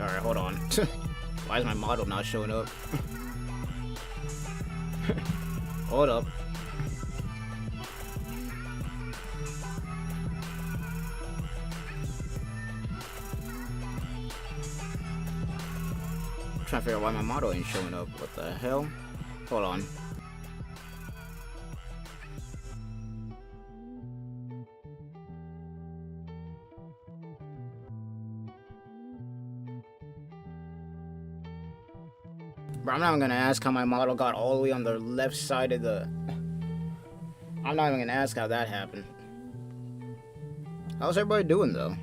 Alright, hold on. Why is my model not showing up? Hold up. I'm trying to figure out why my model ain't showing up. What the hell? Hold on. Bro, I'm not even gonna ask how my model got all the way on the left side of the... I'm not even gonna ask how that happened. How's everybody doing, though?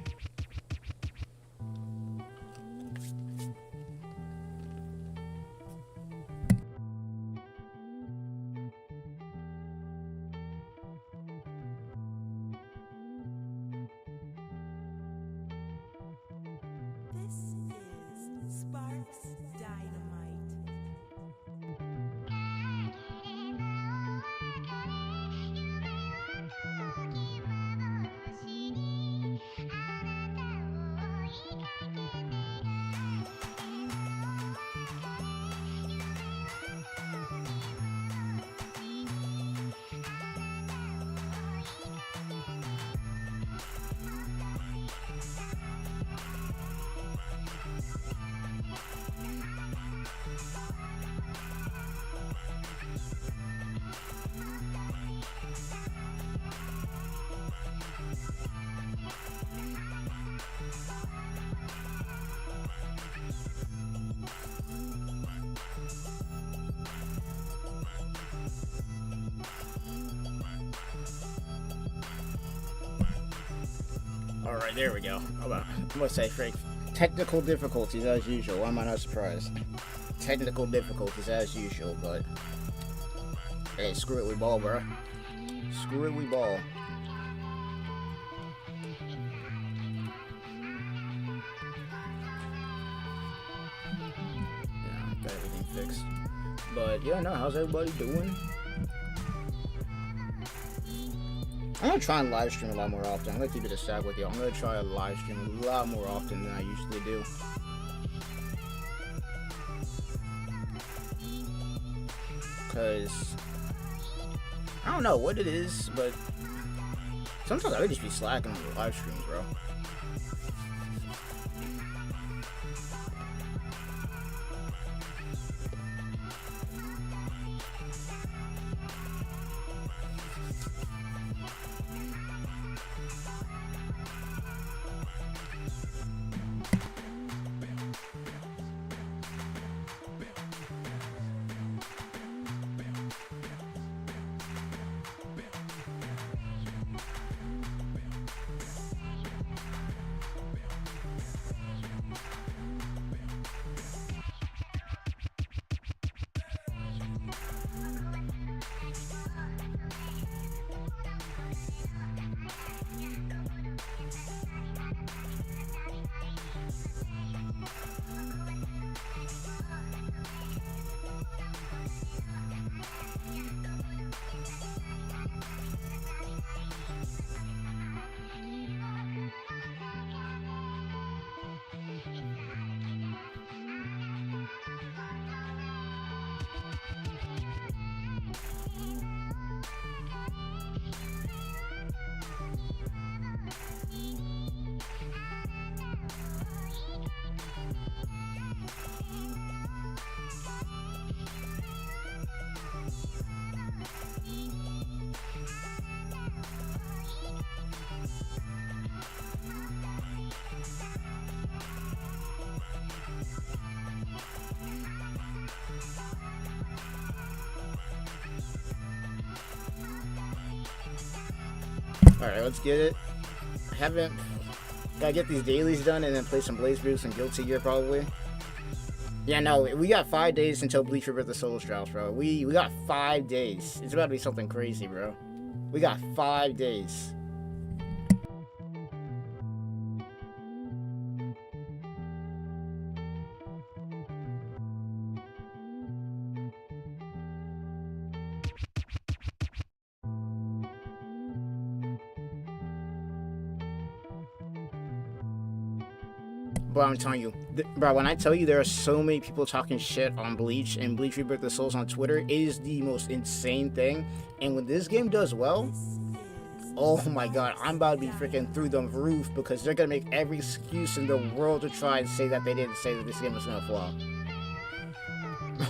Alright, there we go. I'm gonna say Frank. Technical difficulties as usual. Why am I not surprised? Technical difficulties as usual, but hey, screw it, we ball, bro. Screw it, we ball. Yeah, got everything fixed. But yeah, no, how's everybody doing? I'm gonna try and live stream a lot more often. I'm gonna keep it a stack with you. I'm gonna try a live stream a lot more often than I usually do. Cause I don't know what it is, but sometimes I would just be slacking on the live streams, bro. Alright, let's get it. Gotta get these dailies done and then play some Blaze Boost and Guilty Gear probably. Yeah, no, we got 5 days until Bleach Rebirth the Solo Strauss, bro. We got 5 days. It's about to be something crazy, bro. We got 5 days. Bro, I'm telling you, bro, when I tell you there are so many people talking shit on Bleach and Bleach Rebirth the Souls on Twitter, it is the most insane thing. And when this game does well, oh my god, I'm about to be freaking through the roof because they're gonna make every excuse in the world to try and say that they didn't say that this game was gonna flop.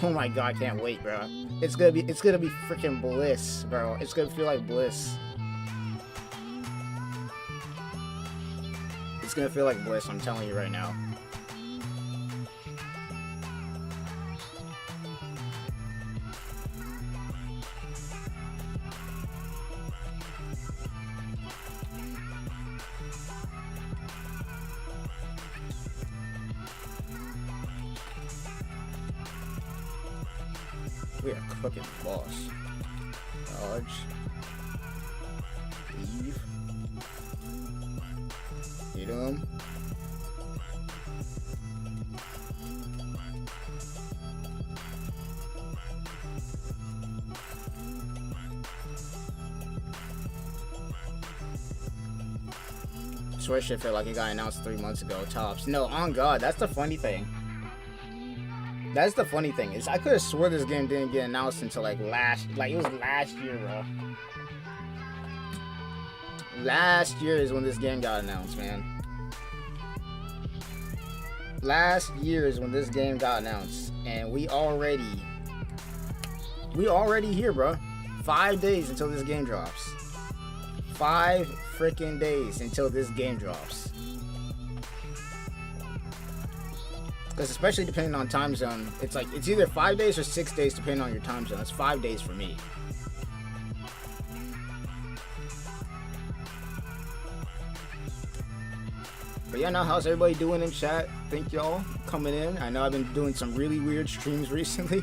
Oh my god, I can't wait, bro. It's gonna be freaking bliss, bro. It's gonna feel like bliss. It's gonna feel like bliss, I'm telling you right now. We are cooking the boss. Dodge. Leave. Hit him. Swear shit felt like it got announced 3 months ago, tops. No, on God, that's the funny thing. That's the funny thing, is I could have swore this game didn't get announced until like it was last year, bro. Last year is when this game got announced, man. Last year is when this game got announced, and we already here, bro. 5 days until this game drops. 5 freaking days until this game drops. Because especially depending on time zone, it's like it's either 5 days or 6 days depending on your time zone. That's 5 days for me. But yeah, now how's everybody doing in chat? Thank y'all coming in. I know I've been doing some really weird streams recently.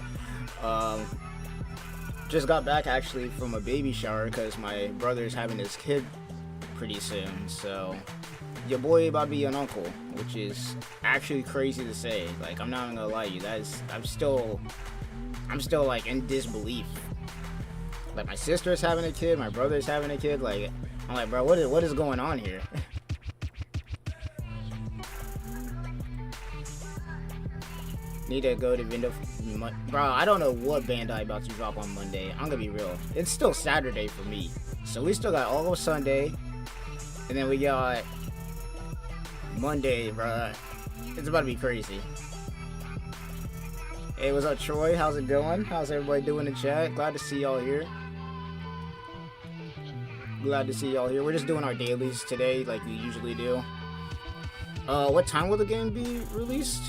Just got back actually from a baby shower because my brother's having his kid pretty soon. So your boy about to be an uncle, which is actually crazy to say. Like, I'm not even gonna lie to you, I'm still like in disbelief. Like, my sister's having a kid, my brother's having a kid. Like, I'm like, bro, what is going on here? Need to go to Vindo. Bro, I don't know what Bandai about to drop on Monday. I'm gonna be real. It's still Saturday for me. So we still got all of Sunday. And then we got Monday, bro. It's about to be crazy. Hey, what's up, Troy? How's it going? How's everybody doing in chat? Glad to see y'all here. Glad to see y'all here. We're just doing our dailies today like we usually do. What time will the game be released?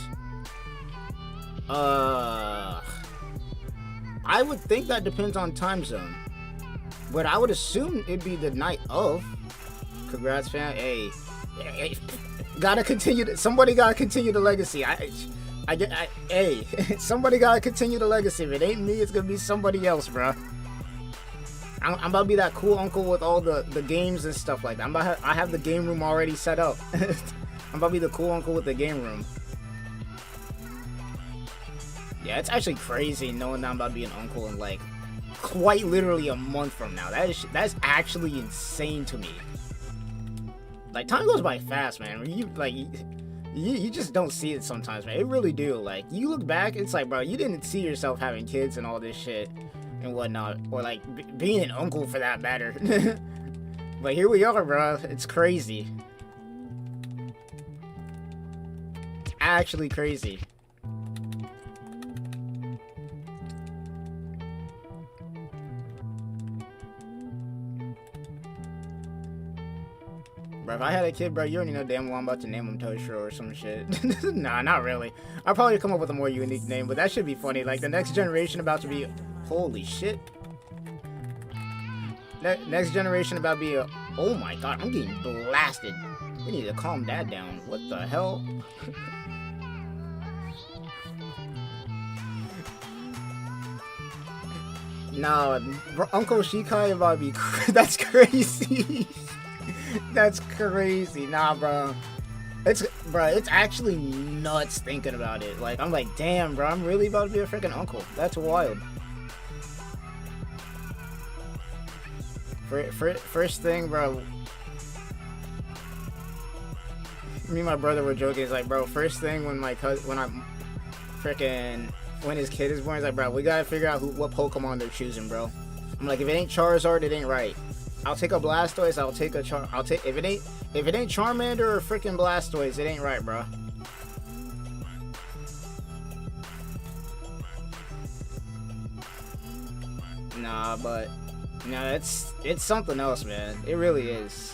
I would think that depends on time zone, but I would assume it'd be the night of. Congrats, fam. Hey, gotta continue. Somebody gotta continue the legacy. Hey, somebody gotta continue the legacy. If it ain't me, it's gonna be somebody else, bro. I'm about to be that cool uncle with all the games and stuff like that. I have the game room already set up. I'm about to be the cool uncle with the game room. Yeah, it's actually crazy knowing that I'm about to be an uncle in like quite literally a month from now. That's actually insane to me. Like, time goes by fast, man. You just don't see it sometimes, man. It really do. Like, you look back, it's like, bro, you didn't see yourself having kids and all this shit and whatnot, or like being an uncle for that matter. But here we are, bro. It's crazy. It's actually crazy. Bro, if I had a kid, bro, you already know damn well I'm about to name him Toshiro or some shit. Nah, not really. I'll probably come up with a more unique name, but that should be funny. Like, the next generation about to be... Holy shit. Next generation about to be a... Oh my god, I'm getting blasted. We need to calm that down. What the hell? Nah, bro, Uncle Shikai about to be... That's crazy. That's crazy. Nah, bro. It's actually nuts thinking about it. Like, I'm like, damn, bro, I'm really about to be a freaking uncle. That's wild. First thing, bro. Me and my brother were joking. It's like, bro, first thing when when his kid is born, it's like, bro, we gotta figure out what Pokemon they're choosing, bro. I'm like, if it ain't Charizard, it ain't right. I'll take a Blastoise. If it ain't Charmander or freaking Blastoise, it ain't right, bro. Nah, but no, it's something else, man. It really is.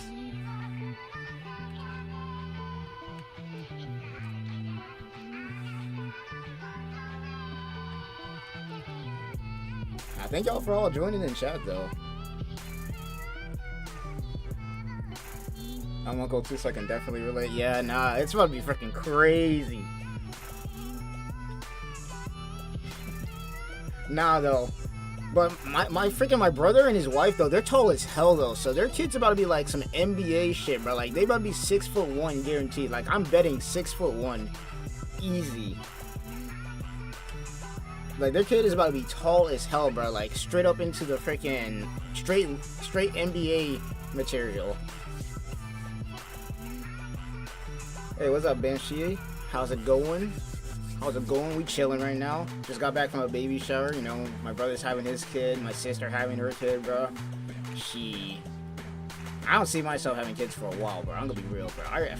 Thank y'all for all joining in chat, though. I'm Uncle 2, so I can definitely relate. Yeah, nah, it's about to be freaking crazy. Nah, though. But my brother and his wife, though, they're tall as hell, though. So their kid's about to be like some NBA shit, bro. Like, they about to be 6'1" guaranteed. Like, I'm betting 6'1" easy. Like, their kid is about to be tall as hell, bro. Like, straight up into the freaking straight NBA material. Hey, what's up, Banshee? How's it going? How's it going? We chilling right now. Just got back from a baby shower. You know, my brother's having his kid, my sister having her kid, bro. I don't see myself having kids for a while, bro. I'm gonna be real, bro. I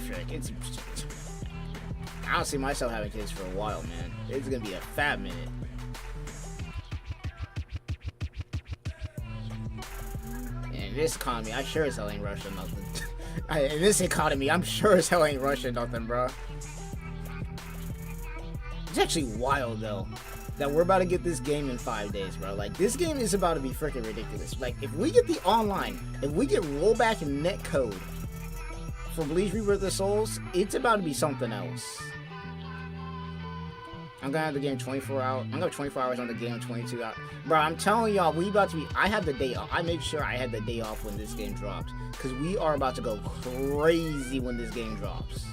don't see myself having kids for a while, man. It's gonna be a fat minute. And in this economy, I sure as hell ain't rushing nothing. In this economy, I'm sure as hell ain't rushing nothing, bro. It's actually wild, though, that we're about to get this game in 5 days, bro. Like, this game is about to be freaking ridiculous. Like, if we get the online, if we get rollback netcode for Bleach Rebirth of the Souls, it's about to be something else. I'm gonna have the game 24 hours. I'm gonna have 24 hours on the game, 22 hours. Bro, I'm telling y'all, we about to be. I had the day off. I made sure I had the day off when this game drops, because we are about to go crazy when this game drops.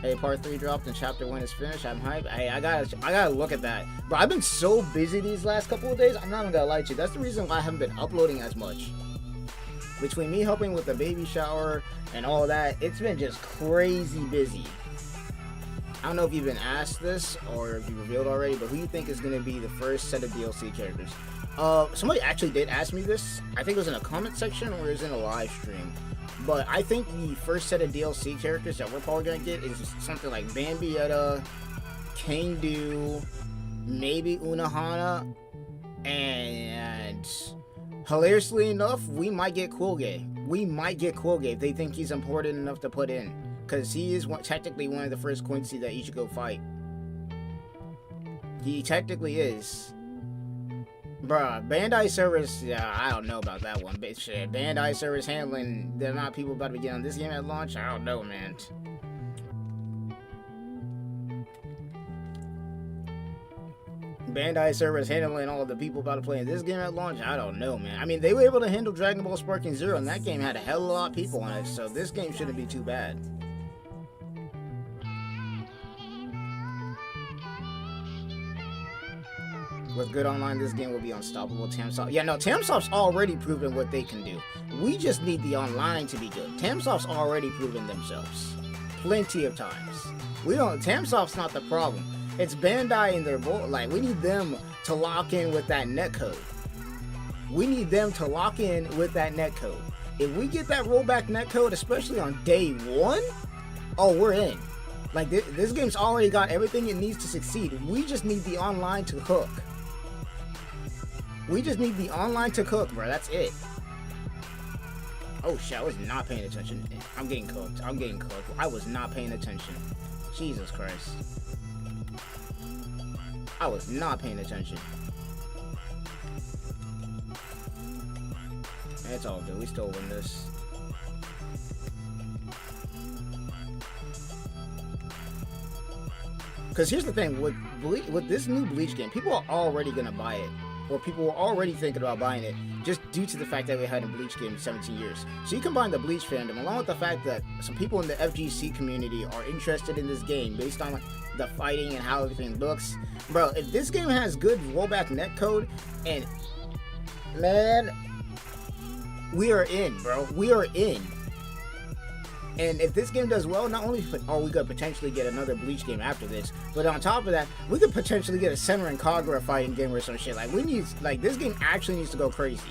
Hey, part 3 dropped and chapter 1 is finished. I'm hyped. Hey, I gotta look at that. Bro, I've been so busy these last couple of days. I'm not even gonna lie to you. That's the reason why I haven't been uploading as much. Between me helping with the baby shower and all that, it's been just crazy busy. I don't know if you've been asked this or if you revealed already, but who you think is going to be the first set of DLC characters? Somebody actually did ask me this. I think it was in a comment section or it was in a live stream. But I think the first set of DLC characters that we're probably going to get is something like Bambietta, Kangdu, maybe Unohana, and hilariously enough, we might get Quilge. We might get Quilge if they think he's important enough to put in. Because he is technically one of the first Quincy that you should go fight. He technically is. Bruh, Bandai servers, yeah, I don't know about that one. But shit, Bandai servers handling the amount of people about to get on this game at launch, I don't know, man. Bandai servers handling all the people about to play in this game at launch, I don't know, man. I mean, they were able to handle Dragon Ball Sparking Zero, and that game had a hell of a lot of people on it, so this game shouldn't be too bad. With good online, this game will be unstoppable. Tamsoft. Yeah, no, Tamsoft's already proven what they can do. We just need the online to be good. Tamsoft's already proven themselves. Plenty of times. Tamsoft's not the problem. It's Bandai and their like, we need them to lock in with that netcode. We need them to lock in with that netcode. If we get that rollback netcode, especially on day 1, oh, we're in. Like, this game's already got everything it needs to succeed. We just need the online to hook. We just need the online to cook, bro. That's it. Oh shit, I was not paying attention. I'm getting cooked. I'm getting cooked. I was not paying attention. Jesus Christ. I was not paying attention. It's all good. We still win this. Because here's the thing. With this new Bleach game, people are already going to buy it. Or people were already thinking about buying it just due to the fact that we hadn't Bleach game in 17 years. So you combine the Bleach fandom along with the fact that some people in the FGC community are interested in this game based on the fighting and how everything looks. Bro, if this game has good rollback netcode, and man, we are in, bro. We are in. And if this game does well, not only are we going to potentially get another Bleach game after this, but on top of that, we could potentially get a Senran and Kagura fighting game or some shit. Like, this game actually needs to go crazy.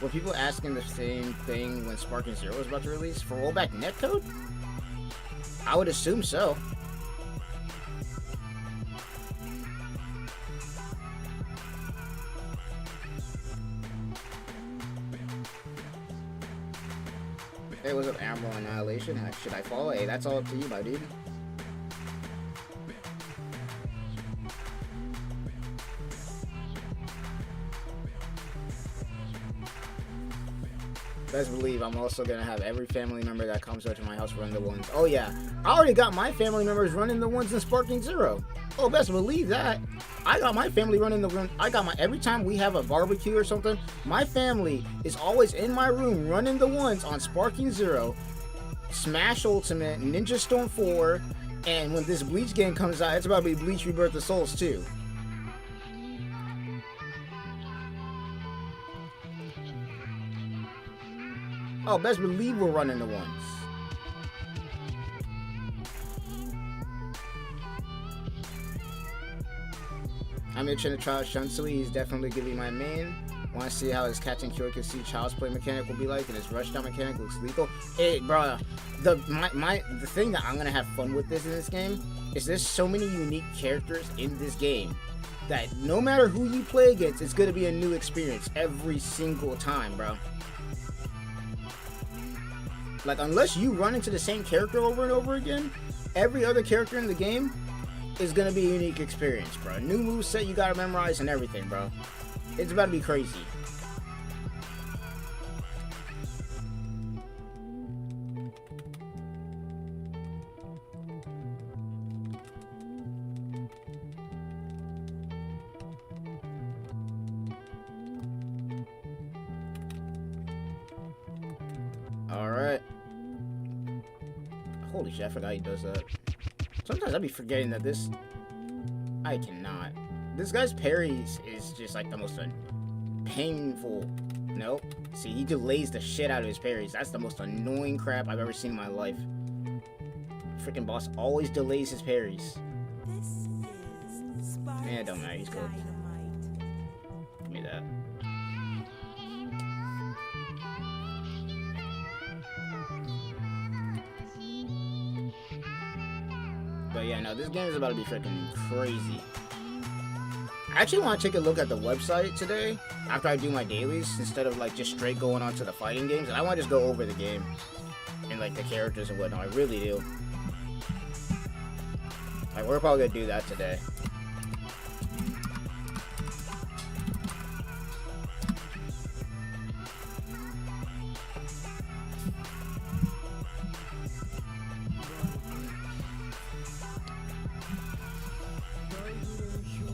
Were people asking the same thing when Sparking Zero was about to release for rollback netcode? I would assume so. Hey, what's up, Admiral Annihilation? Should I follow? Hey, that's all up to you, my dude. Best believe I'm also gonna have every family member that comes over to my house run the ones. Oh yeah, I already got my family members running the ones in Sparking Zero. Oh, best believe that. I got my family running the room. Every time we have a barbecue or something, my family is always in my room running the ones on Sparking Zero, Smash Ultimate, Ninja Storm 4, and when this Bleach game comes out, it's about to be Bleach Rebirth of the Souls too. Oh, best believe we're running the ones. I'm itching to try Shunsui. He's definitely gonna be my main. Want to see how his catch and kill see child's play mechanic will be like, and his rushdown mechanic looks lethal. Hey, bro, the thing that I'm gonna have fun with this in this game is there's so many unique characters in this game that no matter who you play against, it's gonna be a new experience every single time, bro. Like, unless you run into the same character over and over again, every other character in the game is gonna be a unique experience, bro. New moveset you gotta memorize and everything, bro. It's about to be crazy. Holy shit, I forgot he does that. Sometimes I'll be forgetting that this... I cannot. This guy's parries is just like the most painful... Nope. See, he delays the shit out of his parries. That's the most annoying crap I've ever seen in my life. Freaking boss always delays his parries. Man, it don't matter. He's cool. Give me that. But yeah, no, this game is about to be freaking crazy. I actually want to take a look at the website today after I do my dailies instead of like just straight going on to the fighting games. And I want to just go over the game and like the characters and whatnot. I really do. Like, we're probably gonna do that today.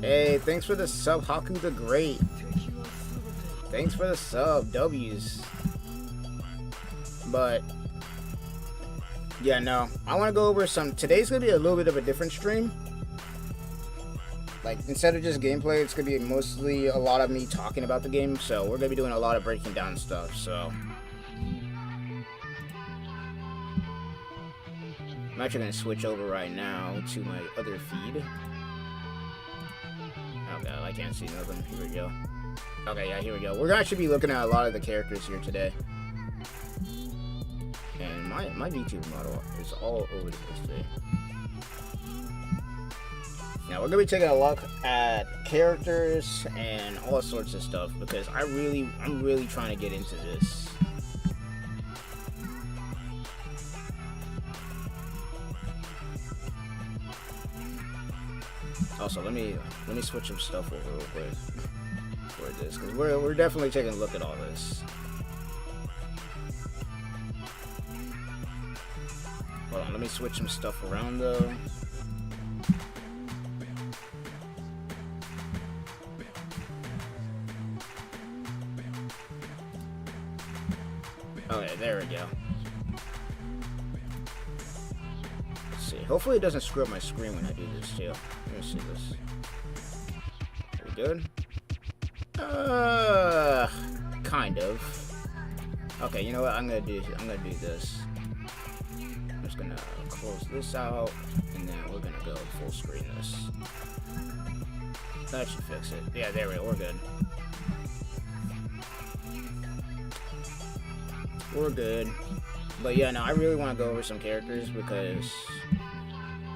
Hey, thanks for the sub, Haku the Great. Thanks for the sub, W's. But yeah, no, I want to go over some. Today's gonna be a little bit of a different stream. Like, instead of just gameplay, it's gonna be mostly a lot of me talking about the game. So we're gonna be doing a lot of breaking down stuff. So I'm actually gonna switch over right now to my other feed. Oh god, I can't see nothing. Here we go. Okay, yeah, here we go. We're gonna actually be looking at a lot of the characters here today. And my VTuber model is all over the place today. Now we're gonna be taking a look at characters and all sorts of stuff because I'm really trying to get into this. Also, let me switch some stuff over real quick for this because we're definitely taking a look at all this. Hold on, let me switch some stuff around though. Okay, there we go. Let's see. Hopefully it doesn't screw up my screen when I do this too. Let me see this. Are we good? Kind of. Okay, you know what? I'm gonna do this. I'm just gonna close this out, and then we're gonna go full screen this. That should fix it. Yeah, there we go. We're good. We're good. But yeah, no, I really want to go over some characters because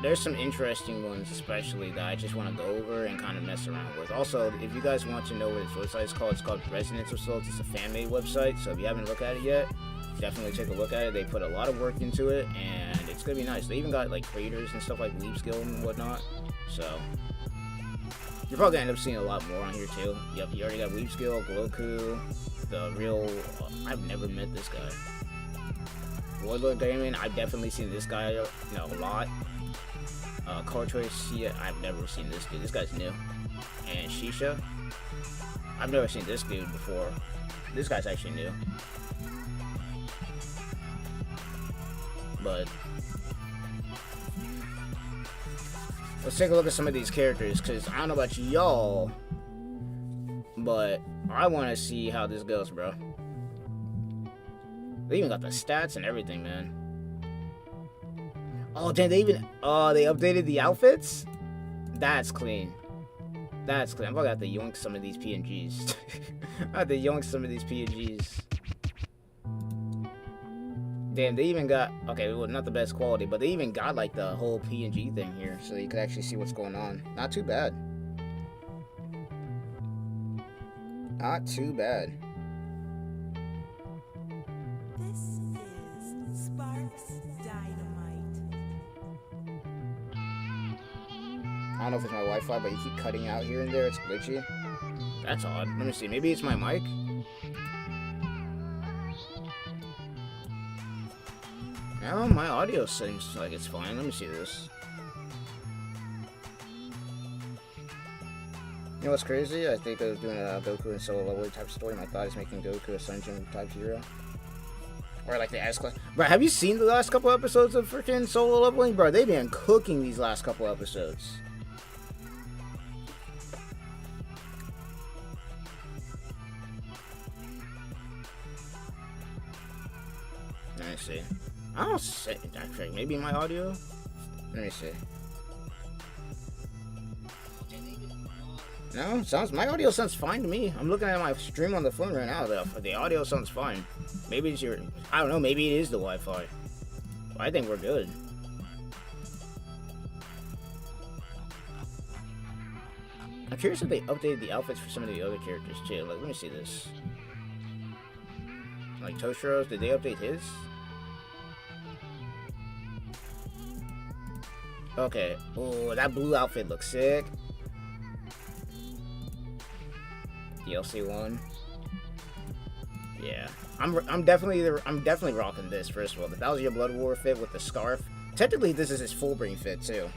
there's some interesting ones, especially that I just want to go over and kind of mess around with. Also, if you guys want to know what its website is called, it's called Resonance Results. It's a fan-made website, so if you haven't looked at it yet, definitely take a look at it. They put a lot of work into it, and it's gonna be nice. They even got like creators and stuff like Leaves Guild and whatnot, so you're probably gonna end up seeing a lot more on here too. Yep, you already got Leaves Guild, Gloku, the real. I've never met this guy. Warlord Gaming, I've definitely seen this guy, a lot. Color Choice, I've never seen this dude. This guy's new. And Shisha, I've never seen this dude before. This guy's actually new. But let's take a look at some of these characters, because I don't know about y'all, but I want to see how this goes, bro. They even got the stats and everything, man. Oh, damn, they updated the outfits? That's clean. That's clean. I'm probably gonna have to yoink some of these PNGs. I have to yoink some of these PNGs. Damn, they even got, okay, well, not the best quality, but they even got, like, the whole PNG thing here, so you could actually see what's going on. Not too bad. Not too bad. This is Sparks Dynamite. I don't know if it's my Wi-Fi, but you keep cutting out here and there. It's glitchy. That's odd. Let me see. Maybe it's my mic? No, my audio seems like it's fine. Let me see this. You know what's crazy? I think I was doing a Goku and Solo level type story. My thought is making Goku a Sunjin type hero. Or like the S class. Bro, have you seen the last couple episodes of freaking solo leveling? Bro, they've been cooking these last couple episodes. Let me see. I don't say actually, maybe my audio. Let me see. No, my audio sounds fine to me. I'm looking at my stream on the phone right now. The audio sounds fine. Maybe it's your, I don't know, maybe it is the Wi-Fi. I think we're good. I'm curious if they updated the outfits for some of the other characters too. Like, let me see this. Like Toshiro's, did they update his? Okay. Oh, that blue outfit looks sick. DLC one. Yeah, I'm definitely rocking this. First of all, the Thousand Year Blood War fit with the scarf. Technically, this is his Fullbring fit too.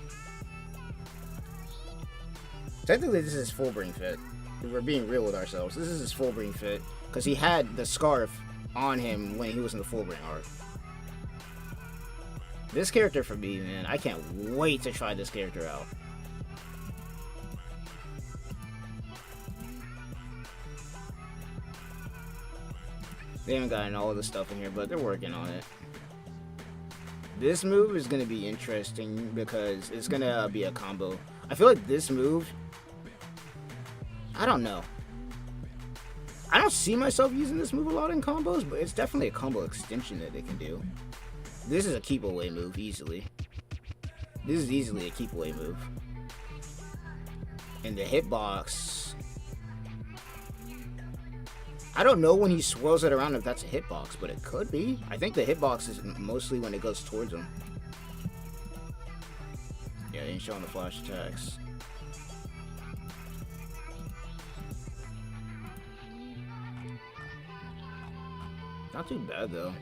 Technically, this is his Fullbring fit. If we're being real with ourselves, this is his Fullbring fit because he had the scarf on him when he was in the Fullbring arc. This character for me, man, I can't wait to try this character out. They haven't gotten all of the stuff in here, but they're working on it. This move is going to be interesting because it's going to be a combo. I feel like this move, I don't know. I don't see myself using this move a lot in combos, but it's definitely a combo extension that they can do. This is a keep away move, easily. This is easily a keep away move. And the hitbox, I don't know when he swirls it around if that's a hitbox, but it could be. I think the hitbox is mostly when it goes towards him. Yeah, they ain't showing the flash attacks. Not too bad though.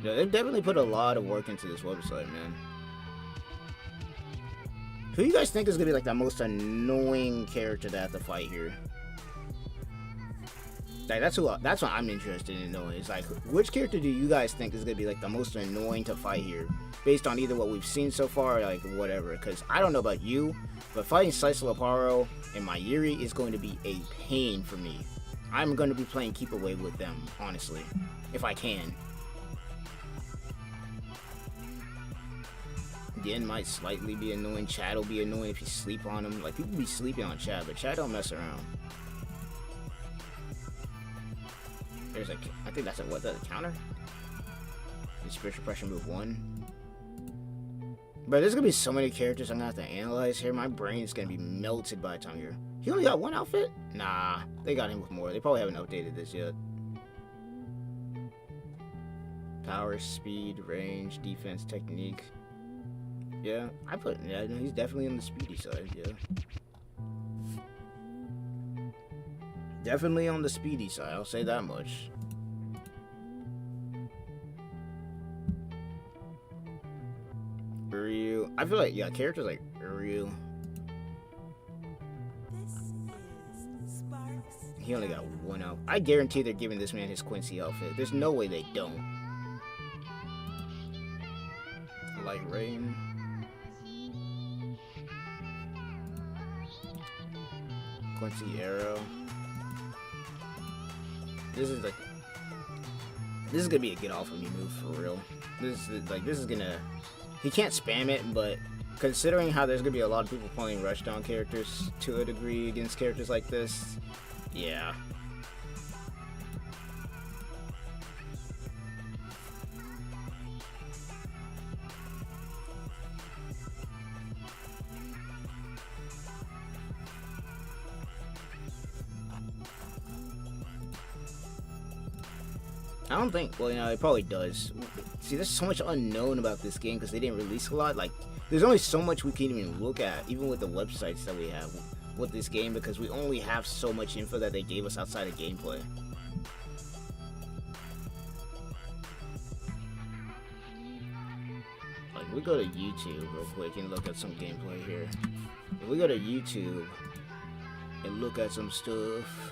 Yeah, they've definitely put a lot of work into this website, man. Who do you guys think is gonna be like the most annoying character to have to fight here? Like, that's what I'm interested in knowing. Is like, which character do you guys think is gonna be like the most annoying to fight here, based on either what we've seen so far, or like whatever? Because I don't know about you, but fighting Slicelaparo and Mayuri is going to be a pain for me. I'm going to be playing keep away with them, honestly, if I can. Gen might slightly be annoying. Chad will be annoying if you sleep on him. Like, people be sleeping on Chad, but Chad don't mess around. There's a, I think that's a, what, that's a counter? Spiritual Pressure move 1. But there's gonna be so many characters I'm gonna have to analyze here. My brain's gonna be melted by the time here. He only got one outfit? Nah, they got him with more. They probably haven't updated this yet. Power, speed, range, defense, technique. Yeah, yeah, no, he's definitely on the speedy side, yeah. Definitely on the speedy side, I'll say that much. Ryu. I feel like, yeah, characters like Ryu. He only got one out. I guarantee they're giving this man his Quincy outfit. There's no way they don't. Like Rain. Quincy Arrow. This is gonna be a get off of me move for real. This is gonna, he can't spam it, but considering how there's gonna be a lot of people playing rushdown characters to a degree against characters like this, yeah. I don't think, well, you know, it probably does. See, there's so much unknown about this game because they didn't release a lot. Like, there's only so much we can even look at, even with the websites that we have with this game, because we only have so much info that they gave us outside of gameplay. Like, we go to YouTube real quick and look at some gameplay here. If we go to YouTube and look at some stuff.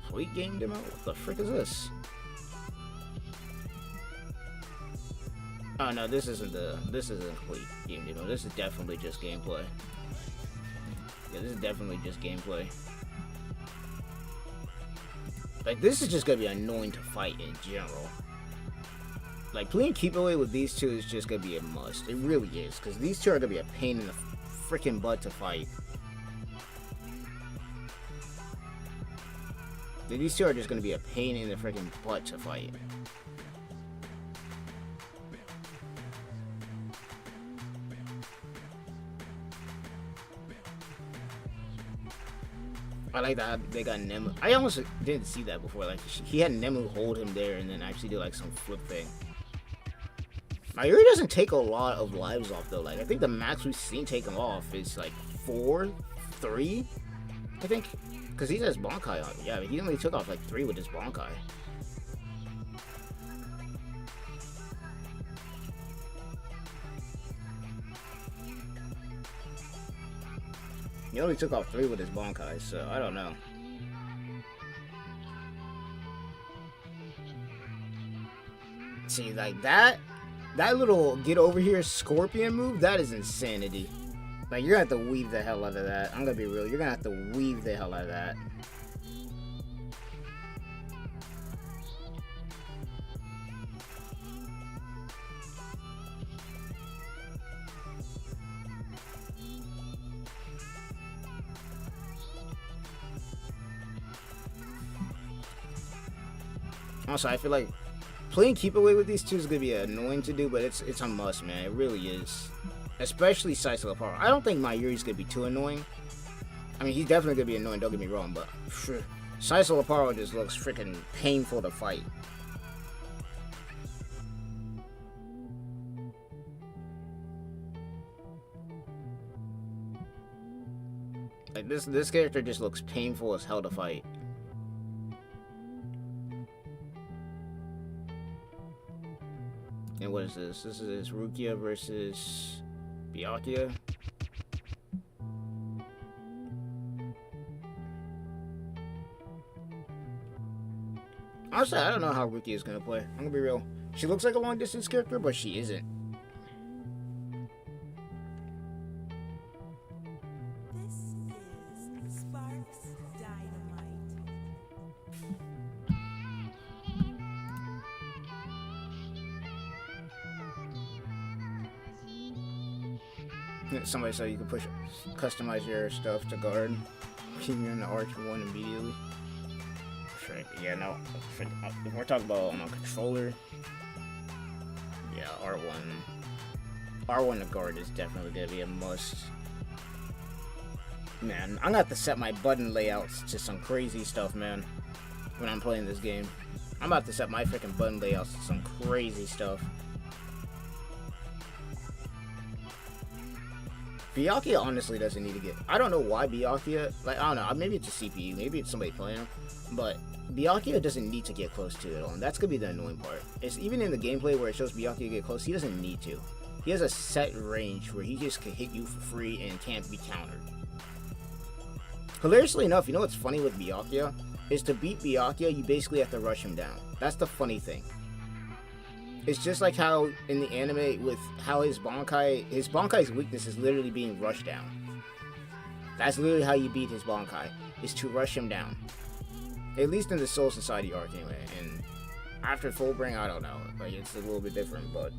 complete game demo? What the frick is this? Oh no, this isn't a complete game demo. This is definitely just gameplay. Yeah, this is definitely just gameplay. Like, this is just gonna be annoying to fight in general. Like, playing keep away with these two is just gonna be a must. It really is, because these two are gonna be a pain in the freaking butt to fight. These two are just gonna be a pain in the freaking butt to fight. I like that they got Nemu. I almost didn't see that before. Like, he had Nemu hold him there and then actually do like some flip thing. Mayuri doesn't take a lot of lives off though. Like, I think the max we've seen take him off is like 4, 3, I think, because he has Bankai on. Yeah, but he only took off like 3 with his Bankai. He only took off 3 with his Bankai, so I don't know. See, like that little get over here scorpion move, that is insanity. Like, you're gonna have to weave the hell out of that. I'm gonna be real, you're gonna have to weave the hell out of that. Also, I feel like playing keep away with these two is gonna be annoying to do, but it's a must, man. It really is. Especially Saiso Aparo. I don't think Mayuri's gonna be too annoying. I mean, he's definitely gonna be annoying, don't get me wrong, but Saiso Aparo just looks freaking painful to fight. Like, this character just looks painful as hell to fight. And what is this? This is Rukia versus Byakuya. Honestly, I don't know how Rukia is gonna play. I'm gonna be real. She looks like a long distance character, but she isn't. This is Sparks Dynamite. Somebody said you can customize your stuff to guard. Keep you in the R1 immediately. Yeah, no. If we're talking about on a controller, yeah, R1 to guard is definitely gonna be a must. Man, I'm gonna have to set my button layouts to some crazy stuff, man, when I'm playing this game. I'm about to set my freaking button layouts to some crazy stuff. Byakuya honestly doesn't need to get... I don't know why Byakuya... Like, I don't know. Maybe it's a CPU. Maybe it's somebody playing him. But Byakuya doesn't need to get close to it all. And that's going to be the annoying part. It's even in the gameplay where it shows Byakuya get close, he doesn't need to. He has a set range where he just can hit you for free and can't be countered. Hilariously enough, you know what's funny with Byakuya? Is to beat Byakuya, you basically have to rush him down. That's the funny thing. It's just like how in the anime with how his Bankai's weakness is literally being rushed down. That's literally how you beat his Bankai, is to rush him down. At least in the Soul Society arc anyway, and after Fullbring, I don't know. Like, it's a little bit different, but...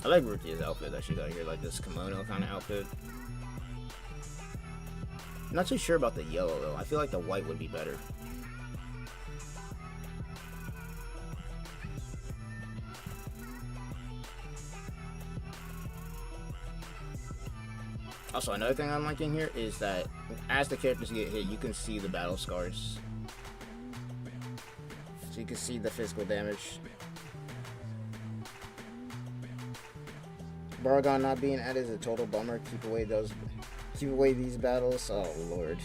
I like Rukia's outfit that she got here, like this kimono kind of outfit. I'm not too sure about the yellow though. I feel like the white would be better. Also, another thing I'm liking here is that as the characters get hit, you can see the battle scars. So you can see the physical damage. Baragon not being added is a total bummer. Keep away these battles. Oh lord.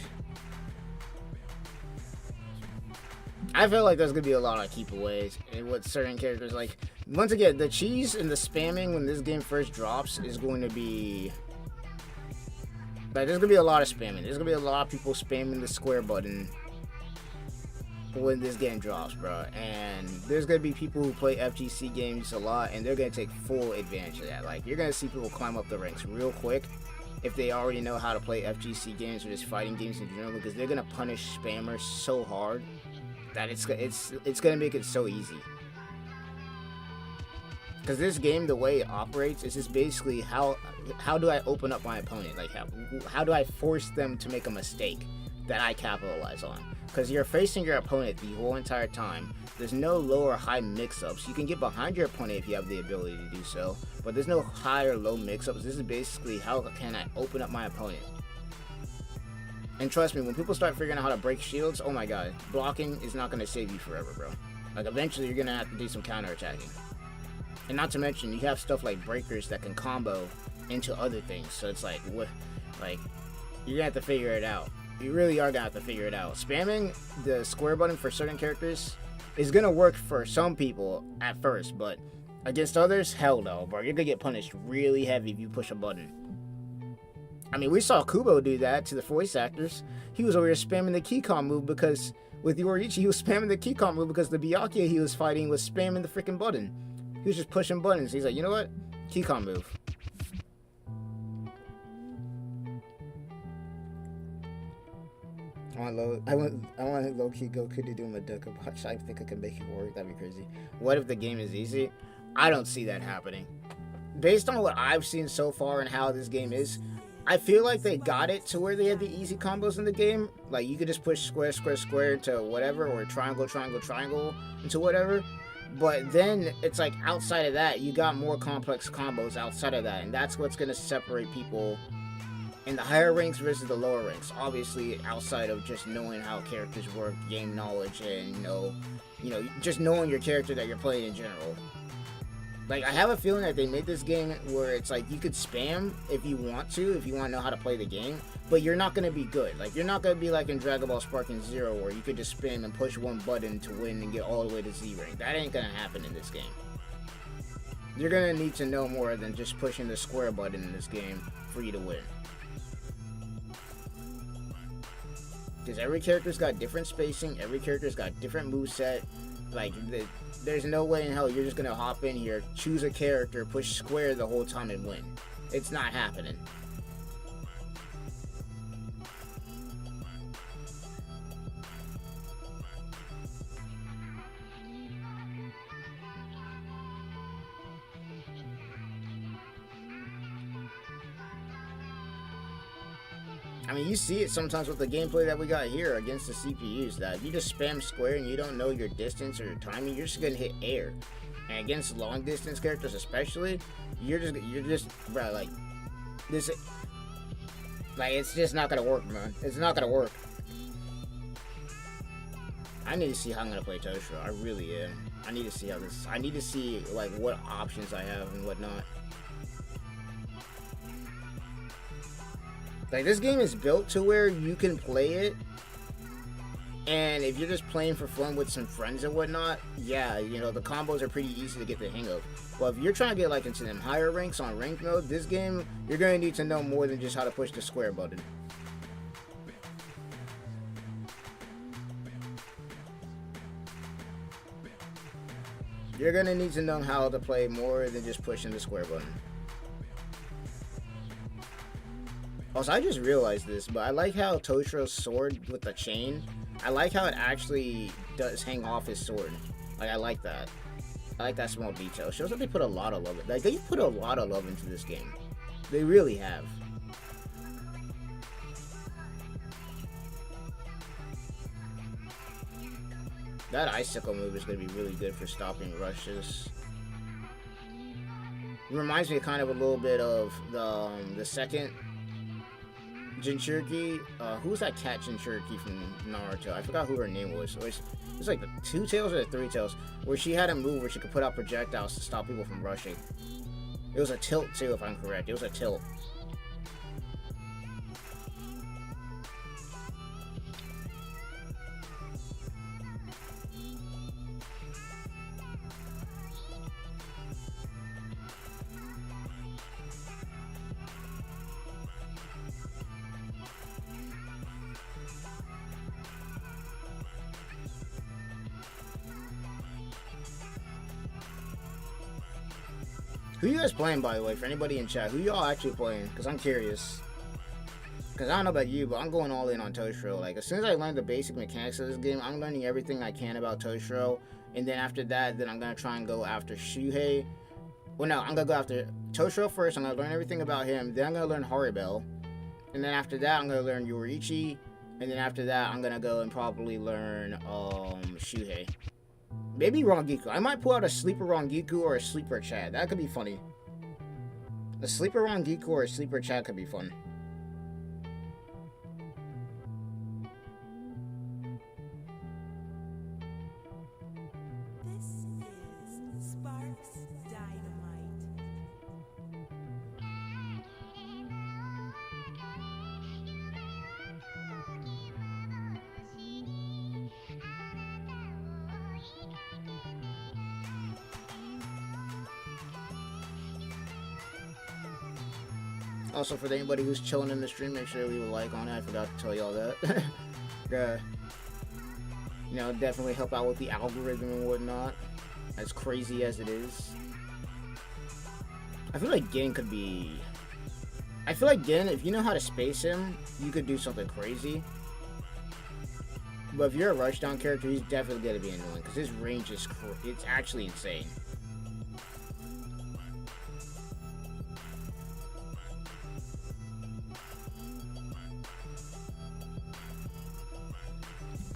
I feel like there's gonna be a lot of keep aways and with certain characters. Like Once again, the cheese and the spamming when this game first drops is going to be like, there's gonna be a lot of spamming. There's gonna be a lot of people spamming the square button when this game drops, bro. And there's gonna be people who play FGC games a lot, and they're gonna take full advantage of that. Like, you're gonna see people climb up the ranks real quick if they already know how to play FGC games or just fighting games in general, because they're gonna punish spammers so hard that it's gonna make it so easy. Because this game, the way it operates, is just basically how do I open up my opponent? Like, how do I force them to make a mistake that I capitalize on? Because you're facing your opponent the whole entire time. There's no low or high mix-ups. You can get behind your opponent if you have the ability to do so, but there's no high or low mix-ups. This is basically how can I open up my opponent. And trust me, when people start figuring out how to break shields, oh my god, blocking is not going to save you forever, bro. Like, eventually you're going to have to do some counter-attacking. And not to mention, you have stuff like breakers that can combo into other things. So it's like, what, like, you're gonna have to figure it out. You really are gonna have to figure it out. Spamming the square button for certain characters is gonna work for some people at first, but against others, hell no, bro. You're gonna get punished really heavy if you push a button. I mean, we saw Kubo do that to the voice actors. He was over here spamming the Keycom move because, with Yoriichi, he was spamming the Keycom move because the Byakuya he was fighting was spamming the freaking button. He was just pushing buttons. He's like, you know what? Keycom move. I want low-key Goku to do him a duck watch. I think I can make it work. That'd be crazy. What if the game is easy? I don't see that happening. Based on what I've seen so far and how this game is, I feel like they got it to where they had the easy combos in the game. Like, you could just push square, square, square into whatever, or triangle, triangle, triangle into whatever. But then it's like, outside of that, you got more complex combos outside of that, and that's what's going to separate people in the higher ranks versus the lower ranks. Obviously, outside of just knowing how characters work, game knowledge, and you know, just knowing your character that you're playing in general. Like, I have a feeling that they made this game where it's like, you could spam if you want to know how to play the game, but you're not going to be good. Like, you're not going to be like in Dragon Ball Sparking Zero, where you could just spam and push one button to win and get all the way to Z rank. That ain't going to happen in this game. You're going to need to know more than just pushing the square button in this game for you to win. Because every character's got different spacing, every character's got different moveset. Like, there's no way in hell you're just gonna hop in here, choose a character, push square the whole time and win. It's not happening. I mean, you see it sometimes with the gameplay that we got here against the CPUs, that if you just spam square and you don't know your distance or your timing, you're just gonna hit air. And against long distance characters especially, you're just bro, like, this, like, it's just not gonna work, man. It's not gonna work. I need to see how I'm gonna play Toshiro. I really am. I need to see how this, I need to see, like, what options I have and whatnot. Like, this game is built to where you can play it, and if you're just playing for fun with some friends and whatnot, yeah, you know, the combos are pretty easy to get the hang of. But if you're trying to get, like, into them higher ranks on ranked mode, this game, you're going to need to know more than just how to push the square button. You're going to need to know how to play more than just pushing the square button. Also, I just realized this, but I like how Toshiro's sword with the chain, I like how it actually does hang off his sword. Like, I like that. I like that small detail. It shows that they put a lot of love. Like, they put a lot of love into this game. They really have. That icicle move is going to be really good for stopping rushes. It reminds me kind of a little bit of the second Jinchuriki. Who's that cat Jinchuriki from Naruto? I forgot who her name was. It was like the 2 tails or the 3 tails, where she had a move where she could put out projectiles to stop people from rushing. It was a tilt too, if I'm correct. It was a tilt. Who you guys playing, by the way, for anybody in chat? Who y'all actually playing? Because I'm curious. Because I don't know about you, but I'm going all in on Toshiro. Like, as soon as I learn the basic mechanics of this game, I'm learning everything I can about Toshiro. And then after that, then I'm going to try and go after Shuhei. Well, no, I'm going to go after Toshiro first. I'm going to learn everything about him. Then I'm going to learn Haribel. And then after that, I'm going to learn Yoriichi. And then after that, I'm going to go and probably learn Shuhei. Maybe Rangiku. I might pull out a sleeper Rangiku or a sleeper Chad. That could be funny. A sleeper Rangiku or a sleeper Chad could be fun. This is Sparks Dynamite. Also, for anybody who's chilling in the stream, make sure to leave a like on it. I forgot to tell y'all that. You know, definitely help out with the algorithm and whatnot. As crazy as it is. I feel like Gin could be... I feel like Gin, if you know how to space him, you could do something crazy. But if you're a rushdown character, he's definitely going to be annoying. Because his range is... it's actually insane.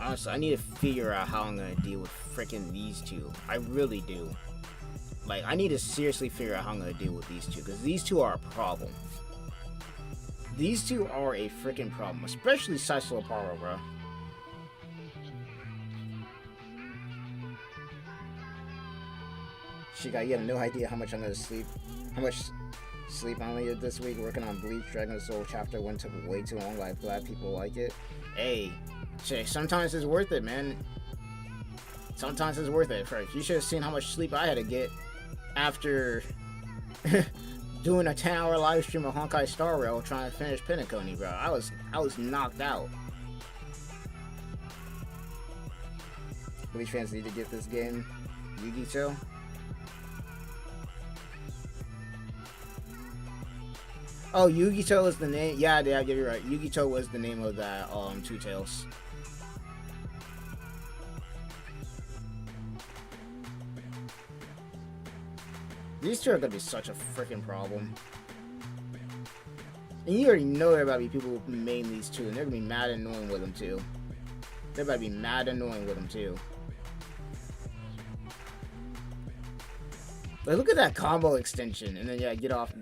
Honestly, I need to figure out how I'm gonna deal with freaking these two. I really do. Like, I need to seriously figure out how I'm gonna deal with these two, because these two are a problem. These two are a freaking problem, especially Saisoloparo, bro. Shiga, you have no idea how much I'm gonna sleep. How much sleep I only did this week working on Bleach. Dragon Soul Chapter 1 took way too long, but I'm glad people like it. Hey. Shit, sometimes it's worth it, man. Sometimes it's worth it. You should have seen how much sleep I had to get after doing a 10-hour live stream of Honkai Star Rail trying to finish Penacony, bro. I was knocked out. Bleach fans need to get this game. Yugito. Oh, Yugito is the name. Yeah, you're right. Yugito was the name of that Two Tails. These two are gonna be such a freaking problem. And you already know there about to be people who main these two, and they're gonna be mad annoying with them too. They're about to be mad annoying with them too. Like, look at that combo extension, and then yeah, get off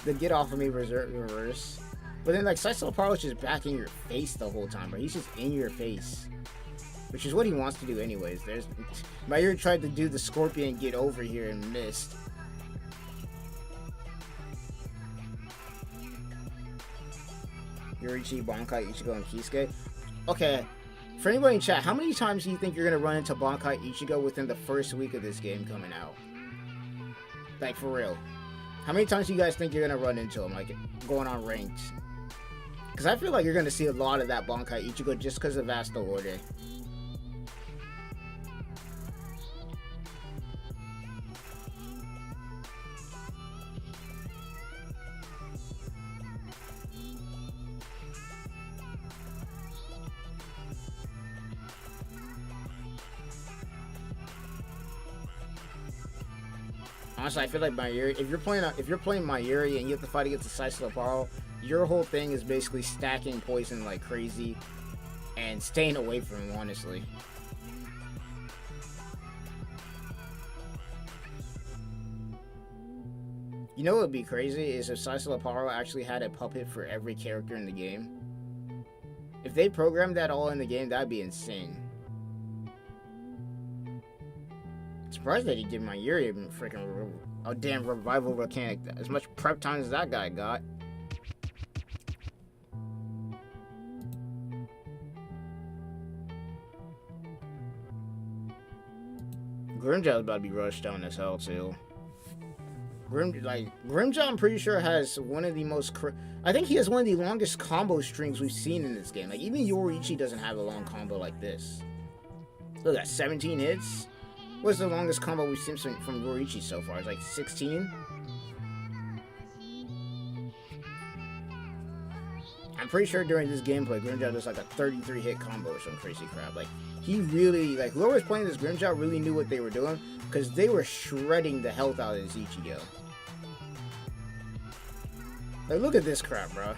the get off of me reverse. But then like Saisoloparo is just back in your face the whole time, bro. He's just in your face. Which is what he wants to do anyways. Mayuri tried to do the Scorpion get over here and missed. Yoriichi, Bankai, Ichigo, and Kisuke. Okay, for anybody in chat, how many times do you think you're going to run into Bankai Ichigo within the first week of this game coming out? Like, for real. How many times do you guys think you're going to run into him, like, going on ranked? Because I feel like you're going to see a lot of that Bankai Ichigo just because of Vasto Order. Honestly, I feel like Mayuri, if you're playing Mayuri and you have to fight against the Saisoloparo, your whole thing is basically stacking poison like crazy and staying away from him, honestly. You know what would be crazy is if Saisoloparo actually had a puppet for every character in the game. If they programmed that all in the game, that'd be insane. Surprised that he did Mayuri a freaking damn revival mechanic. As much prep time as that guy got. Grimjaw's about to be rushed down as hell too. Grimjaw, I'm pretty sure has one of the most. I think he has one of the longest combo strings we've seen in this game. Like even Yoriichi doesn't have a long combo like this. Look at 17 hits. What's the longest combo we've seen from Gorichi so far? It's like 16? I'm pretty sure during this gameplay, Grimjow does like a 33 hit combo or some crazy crap. Like, he really, like, whoever was playing this Grimjow really knew what they were doing, because they were shredding the health out of this Ichigo. Like, look at this crap, bro.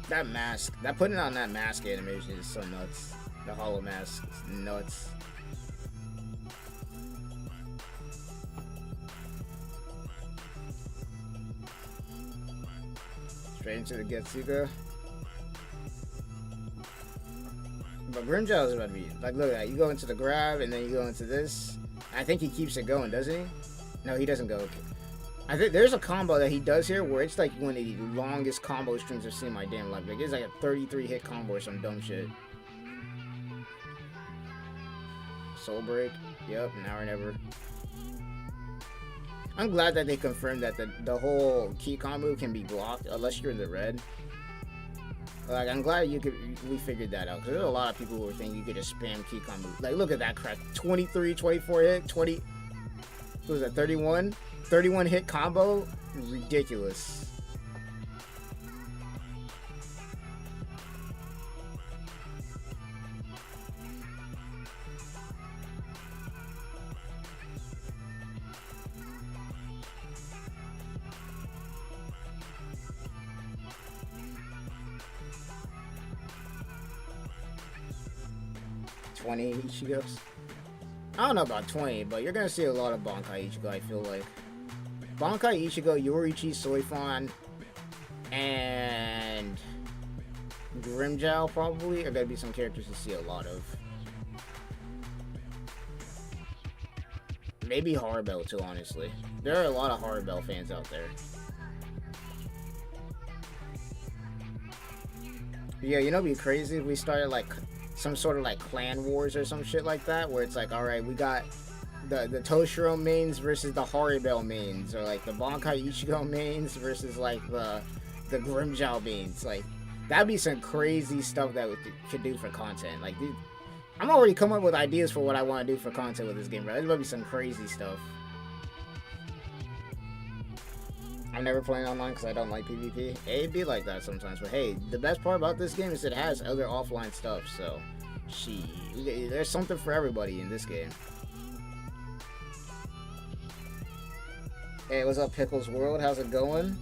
That mask, that putting on that mask animation is so nuts. The hollow mask is nuts. Straight into the Getsuga. But Grimjow is about to be, like, look at that. You go into the grab, and then you go into this. I think he keeps it going, doesn't he? No, he doesn't go. Okay. I think there's a combo that he does here where it's like one of the longest combo strings I've seen in my damn life. Like, it's like a 33 hit combo or some dumb shit. Soul Break. Yep, now or never. I'm glad that they confirmed that the whole key combo can be blocked unless you're in the red. Like, I'm glad we figured that out, because there's a lot of people who were thinking you could just spam key combo. Like, look at that crap. 23, 24 hit, 20. What was that, 31? 31 hit combo? Ridiculous. Ichigos. I don't know about 20, but you're gonna see a lot of Bankai Ichigo, I feel like. Bankai Ichigo, Yoriichi, Soifon, and Grimjow probably are gonna be some characters to see a lot of. Maybe Horribell too, honestly. There are a lot of Horribell fans out there. Yeah, you know what'd be crazy if we started like some sort of like clan wars or some shit like that, where it's like, alright, we got the Toshiro mains versus the Horribell mains, or like the Bankai Ichigo mains versus like the Grimjow mains. Like, that'd be some crazy stuff that we could do for content. Like, dude, I'm already coming up with ideas for what I want to do for content with this game, bro. There's gonna be some crazy stuff. I'm never playing online because I don't like PvP. It'd be like that sometimes, but hey, the best part about this game is it has other offline stuff, so there's something for everybody in this game. Hey, what's up, Pickles World? How's it going?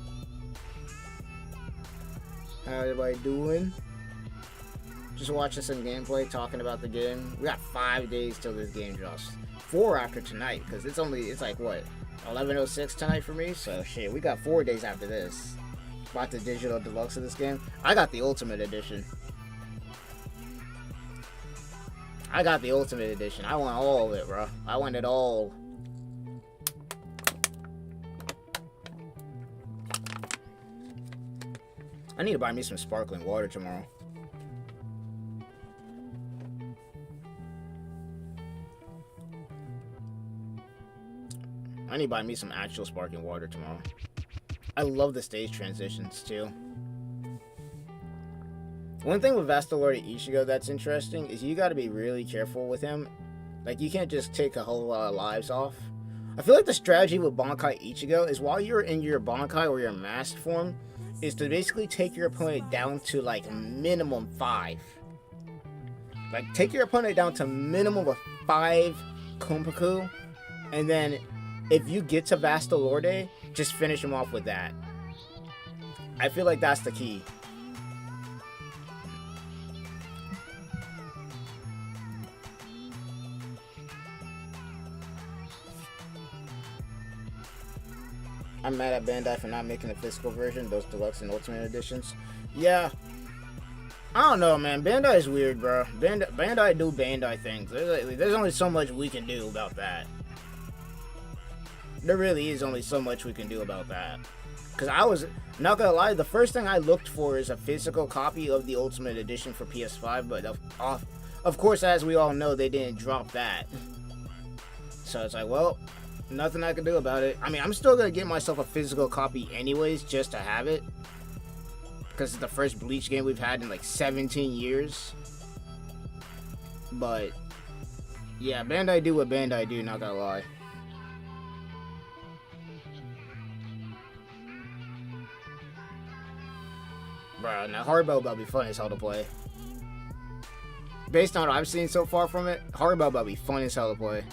How everybody doing? Just watching some gameplay, talking about the game. We got 5 days till this game drops. 4 after tonight, because it's like what? 11:06 tonight for me, so shit, we got 4 days after this. Bought the digital deluxe of this game. I got the ultimate edition. I got the ultimate edition. I want all of it, bro. I want it all. I need to buy me some sparkling water tomorrow. I need to buy me some actual sparkling water tomorrow. I love the stage transitions too. One thing with Vastalord Ichigo that's interesting is you gotta be really careful with him. Like, you can't just take a whole lot of lives off. I feel like the strategy with Bankai Ichigo is while you're in your Bankai or your masked form, is to basically take your opponent down to like minimum 5. Like, take your opponent down to minimum of 5 Kumpaku, and then if you get to Vastalorde, just finish him off with that. I feel like that's the key. I'm mad at Bandai for not making a physical version, those deluxe and ultimate editions. Yeah. I don't know, man. Bandai is weird, bro. Bandai do Bandai things. There's only so much we can do about that. There really is only so much we can do about that. Because I was, not gonna lie, the first thing I looked for is a physical copy of the Ultimate Edition for PS5, but of course, as we all know, they didn't drop that. So it's like, well, Nothing I can do about it. I mean, I'm still gonna get myself a physical copy anyways, just to have it. Because it's the first Bleach game we've had in like 17 years. But, yeah, Bandai do what Bandai do, not gonna lie. Bro, now Hardbell about to be fun as hell to play. Based on what I've seen so far from it, Hardbell about to be fun as hell to play.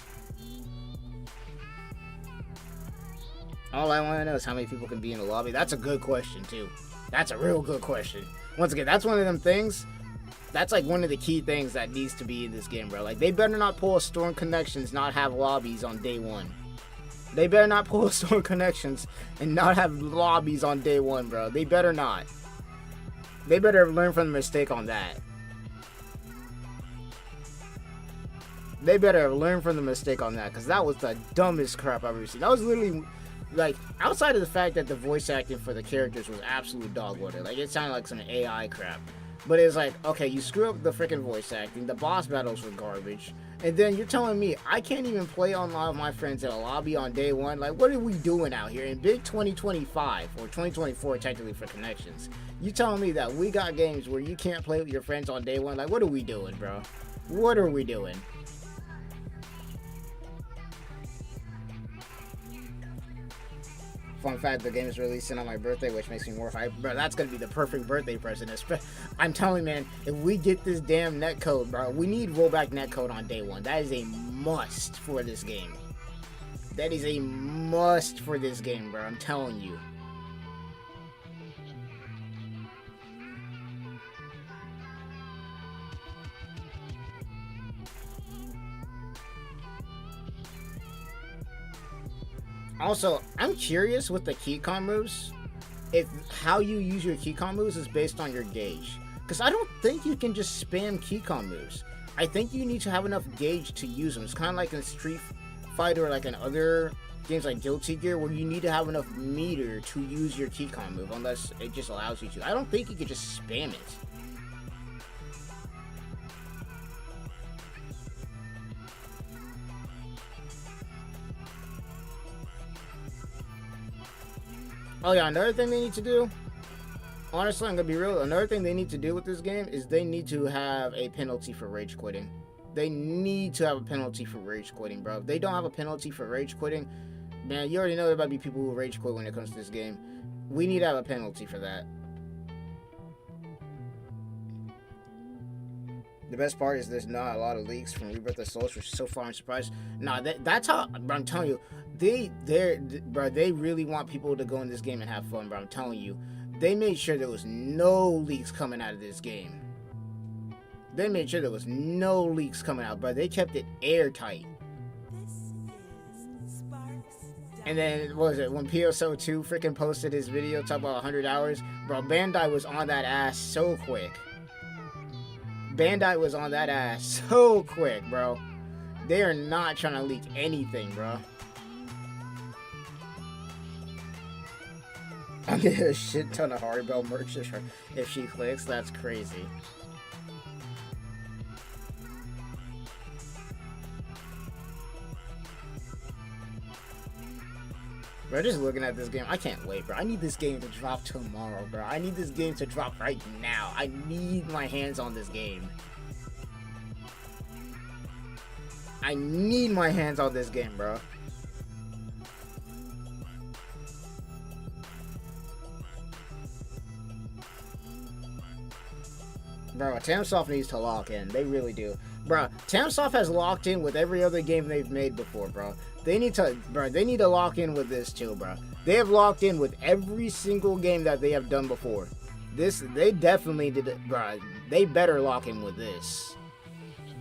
All I want to know is how many people can be in the lobby. That's a good question, too. That's a real good question. Once again, that's one of them things. That's like one of the key things that needs to be in this game, bro. Like, they better not pull a Storm Connections, not have lobbies on day one. They better not pull a Storm Connections and not have lobbies on day one, bro. They better not. They better learn from the mistake on that. They better learn from the mistake on that, because that was the dumbest crap I've ever seen. That was literally, like, outside of the fact that the voice acting for the characters was absolute dog water. Like, it sounded like some AI crap. But it's like, okay, you screw up the freaking voice acting, the boss battles were garbage, and then you're telling me I can't even play online with my friends in a lobby on day one? Like, what are we doing out here in big 2025, or 2024 technically for connections? You telling me that we got games where you can't play with your friends on day one? Like, what are we doing, bro? What are we doing? Fun fact, the game is releasing on my birthday, which makes me more hyped. Bro, that's gonna be the perfect birthday present. I'm telling you, man, if we get this damn netcode, bro, we need rollback netcode on day one. That is a must for this game. That is a must for this game, bro. I'm telling you. Also, I'm curious with the keycom moves, if how you use your keycom moves is based on your gauge. Because I don't think you can just spam keycom moves. I think you need to have enough gauge to use them. It's kind of like in Street Fighter or like in other games like Guilty Gear, where you need to have enough meter to use your keycom move, unless it just allows you to. I don't think you can just spam it. Oh yeah, another thing they need to do, honestly, I'm gonna be real, another thing they need to do with this game is they need to have a penalty for rage quitting. They need to have a penalty for rage quitting, bro. If they don't have a penalty for rage quitting, man, you already know there about to be people who rage quit when it comes to this game. We need to have a penalty for that. The best part is there's not a lot of leaks from Rebirth of Souls, which is so far I'm surprised. Nah, that's how, bro, I'm telling you, they really want people to go in this game and have fun, bro. I'm telling you, they made sure there was no leaks coming out of this game. They made sure there was no leaks coming out, bro. They kept it airtight. And then, what was it, when PSO2 freaking posted his video talking about 100 hours, bro, Bandai was on that ass so quick. Bandai was on that ass so quick, bro. They are not trying to leak anything, bro. I'm gonna get a shit ton of Hardbell merch if she clicks. That's crazy. Bro, just looking at this game, I can't wait, bro. I need this game to drop tomorrow, bro. I need this game to drop right now. I need my hands on this game. I need my hands on this game, bro. Bro, Tamsoft needs to lock in. They really do. Bro, Tamsoft has locked in with every other game they've made before, bro. They need to lock in with this too, bro. They have locked in with every single game that they have done before. They definitely did it, bro. They better lock in with this.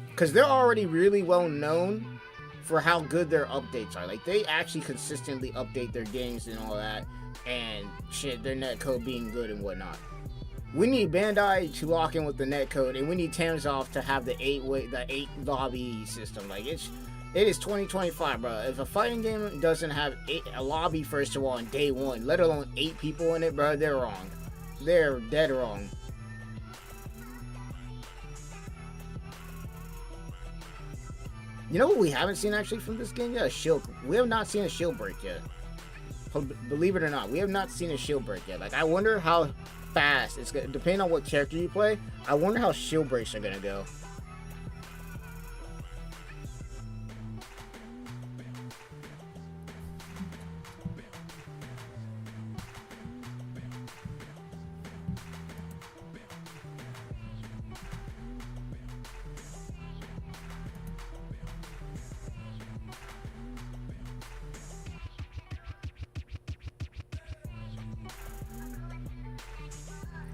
Because they're already really well known for how good their updates are. Like, they actually consistently update their games and all that. And shit, their netcode being good and whatnot. We need Bandai to lock in with the netcode, and we need Tamsoft to have the 8 lobby system. Like, it is 2025, bro. If a fighting game doesn't have a lobby, first of all, on day one, let alone 8 people in it, bro, they're wrong. They're dead wrong. You know what we haven't seen actually from this game yet? A shield. We have not seen a shield break yet. Believe it or not, we have not seen a shield break yet. Like, I wonder how fast it's gonna, depending on what character you play, I wonder how shield breaks are gonna go.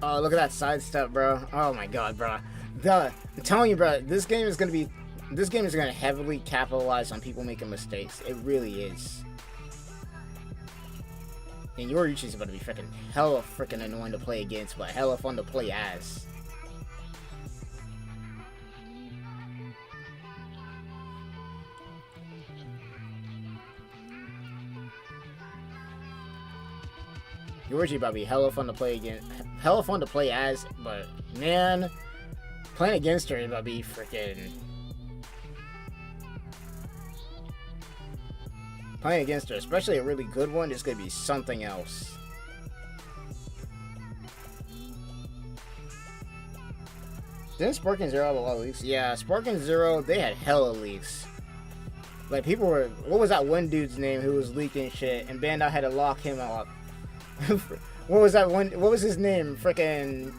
Oh, look at that sidestep, bro. Oh my god, bro. I'm telling you, bro, this game is gonna heavily capitalize on people making mistakes. It really is. And Yorichi's about to be freaking hella freaking annoying to play against, but hella fun to play as. Yorichi about to be hella fun to play against, hella fun to play as, but man, playing against her is about to be freaking. Playing against her, especially a really good one, is gonna be something else. Didn't Sparking Zero have a lot of leaks? Yeah, Sparking Zero, they had hella leaks. Like, people were, what was that one dude's name who was leaking shit, and Bandai had to lock him up. What was that one? What was his name? Frickin',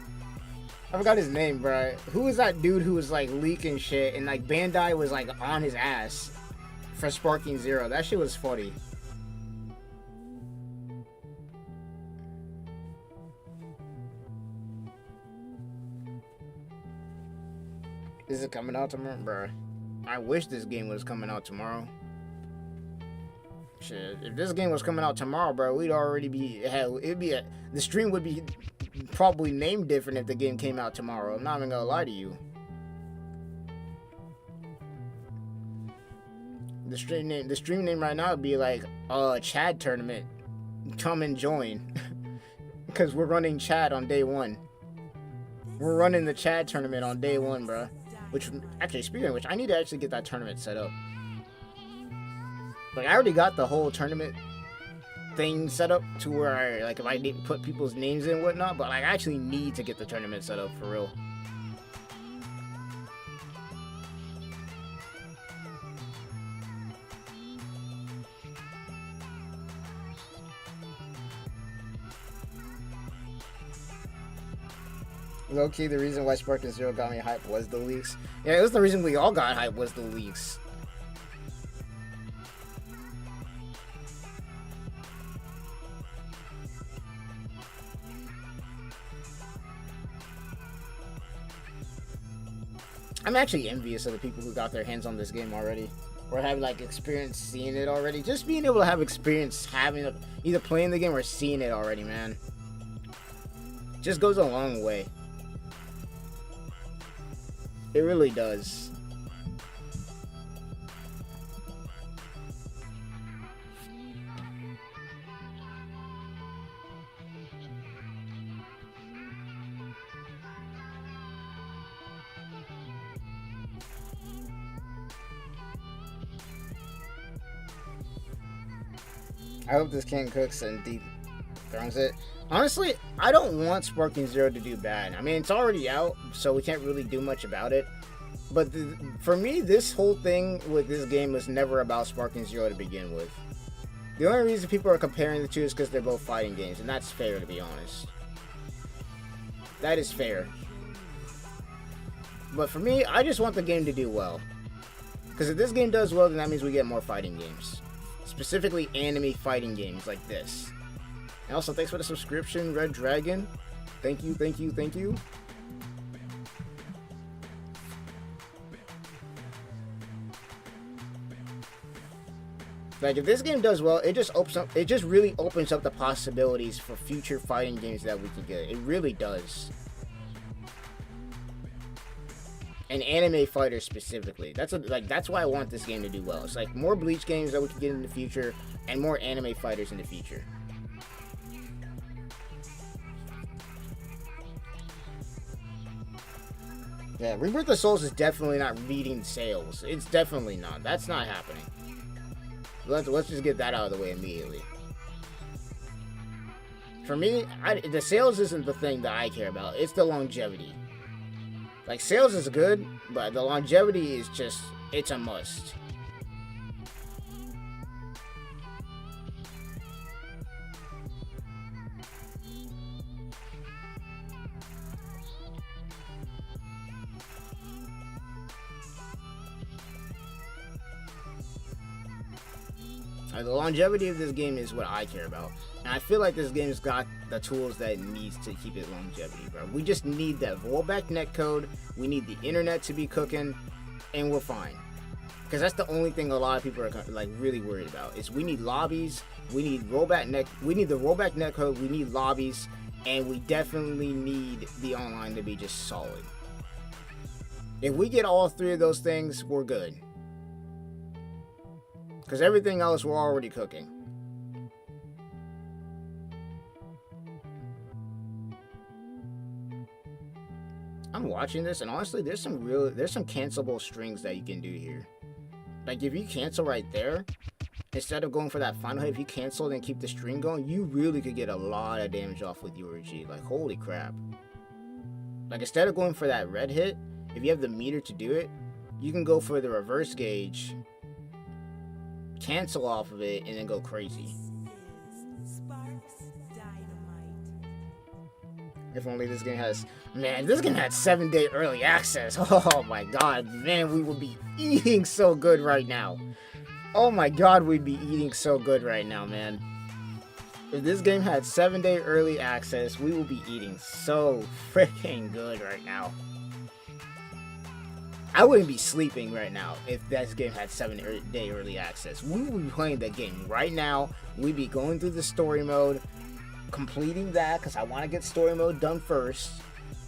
I forgot his name, bro. Who was that dude who was like leaking shit and like Bandai was like on his ass for Sparking Zero? That shit was funny. Is it coming out tomorrow, bro? I wish this game was coming out tomorrow. Shit, if this game was coming out tomorrow, bro, we'd already be, hell, the stream would be probably named different if the game came out tomorrow. I'm not even gonna lie to you. The stream name right now would be like, Chad tournament. Come and join. Because we're running Chad on day one. We're running the Chad tournament on day one, bro. Which, actually, speaking of which, I need to actually get that tournament set up. Like, I already got the whole tournament thing set up to where, like, if I need to put people's names in and whatnot, but, like, I actually need to get the tournament set up for real. Low-key, the reason why Sparking Zero got me hyped was the leaks. Yeah, it was the reason we all got hyped was the leaks. I'm actually envious of the people who got their hands on this game already, or have like experience seeing it already. Just being able to have experience having it, either playing the game or seeing it already, man, just goes a long way. It really does. I hope this king cooks and deep throws it. Honestly, I don't want Sparking Zero to do bad. I mean, it's already out, so we can't really do much about it. But for me, this whole thing with this game was never about Sparking Zero to begin with. The only reason people are comparing the two is because they're both fighting games, and that's fair, to be honest. That is fair. But for me, I just want the game to do well. Because if this game does well, then that means we get more fighting games. Specifically anime fighting games like this. And also, thanks for the subscription, Red Dragon. Thank you, thank you, thank you. Like, if this game does well, it just really opens up the possibilities for future fighting games that we can get. It really does. And anime fighters specifically. That's why I want this game to do well. It's like more Bleach games that we can get in the future, and more anime fighters in the future. Yeah, Rebirth of the Souls is definitely not reading sales. It's definitely not. That's not happening. Let's just get that out of the way immediately. For me, the sales isn't the thing that I care about. It's the longevity. Like, sales is good, but the longevity is just, it's a must. The longevity of this game is what I care about. And I feel like this game's got the tools that it needs to keep it longevity, bro. We just need that rollback netcode. We need the internet to be cooking, and we're fine. Because that's the only thing a lot of people are like really worried about. Is we need lobbies, we need the rollback netcode, we need lobbies, and we definitely need the online to be just solid. If we get all three of those things, we're good. Because everything else we're already cooking. I'm watching this, and honestly, there's some cancelable strings that you can do here. Like, if you cancel right there, instead of going for that final hit, if you cancel and keep the string going, you really could get a lot of damage off with your G. Like, holy crap. Like, instead of going for that red hit, if you have the meter to do it, you can go for the reverse gauge, cancel off of it, and then go crazy. Sparks Dynamite. If only this game has... Man, this game had 7-day early access. Oh my god, man, we would be eating so good right now. Oh my god, we'd be eating so good right now, man. If this game had 7-day early access, we would be eating so freaking good right now. I wouldn't be sleeping right now if this game had 7-day early access. We would be playing that game right now. We'd be going through the story mode, completing that, because I want to get story mode done first.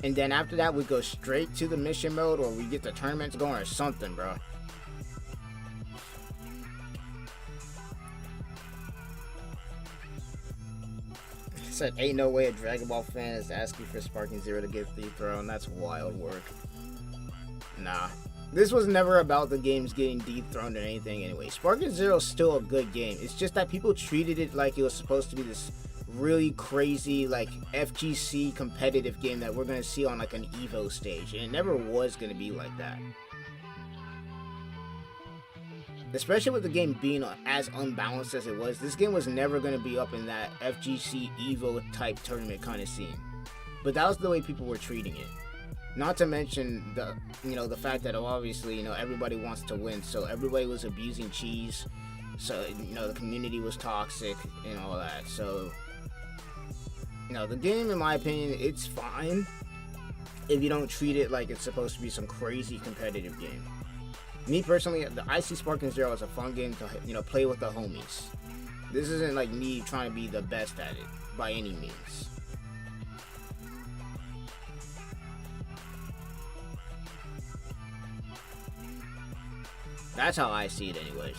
And then after that, we go straight to the mission mode, or we get the tournaments going or something, bro. Said, ain't no way a Dragon Ball fan is asking for Sparking Zero to get dethroned. That's wild work. Nah. This was never about the games getting dethroned or anything anyway. Sparking Zero is still a good game. It's just that people treated it like it was supposed to be this really crazy, like, FGC competitive game that we're going to see on, like, an Evo stage. And it never was going to be like that. Especially with the game being as unbalanced as it was, this game was never going to be up in that FGC Evo type tournament kind of scene. But that was the way people were treating it. Not to mention the, the fact that obviously, everybody wants to win, so everybody was abusing cheese. So, the community was toxic and all that. So, the game, in my opinion, it's fine if you don't treat it like it's supposed to be some crazy competitive game. Me personally, I see Sparking Zero as a fun game to, play with the homies. This isn't like me trying to be the best at it by any means. That's how I see it anyways.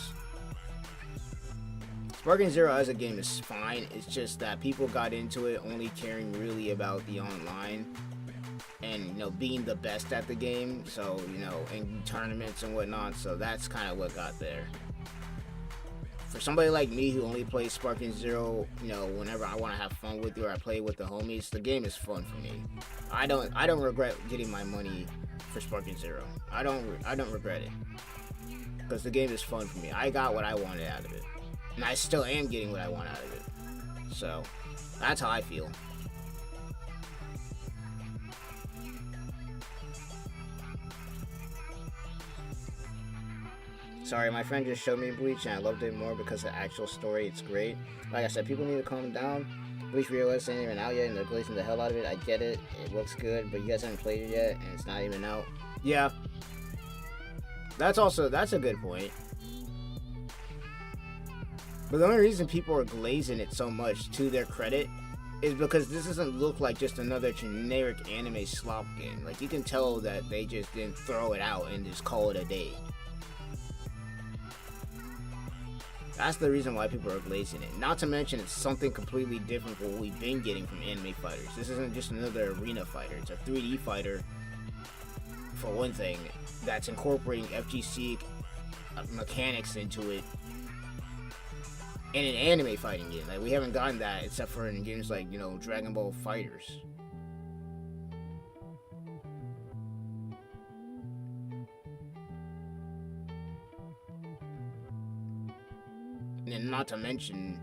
Sparking Zero as a game is fine. It's just that people got into it only caring really about the online and, being the best at the game. So, in tournaments and whatnot. So that's kind of what got there. For somebody like me who only plays Sparking Zero, whenever I want to have fun with you or I play with the homies, the game is fun for me. I don't regret getting my money for Sparking Zero. I don't regret it. Because the game is fun for me. I got what I wanted out of it. And I still am getting what I want out of it. So, that's how I feel. Sorry, my friend just showed me Bleach and I loved it more because of the actual story. It's great. Like I said, people need to calm down. Bleach Realists ain't even out yet and they're glazing the hell out of it. I get it. It looks good, but you guys haven't played it yet and it's not even out. Yeah. That's a good point. But the only reason people are glazing it so much, to their credit, is because this doesn't look like just another generic anime slop game. Like, you can tell that they just didn't throw it out and just call it a day. That's the reason why people are glazing it. Not to mention, it's something completely different from what we've been getting from anime fighters. This isn't just another arena fighter. It's a 3D fighter for one thing, that's incorporating FGC mechanics into it in an anime fighting game. Like, we haven't gotten that except for in games like, you know, Dragon Ball Fighters. And not to mention,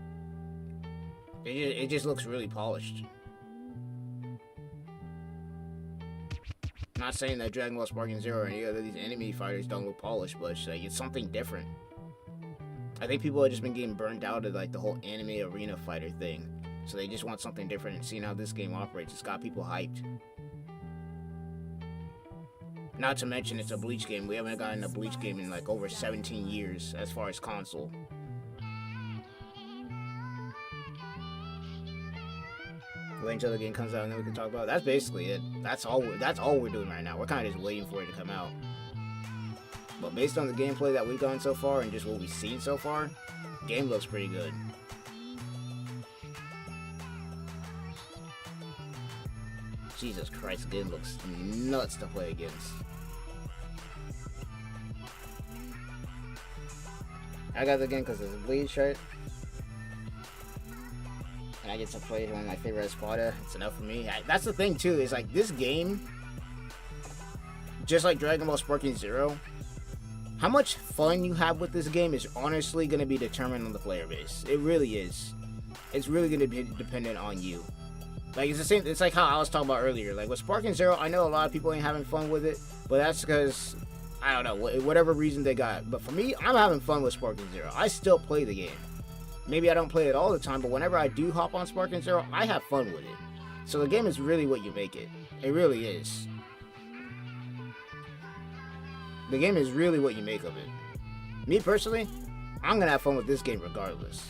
it just looks really polished. Not saying that Dragon Ball Sparking Zero or any other of these enemy fighters don't look polished, but it's, like, it's something different. I think people have just been getting burned out of like the whole anime arena fighter thing, so they just want something different. And seeing how this game operates, it's got people hyped. Not to mention, it's a Bleach game. We haven't gotten a Bleach game in like over 17 years as far as console. Wait until the game comes out and then we can talk about it. That's basically it. That's all we're doing right now. We're kind of just waiting for it to come out. But based on the gameplay that we've gotten so far and just what we've seen so far, the game looks pretty good. Jesus Christ, the game looks nuts to play against. I got the game because it's a Bleach shirt. And I get to play one of my favorite Espada. It's enough for me. That's the thing too, is like this game, just like Dragon Ball Sparking Zero, how much fun you have with this game is honestly going to be determined on the player base. It really is. It's really going to be dependent on you. Like, it's the same, it's like how I was talking about earlier. Like, with Sparking Zero, I know a lot of people ain't having fun with it, but that's because, I don't know, whatever reason they got. But for me, I'm having fun with Sparking Zero. I still play the game. Maybe I don't play it all the time, but whenever I do hop on Sparking Zero, I have fun with it. So the game is really what you make it. It really is. The game is really what you make of it. Me personally, I'm gonna have fun with this game regardless.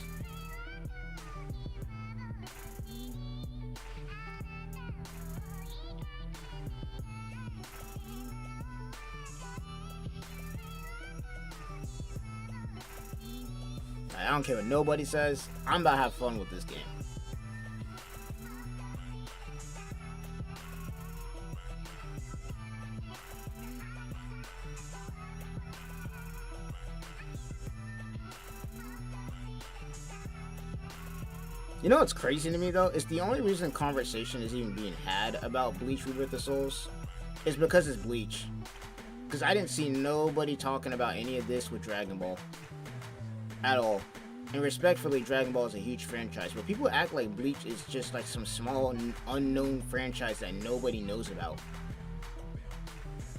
I don't care what nobody says, I'm about to have fun with this game. You know what's crazy to me though? It's the only reason conversation is even being had about Bleach Rebirth of Souls is because it's Bleach. Because I didn't see nobody talking about any of this with Dragon Ball. At all. And respectfully, Dragon Ball is a huge franchise, but people act like Bleach is just like some small unknown franchise that nobody knows about.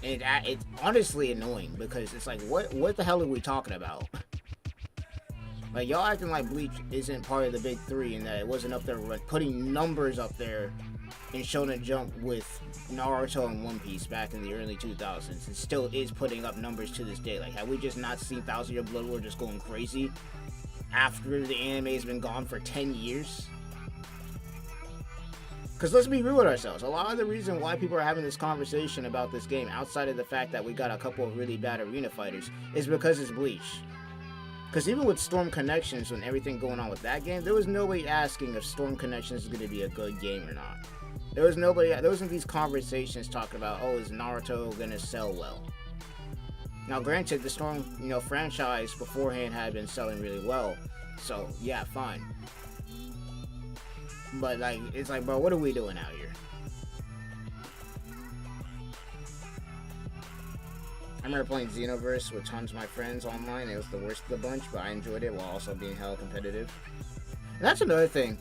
And it's honestly annoying because it's like, what the hell are we talking about? Like, y'all acting like Bleach isn't part of the big three and that it wasn't up there putting numbers up there in Shonen Jump with Naruto and One Piece back in the early 2000s. It still is putting up numbers to this day. Like, have we just not seen Thousand Year Blood War just going crazy after the anime has been gone for 10 years? Because let's be real with ourselves. A lot of the reason why people are having this conversation about this game, outside of the fact that we got a couple of really bad arena fighters, is because it's Bleach. Because even with Storm Connections and everything going on with that game, there was nobody asking if Storm Connections is going to be a good game or not. There wasn't these conversations talking about, oh, is Naruto going to sell well? Now, granted, the Storm, franchise beforehand had been selling really well, so yeah, fine. But like, it's like, bro, what are we doing out here? I remember playing Xenoverse with tons of my friends online. It was the worst of the bunch, but I enjoyed it while also being hella competitive. And that's another thing.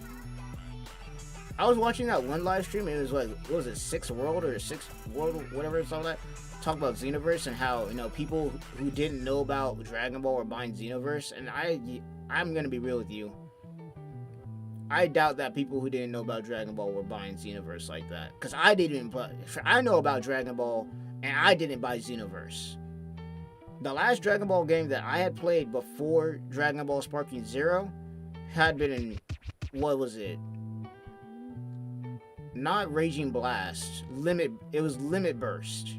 I was watching that one live stream, and it was like, what was it, Six World, whatever it's all that? Talk about Xenoverse and how, people who didn't know about Dragon Ball were buying Xenoverse. And I'm gonna be real with you. I doubt that people who didn't know about Dragon Ball were buying Xenoverse like that. Because I know about Dragon Ball, and I didn't buy Xenoverse. The last Dragon Ball game that I had played before Dragon Ball Sparking Zero had been in, what was it? Not Raging Blast. It was Limit Burst.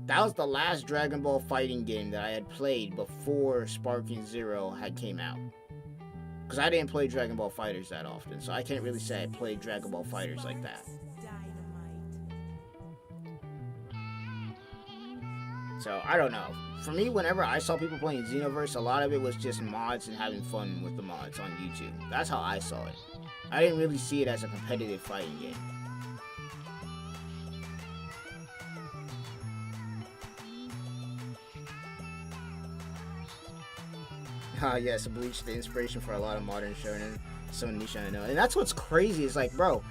That was the last Dragon Ball fighting game that I had played before Sparking Zero had came out. Because I didn't play Dragon Ball Fighters that often, so I can't really say I played Dragon Ball Fighters like that. So I don't know. For me, whenever I saw people playing Xenoverse, a lot of it was just mods and having fun with the mods on YouTube. That's how I saw it. I didn't really see it as a competitive fighting game. Yes, Bleach, the inspiration for a lot of modern shonen. So niche, I know. And that's what's crazy. Is like, bro,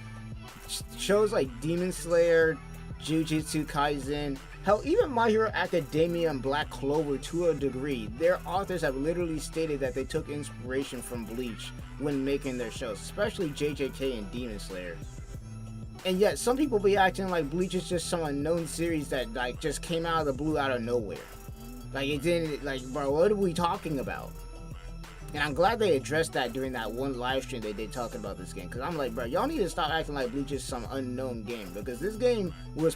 shows like Demon Slayer, Jujutsu Kaisen, hell, even My Hero Academia and Black Clover, to a degree, their authors have literally stated that they took inspiration from Bleach when making their shows, especially JJK and Demon Slayer. And yet, some people be acting like Bleach is just some unknown series that like just came out of the blue, out of nowhere. Like, it didn't, like, bro, what are we talking about? And I'm glad they addressed that during that one live stream they did talking about this game. Because I'm like, bro, y'all need to stop acting like Bleach is some unknown game. Because this game was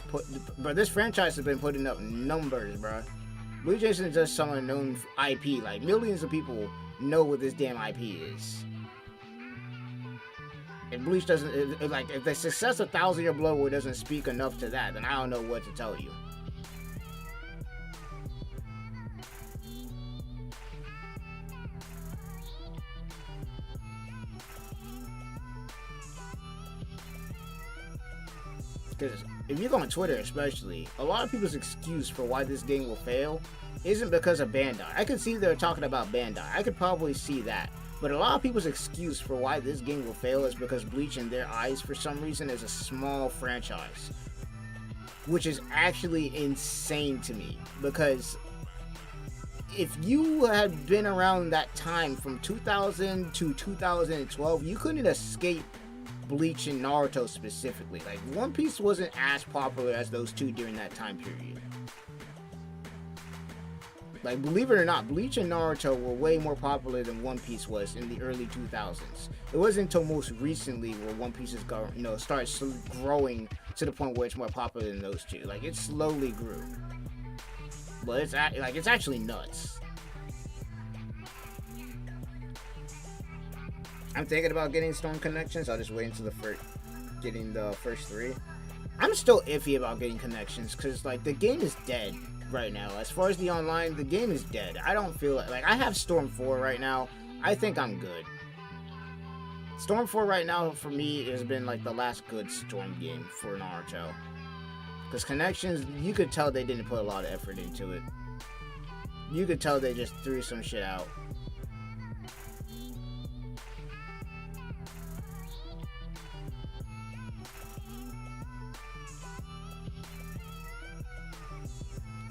bro, this franchise has been putting up numbers, bro. Bleach isn't just some unknown IP. Like, millions of people know what this damn IP is. If Bleach doesn't, like, if the success of 1,000 Year Blood War doesn't speak enough to that, then I don't know what to tell you. Because if you go on Twitter especially, a lot of people's excuse for why this game will fail isn't because of Bandai. I could see they're talking about Bandai. I could probably see that. But a lot of people's excuse for why this game will fail is because Bleach in their eyes, for some reason, is a small franchise. Which is actually insane to me. Because if you had been around that time from 2000 to 2012, you couldn't escape Bleach and Naruto specifically. Like, One Piece wasn't as popular as those two during that time period. Like, believe it or not, Bleach and Naruto were way more popular than One Piece was in the early 2000s. It wasn't until most recently where One Piece is starts growing to the point where it's more popular than those two. Like, it slowly grew, but it's actually nuts. I'm thinking about getting Storm Connections. I'll just wait until getting the first 3. I'm still iffy about getting Connections because, like, the game is dead right now. As far as the online, the game is dead. I don't feel like I have Storm 4 right now. I think I'm good. Storm 4 right now for me has been like the last good Storm game for Naruto. Because Connections, you could tell they didn't put a lot of effort into it. You could tell they just threw some shit out.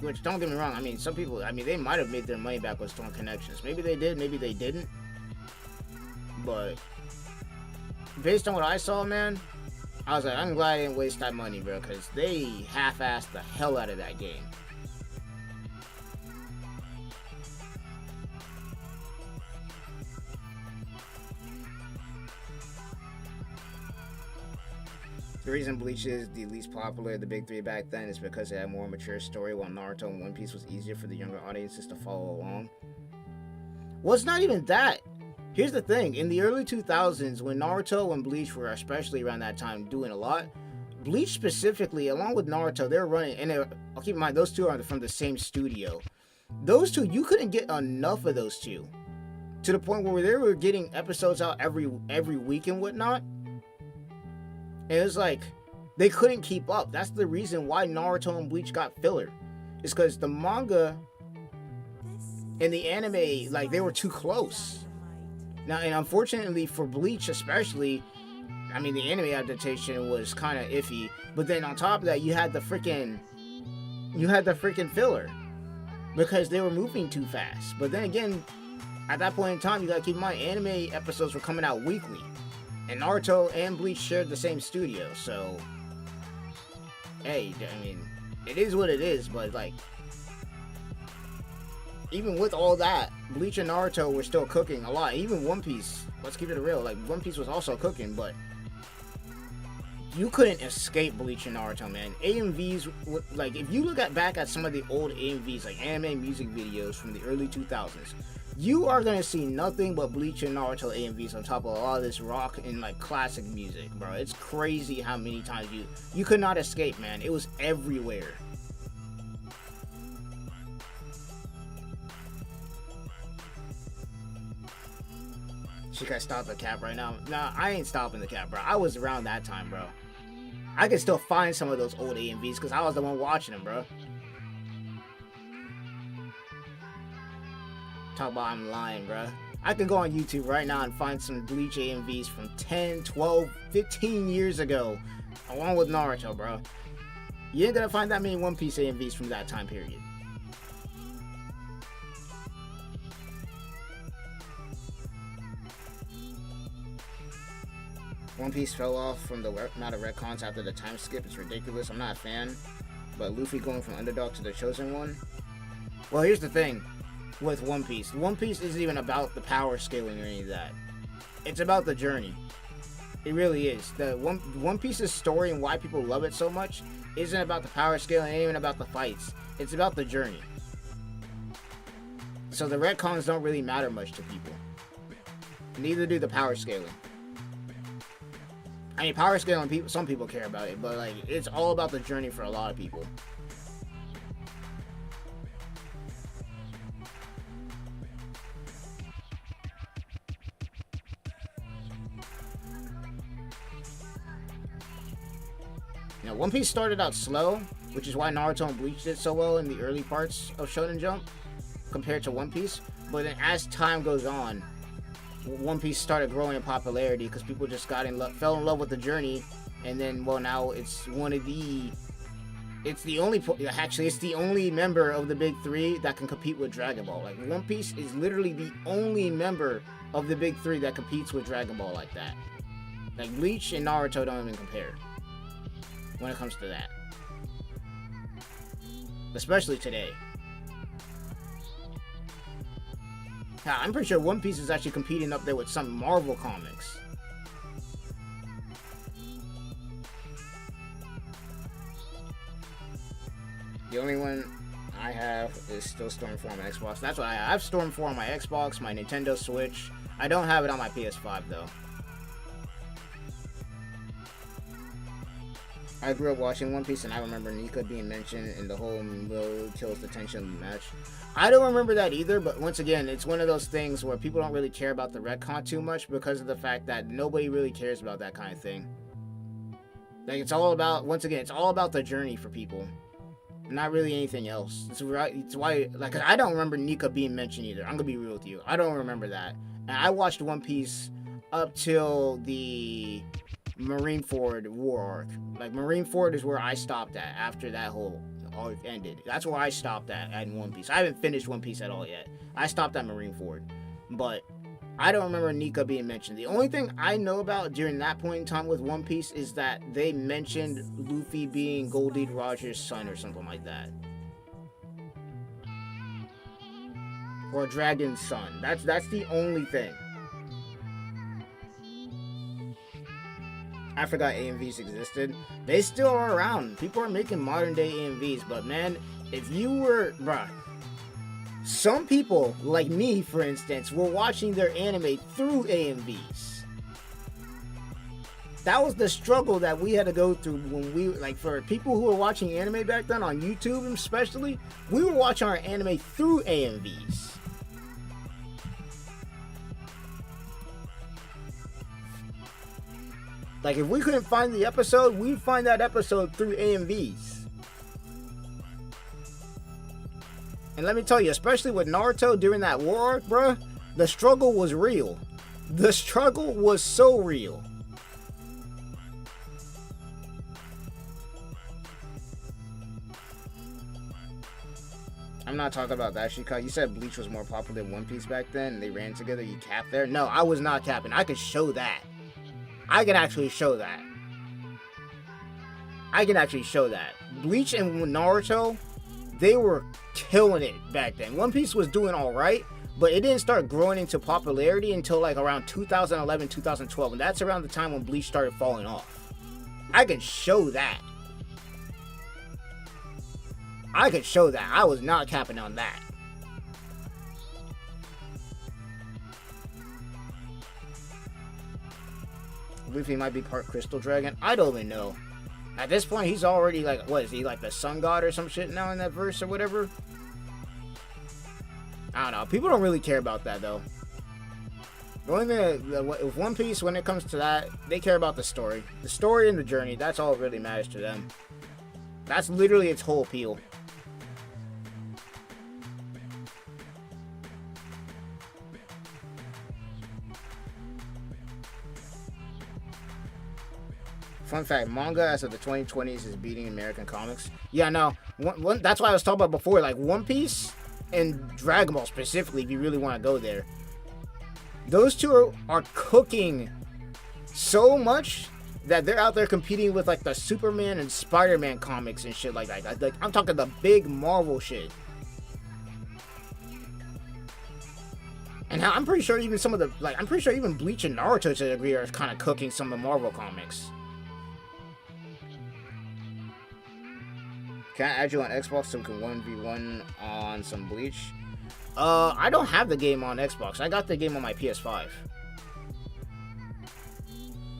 Which, don't get me wrong, I mean, some people, they might have made their money back with Storm Connections. Maybe they did, maybe they didn't. But, based on what I saw, man, I was like, I'm glad I didn't waste that money, bro, because they half-assed the hell out of that game. The reason Bleach is the least popular of the big 3 back then is because it had a more mature story, while Naruto and One Piece was easier for the younger audiences to follow along. Well, it's not even that. Here's the thing. In the early 2000s, when Naruto and Bleach were, especially around that time, doing a lot, Bleach specifically, along with Naruto, they're running, and I'll keep in mind, those two are from the same studio. Those two, you couldn't get enough of those two. To the point where they were getting episodes out every week and whatnot. And it was like, they couldn't keep up. That's the reason why Naruto and Bleach got filler. It's because the manga and the anime, like, they were too close. Now, and unfortunately for Bleach especially, the anime adaptation was kind of iffy. But then on top of that, you had the freaking filler. Because they were moving too fast. But then again, at that point in time, you gotta keep in mind, anime episodes were coming out weekly. And Naruto and Bleach shared the same studio, so... Hey, it is what it is, but, like... Even with all that, Bleach and Naruto were still cooking a lot. Even One Piece, let's keep it real, like, One Piece was also cooking, but... You couldn't escape Bleach and Naruto, man. AMVs, like, if you look back at some of the old AMVs, like anime music videos from the early 2000s, you are gonna see nothing but Bleach and Naruto AMVs on top of all this rock and like classic music, bro. It's crazy how many times you could not escape, man. It was everywhere. She can stop the cap right now. Nah, I ain't stopping the cap, bro. I was around that time, bro. I can still find some of those old AMVs because I was the one watching them, bro. Talk about I'm lying, bro. I could go on YouTube right now and find some Bleach AMVs from 10, 12, 15 years ago, along with Naruto, bro. You ain't gonna find that many One Piece AMVs from that time period. One Piece fell off from the amount of retcons after the time skip. It's ridiculous. I'm not a fan. But Luffy going from underdog to the chosen one. Well, here's the thing with One Piece. One Piece isn't even about the power scaling or any of that. It's about the journey. It really is. The One Piece's story and why people love it so much isn't about the power scaling, ain't even about the fights. It's about the journey. So the retcons don't really matter much to people. Neither do the power scaling. I mean, power scaling, some people care about it, but like, it's all about the journey for a lot of people. You know, One Piece started out slow, which is why Naruto and Bleach did so well in the early parts of Shonen Jump compared to One Piece. But then as time goes on, One Piece started growing in popularity because people just fell in love with the journey, and then, well, now it's it's the only member of the big three that can compete with Dragon Ball. Like, One Piece is literally the only member of the big three that competes with Dragon Ball like that. Like, Bleach and Naruto don't even compare when it comes to that, especially today. I'm pretty sure One Piece is actually competing up there with some Marvel comics. The only one I have is still Stormfront on my Xbox. That's what I have. I have Stormfront on my Xbox, my Nintendo Switch. I don't have it on my PS5 though. I grew up watching One Piece, and I remember Nika being mentioned in the whole Mo kills the tension match. I don't remember that either, but once again, it's one of those things where people don't really care about the retcon too much because of the fact that nobody really cares about that kind of thing. Like, it's all about, once again, it's all about the journey for people, not really anything else. It's why, like, I don't remember Nika being mentioned either. I'm gonna be real with you. I don't remember that. And I watched One Piece up till the Marineford War arc. Like, Marineford is where I stopped at after that whole arc ended. That's where I stopped at in One Piece. I haven't finished One Piece at all yet. I stopped at Marineford. But I don't remember Nika being mentioned. The only thing I know about during that point in time with One Piece is that they mentioned Luffy being Goldie Roger's son or something like that. Or Dragon's son. That's the only thing. I forgot AMVs existed. They still are around. People are making modern day AMVs, but man, if you were, bruh, some people, like me for instance, were watching their anime through AMVs. That was the struggle that we had to go through when we, like, for people who were watching anime back then on YouTube especially, we were watching our anime through AMVs. Like, if we couldn't find the episode, we'd find that episode through AMVs. And let me tell you, especially with Naruto during that war arc, bruh, the struggle was real. The struggle was so real. I'm not talking about that shit, cause you said Bleach was more popular than One Piece back then, and they ran together, you capped there? No, I was not capping. I could show that. I can actually show that. Bleach and Naruto, they were killing it back then. One Piece was doing alright, but it didn't start growing into popularity until like around 2011, 2012. And that's around the time when Bleach started falling off. I can show that. I was not capping on that. Luffy might be part Crystal Dragon. I don't even know. At this point, he's already like, what is he, like the sun god or some shit now in that verse or whatever? I don't know. People don't really care about that though. The only thing with One Piece, when it comes to that, they care about the story and the journey. That's all that really matters to them. That's literally its whole appeal. Fun fact, manga as of the 2020s is beating American comics. Yeah, no, that's why I was talking about before, like One Piece and Dragon Ball specifically, if you really want to go there. Those two are cooking so much that they're out there competing with like the Superman and Spider-Man comics and shit like that. Like, I'm talking the big Marvel shit. And I'm pretty sure even some of the, like, I'm pretty sure even Bleach and Naruto to a degree are kind of cooking some of the Marvel comics. Can I add you on Xbox so we can 1v1 on some Bleach? I don't have the game on Xbox. I got the game on my PS5.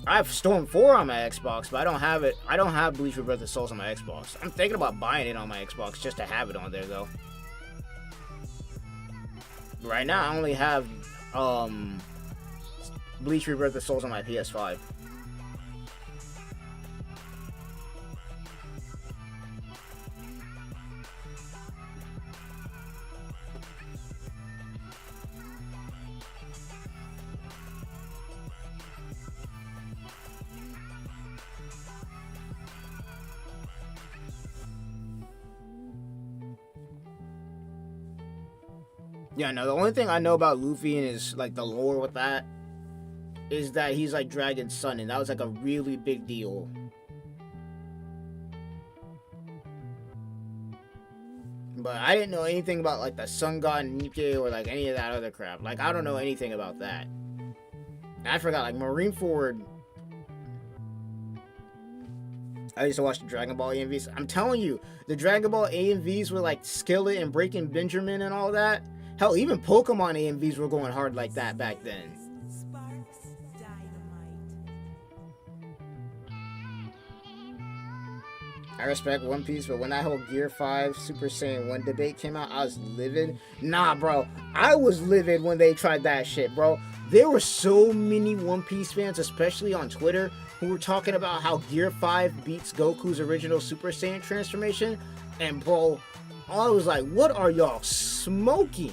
I have Storm 4 on my Xbox, but I don't have it. I don't have Bleach Rebirth of Souls on my Xbox. I'm thinking about buying it on my Xbox just to have it on there, though. Right now, I only have Bleach Rebirth of Souls on my PS5. Yeah, no, the only thing I know about Luffy and his, like, the lore with that is that he's, like, Dragon's son, and that was, like, a really big deal. But I didn't know anything about, like, the Sun God Nikke or, like, any of that other crap. Like, I don't know anything about that. I forgot, like, Marineford. I used to watch the Dragon Ball AMVs. I'm telling you, the Dragon Ball AMVs were, like, Skillet and Breaking Benjamin and all that. Hell, even Pokemon AMVs were going hard like that back then. Sparks dynamite. I respect One Piece, but when that whole Gear 5 Super Saiyan 1 debate came out, I was livid. Nah, bro. I was livid when they tried that shit, bro. There were so many One Piece fans, especially on Twitter, who were talking about how Gear 5 beats Goku's original Super Saiyan transformation. And, bro, I was like, what are y'all smoking?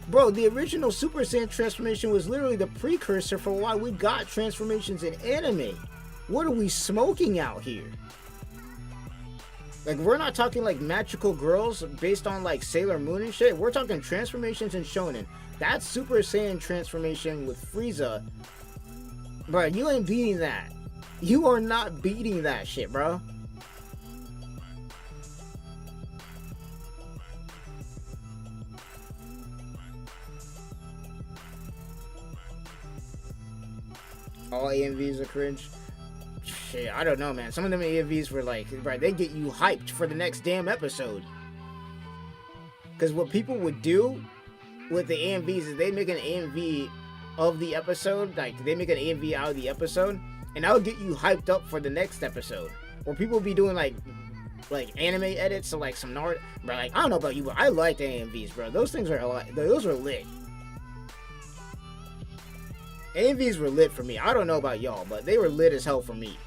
Bro, the original Super Saiyan transformation was literally the precursor for why we got transformations in anime. What are we smoking out here? Like, we're not talking like magical girls based on like Sailor Moon and shit. We're talking transformations in shonen. That Super Saiyan transformation with Frieza, bro, you ain't beating that. You are not beating that shit, bro. All AMVs are cringe. Shit, I don't know, man. Some of them AMVs were like, right, they get you hyped for the next damn episode. Because what people would do with the AMVs is they make an AMV of the episode, like they make an AMV out of the episode, and that would get you hyped up for the next episode. Or people would be doing like anime edits, so like some Naruto, bro. Like, I don't know about you, but I like the AMVs, bro. Those things are a lot. Those are lit. AMVs were lit for me. I don't know about y'all, but they were lit as hell for me.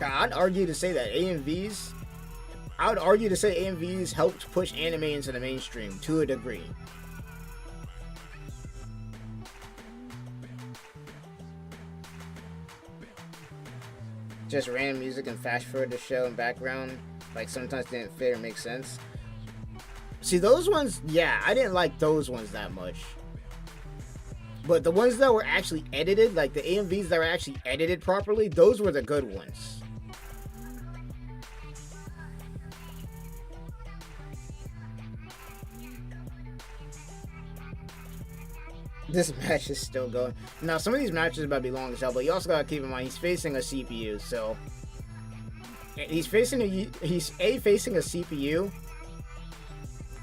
I'd argue to say that AMVs, I would argue to say AMVs helped push anime into the mainstream to a degree. Just random music and fast forward the show and background, like sometimes didn't fit or make sense. See, those ones, yeah, I didn't like those ones that much. But the ones that were actually edited, like the AMVs that were actually edited properly, those were the good ones. This match is still going. Now, some of these matches are about to be long as hell, but you also gotta keep in mind he's facing a CPU, so he's facing he's A, facing a CPU,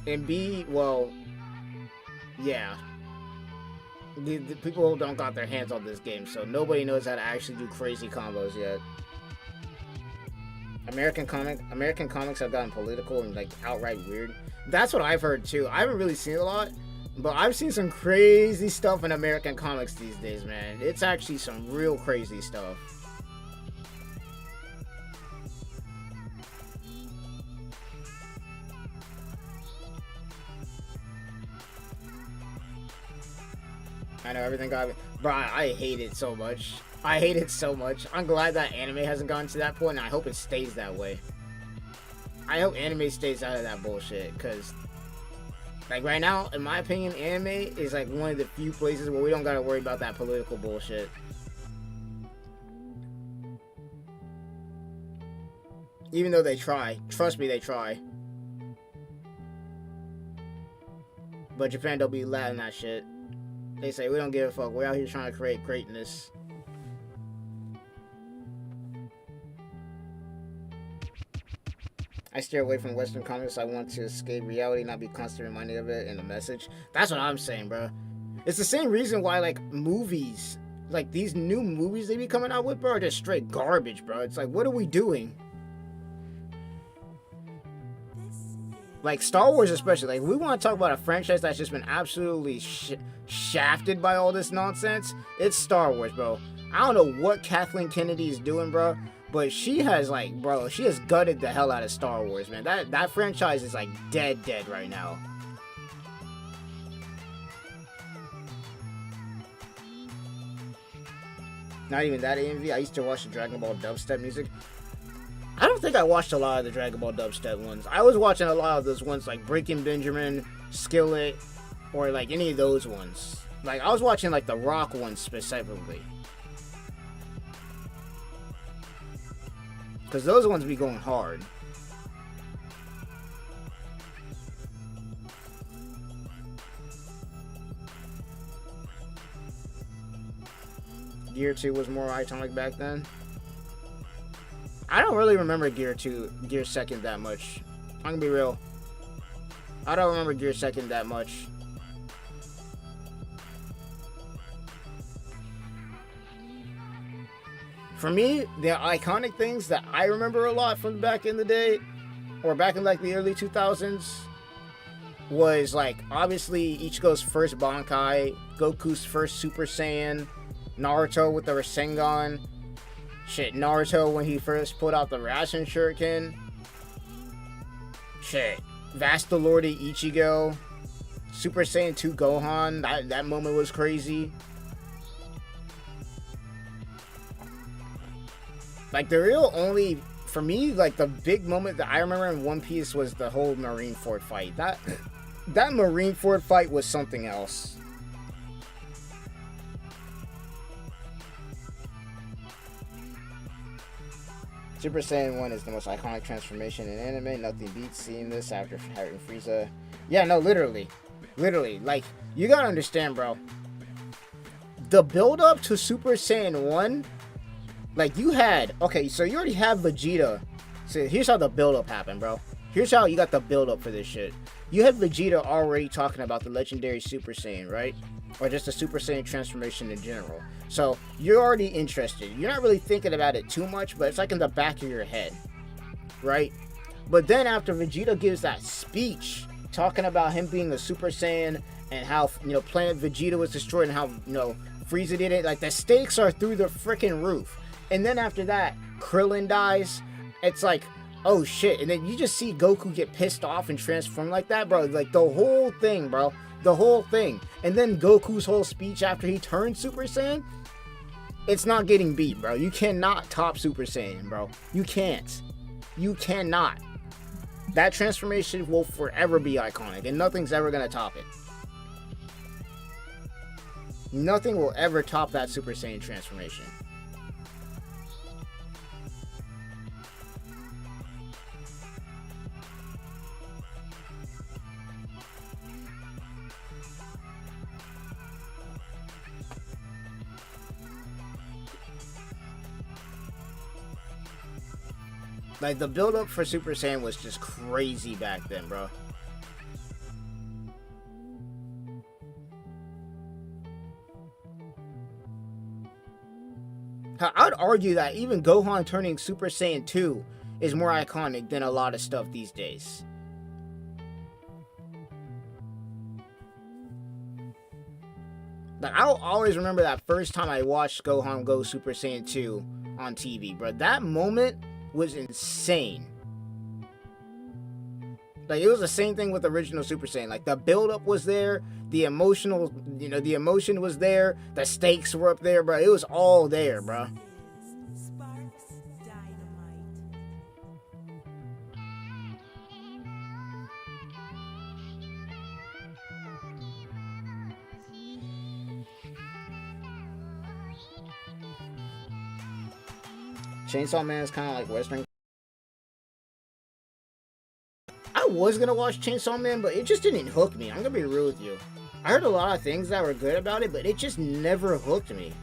and B, well, yeah. The people don't got their hands on this game, so nobody knows how to actually do crazy combos yet. American comics have gotten political and like outright weird. That's what I've heard too. I haven't really seen a lot, but I've seen some crazy stuff in American comics these days, man. It's actually some real crazy stuff. I know everything got me. Bro, I hate it so much. I hate it so much. I'm glad that anime hasn't gotten to that point, and I hope it stays that way. I hope anime stays out of that bullshit, because, like, right now, in my opinion, anime is, like, one of the few places where we don't gotta worry about that political bullshit. Even though they try. Trust me, they try. But Japan don't be letting that shit. They say, we don't give a fuck. We're out here trying to create greatness. I steer away from Western comics. I want to escape reality, not be constantly reminded of it in the message. That's what I'm saying, bro. It's the same reason why, like, movies, like, these new movies they be coming out with, bro, are just straight garbage, bro. It's like, what are we doing? Like, Star Wars especially. Like, we want to talk about a franchise that's just been absolutely shafted by all this nonsense. It's Star Wars, bro. I don't know what Kathleen Kennedy is doing, bro. But she has, like, bro, she has gutted the hell out of Star Wars, man. That franchise is, like, dead right now. Not even that AMV. I used to watch the Dragon Ball dubstep music. I don't think I watched a lot of the Dragon Ball dubstep ones. I was watching a lot of those ones like Breaking Benjamin, Skillet, or like any of those ones. Like, I was watching like the rock ones specifically. Because those ones be going hard. Gear 2 was more iconic back then. I don't really remember Gear 2nd that much. I'm gonna be real. I don't remember Gear 2nd that much. For me, the iconic things that I remember a lot from back in the day, or back in like the early 2000s, was like obviously Ichigo's first Bankai, Goku's first Super Saiyan, Naruto with the Rasengan, shit, Naruto when he first put out the Rasen Shuriken, shit, Vasto Lordy Ichigo, Super Saiyan 2 Gohan, that moment was crazy. Like, the real only, for me, like, the big moment that I remember in One Piece was the whole Marineford fight. That Marineford fight was something else. Super Saiyan 1 is the most iconic transformation in anime. Nothing beats seeing this after having Frieza. Yeah, no, literally. Literally. Like, you gotta understand, bro. The build-up to Super Saiyan 1... Like, you had... Okay, so you already have Vegeta. So, here's how the build-up happened, bro. Here's how you got the build-up for this shit. You had Vegeta already talking about the legendary Super Saiyan, right? Or just the Super Saiyan transformation in general. So, you're already interested. You're not really thinking about it too much, but it's like in the back of your head. Right? But then after Vegeta gives that speech, talking about him being a Super Saiyan, and how, you know, Planet Vegeta was destroyed, and how, you know, Frieza did it. Like, the stakes are through the freaking roof. And then after that, Krillin dies. It's like, oh shit. And then you just see Goku get pissed off and transform like that, bro. Like, the whole thing, bro. The whole thing. And then Goku's whole speech after he turned Super Saiyan. It's not getting beat, bro. You cannot top Super Saiyan, bro. You can't. You cannot. That transformation will forever be iconic. And nothing's ever going to top it. Nothing will ever top that Super Saiyan transformation. Like, the build-up for Super Saiyan was just crazy back then, bro. I'd argue that even Gohan turning Super Saiyan 2 is more iconic than a lot of stuff these days. Like, I'll always remember that first time I watched Gohan go Super Saiyan 2 on TV, bro. That moment was insane. Like, it was the same thing with original Super Saiyan. Like, the build-up was there, the emotional, the emotion was there, the stakes were up there, bro. It was all there, bro. Sparks Dynamite. Chainsaw Man is kind of like Western. I was gonna watch Chainsaw Man, but it just didn't hook me. I'm gonna be real with you. I heard a lot of things that were good about it, but it just never hooked me.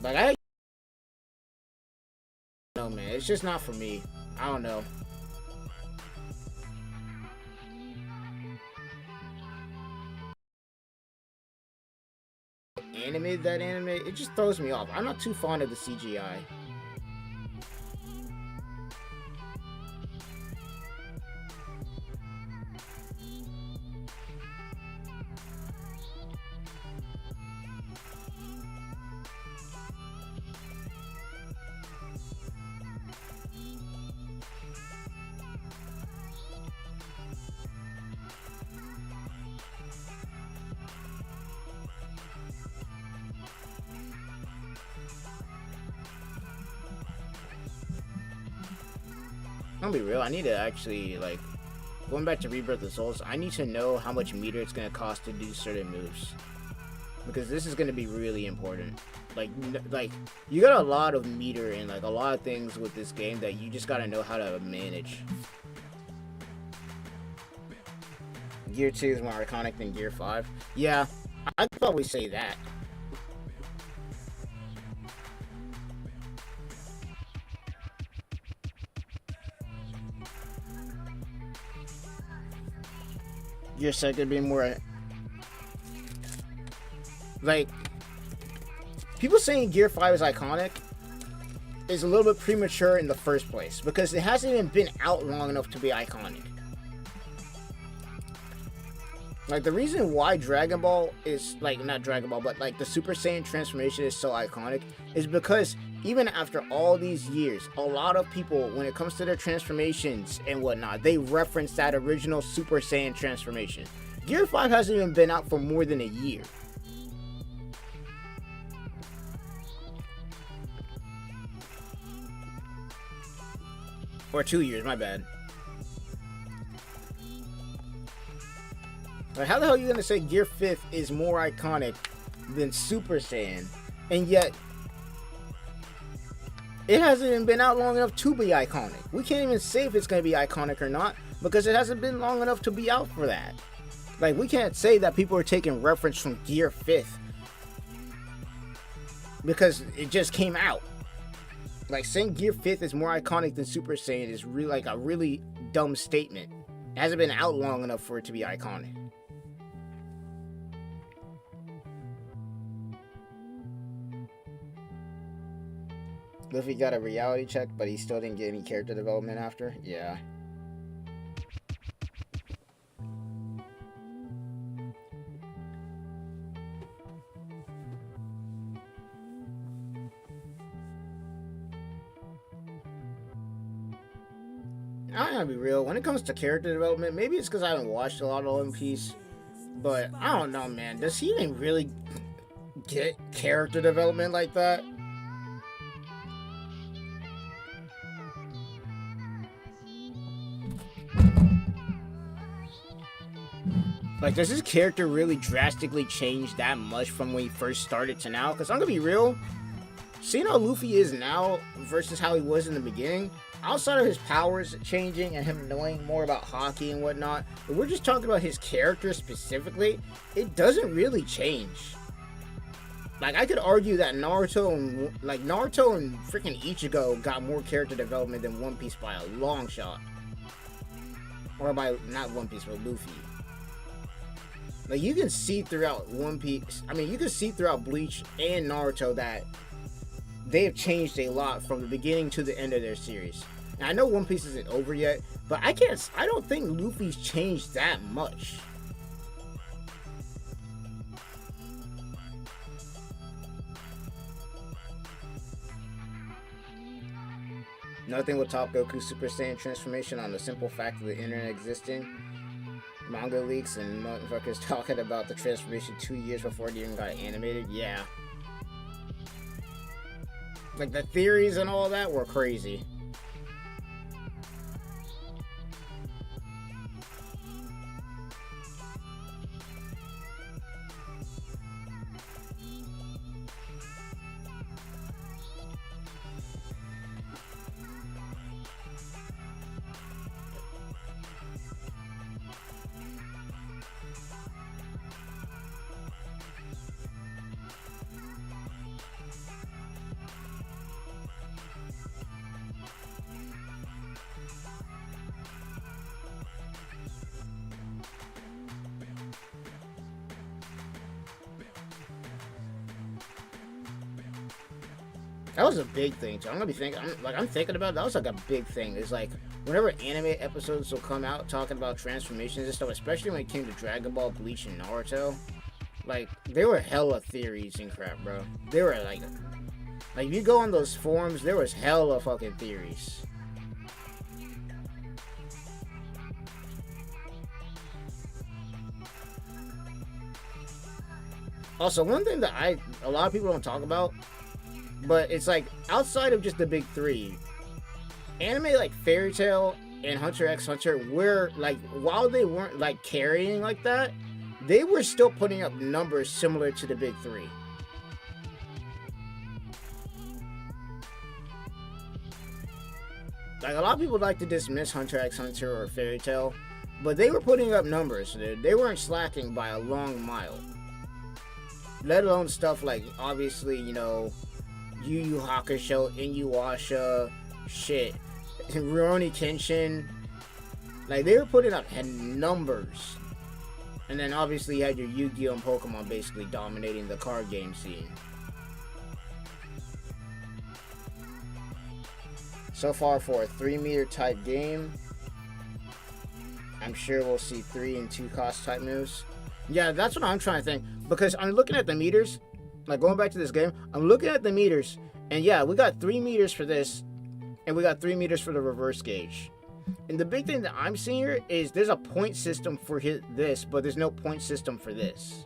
Like, I don't know, man. It's just not for me. I don't know. Animated that anime, it just throws me off. I'm not too fond of the CGI. I'll be real, I need to actually, like, going back to Rebirth of Souls, I need to know how much meter it's going to cost to do certain moves. Because this is going to be really important. Like, you got a lot of meter and, like, a lot of things with this game that you just got to know how to manage. Gear 2 is more iconic than Gear 5. Yeah, I'd probably say that. Gear 6 could be more like, people saying Gear 5 is iconic is a little bit premature in the first place because it hasn't even been out long enough to be iconic. Like, the reason why Dragon Ball is, like, not Dragon Ball, but like the Super Saiyan transformation is so iconic is because even after all these years, a lot of people, when it comes to their transformations and whatnot, they reference that original Super Saiyan transformation. Gear 5 hasn't even been out for more than a year. Or 2 years, my bad. Like, how the hell are you gonna say Gear 5 is more iconic than Super Saiyan, and yet it hasn't even been out long enough to be iconic? We can't even say if it's gonna be iconic or not because it hasn't been long enough to be out for that. Like, we can't say that people are taking reference from Gear 5 because it just came out. Like, saying Gear 5 is more iconic than Super Saiyan is really, like, a really dumb statement. It hasn't been out long enough for it to be iconic. Luffy got a reality check, but he still didn't get any character development after? Yeah. I'm gonna be real, when it comes to character development, maybe it's because I haven't watched a lot of One Piece, but I don't know, man. Does he even really get character development like that? Like, does his character really drastically change that much from when he first started to now? Because I'm gonna be real, seeing how Luffy is now versus how he was in the beginning, outside of his powers changing and him knowing more about hockey and whatnot, but we're just talking about his character specifically, it doesn't really change. Like, I could argue that Naruto and freaking Ichigo got more character development than One Piece by a long shot. Or by, not One Piece, but Luffy. Like, you can see throughout One Piece, I mean, you can see throughout Bleach and Naruto that they have changed a lot from the beginning to the end of their series. Now, I know One Piece isn't over yet, but I don't think Luffy's changed that much. Nothing will top Goku's Super Saiyan transformation on the simple fact of the internet existing. Manga leaks and motherfuckers talking about the transformation 2 years before it even got animated. Yeah. Like, the theories and all that were crazy. That was a big thing, too. I'm thinking about it, that was like a big thing. It's like, whenever anime episodes will come out talking about transformations and stuff, especially when it came to Dragon Ball, Bleach, and Naruto, like, there were hella theories and crap, bro. They were like, if you go on those forums, there was hella fucking theories. Also, one thing that a lot of people don't talk about, but it's like, outside of just the big three, anime like Fairy Tail and Hunter x Hunter were, like, while they weren't, like, carrying like that, they were still putting up numbers similar to the big three. Like, a lot of people like to dismiss Hunter x Hunter or Fairy Tail, but they were putting up numbers, dude. They weren't slacking by a long mile. Let alone stuff like, obviously, you know, Yu Yu Hakusho, Inuyasha, shit, Rurouni Kenshin. Like, they were putting up numbers. And then obviously you had your Yu-Gi-Oh! And Pokemon basically dominating the card game scene. So far for a 3-meter type game, I'm sure we'll see 3 and 2 cost type moves. Yeah, that's what I'm trying to think. Because I'm looking at the meters. Like, going back to this game, I'm looking at the meters, and yeah, we got 3 meters for this, and we got 3 meters for the reverse gauge. And the big thing that I'm seeing here is there's a point system for this, but there's no point system for this.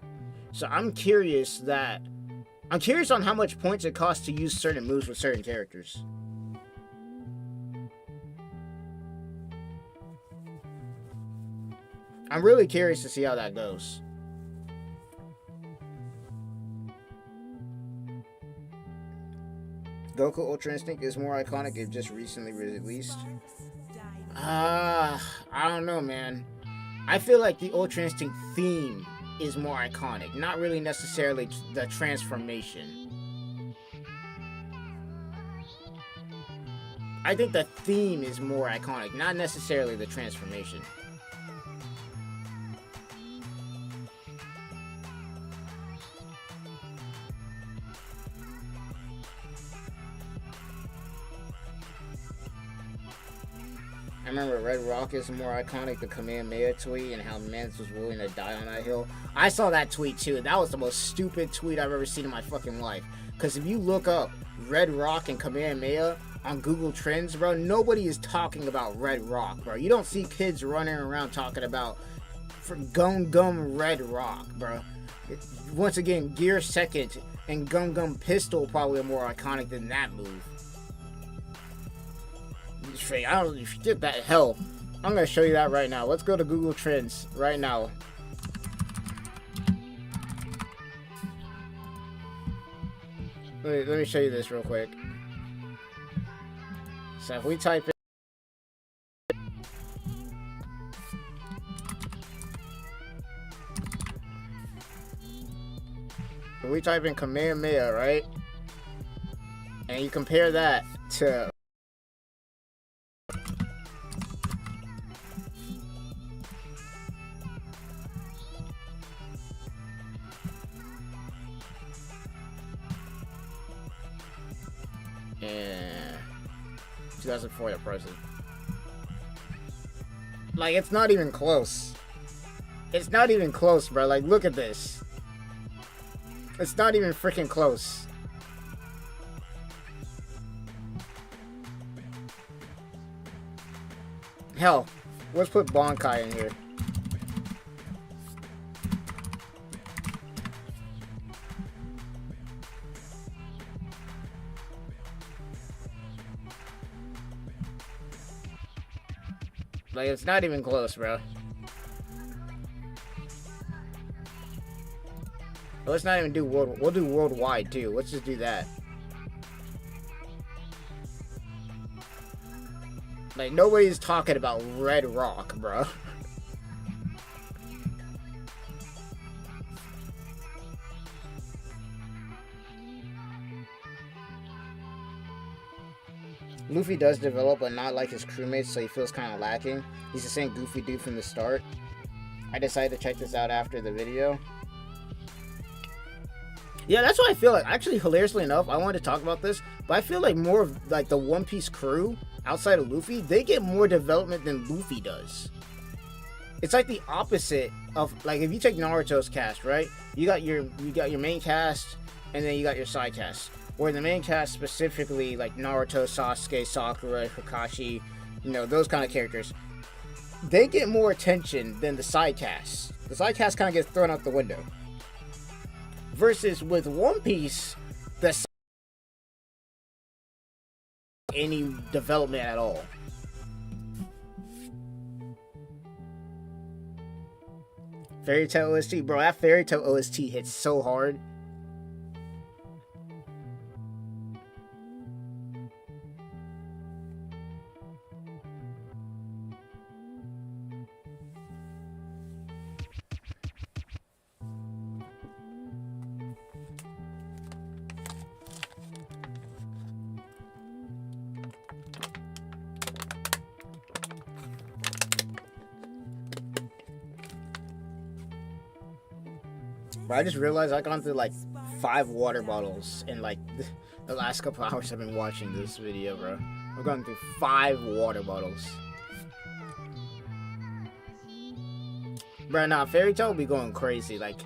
So I'm curious on how much points it costs to use certain moves with certain characters. I'm really curious to see how that goes. Goku Ultra Instinct is more iconic if just recently released. I don't know, man. I feel like the Ultra Instinct theme is more iconic, not really necessarily the transformation. I think the theme is more iconic, not necessarily the transformation. I remember Red Rock is more iconic, the Kamehameha tweet, and how Mans was willing to die on that hill. I saw that tweet too. That was the most stupid tweet I've ever seen in my fucking life. Because if you look up Red Rock and Kamehameha on Google Trends, bro, nobody is talking about Red Rock, bro. You don't see kids running around talking about Gum Gum Red Rock, bro. Once again, Gear Second and Gum Gum Pistol probably are more iconic than that move. I don't know if you did that. Hell, I'm gonna show you that right now. Let's go to Google Trends right now. let me show you this real quick. So if we type in, Kamehameha, right? And you compare that to and 2004 to present. Like, it's not even close. It's not even close, bro. Like, look at this. It's not even freaking close. Hell, let's put Bonkai in here. Like, it's not even close, bro. Let's not even do world. We'll do worldwide too. Let's just do that. Like, nobody's talking about Red Rock, bro. Luffy does develop, but not like his crewmates, so he feels kind of lacking. He's the same goofy dude from the start. I decided to check this out after the video. Yeah, that's what I feel like. Actually, hilariously enough, I wanted to talk about this, but I feel like more of like the One Piece crew outside of Luffy, they get more development than Luffy does. It's like the opposite of, like, if you take Naruto's cast, right? You got your main cast, and then you got your side cast. Where the main cast specifically, like Naruto, Sasuke, Sakura, Kakashi, you know, those kind of characters, they get more attention than the side cast. The side cast kind of gets thrown out the window. Versus with One Piece, the any development at all. Fairy Tail OST, bro, that Fairy Tail OST hits so hard. But I just realized I gone through like 5 water bottles in like the last couple hours I've been watching this video, bro. I've gone through 5 water bottles. Bro, nah, Fairy Tail will be going crazy. Like,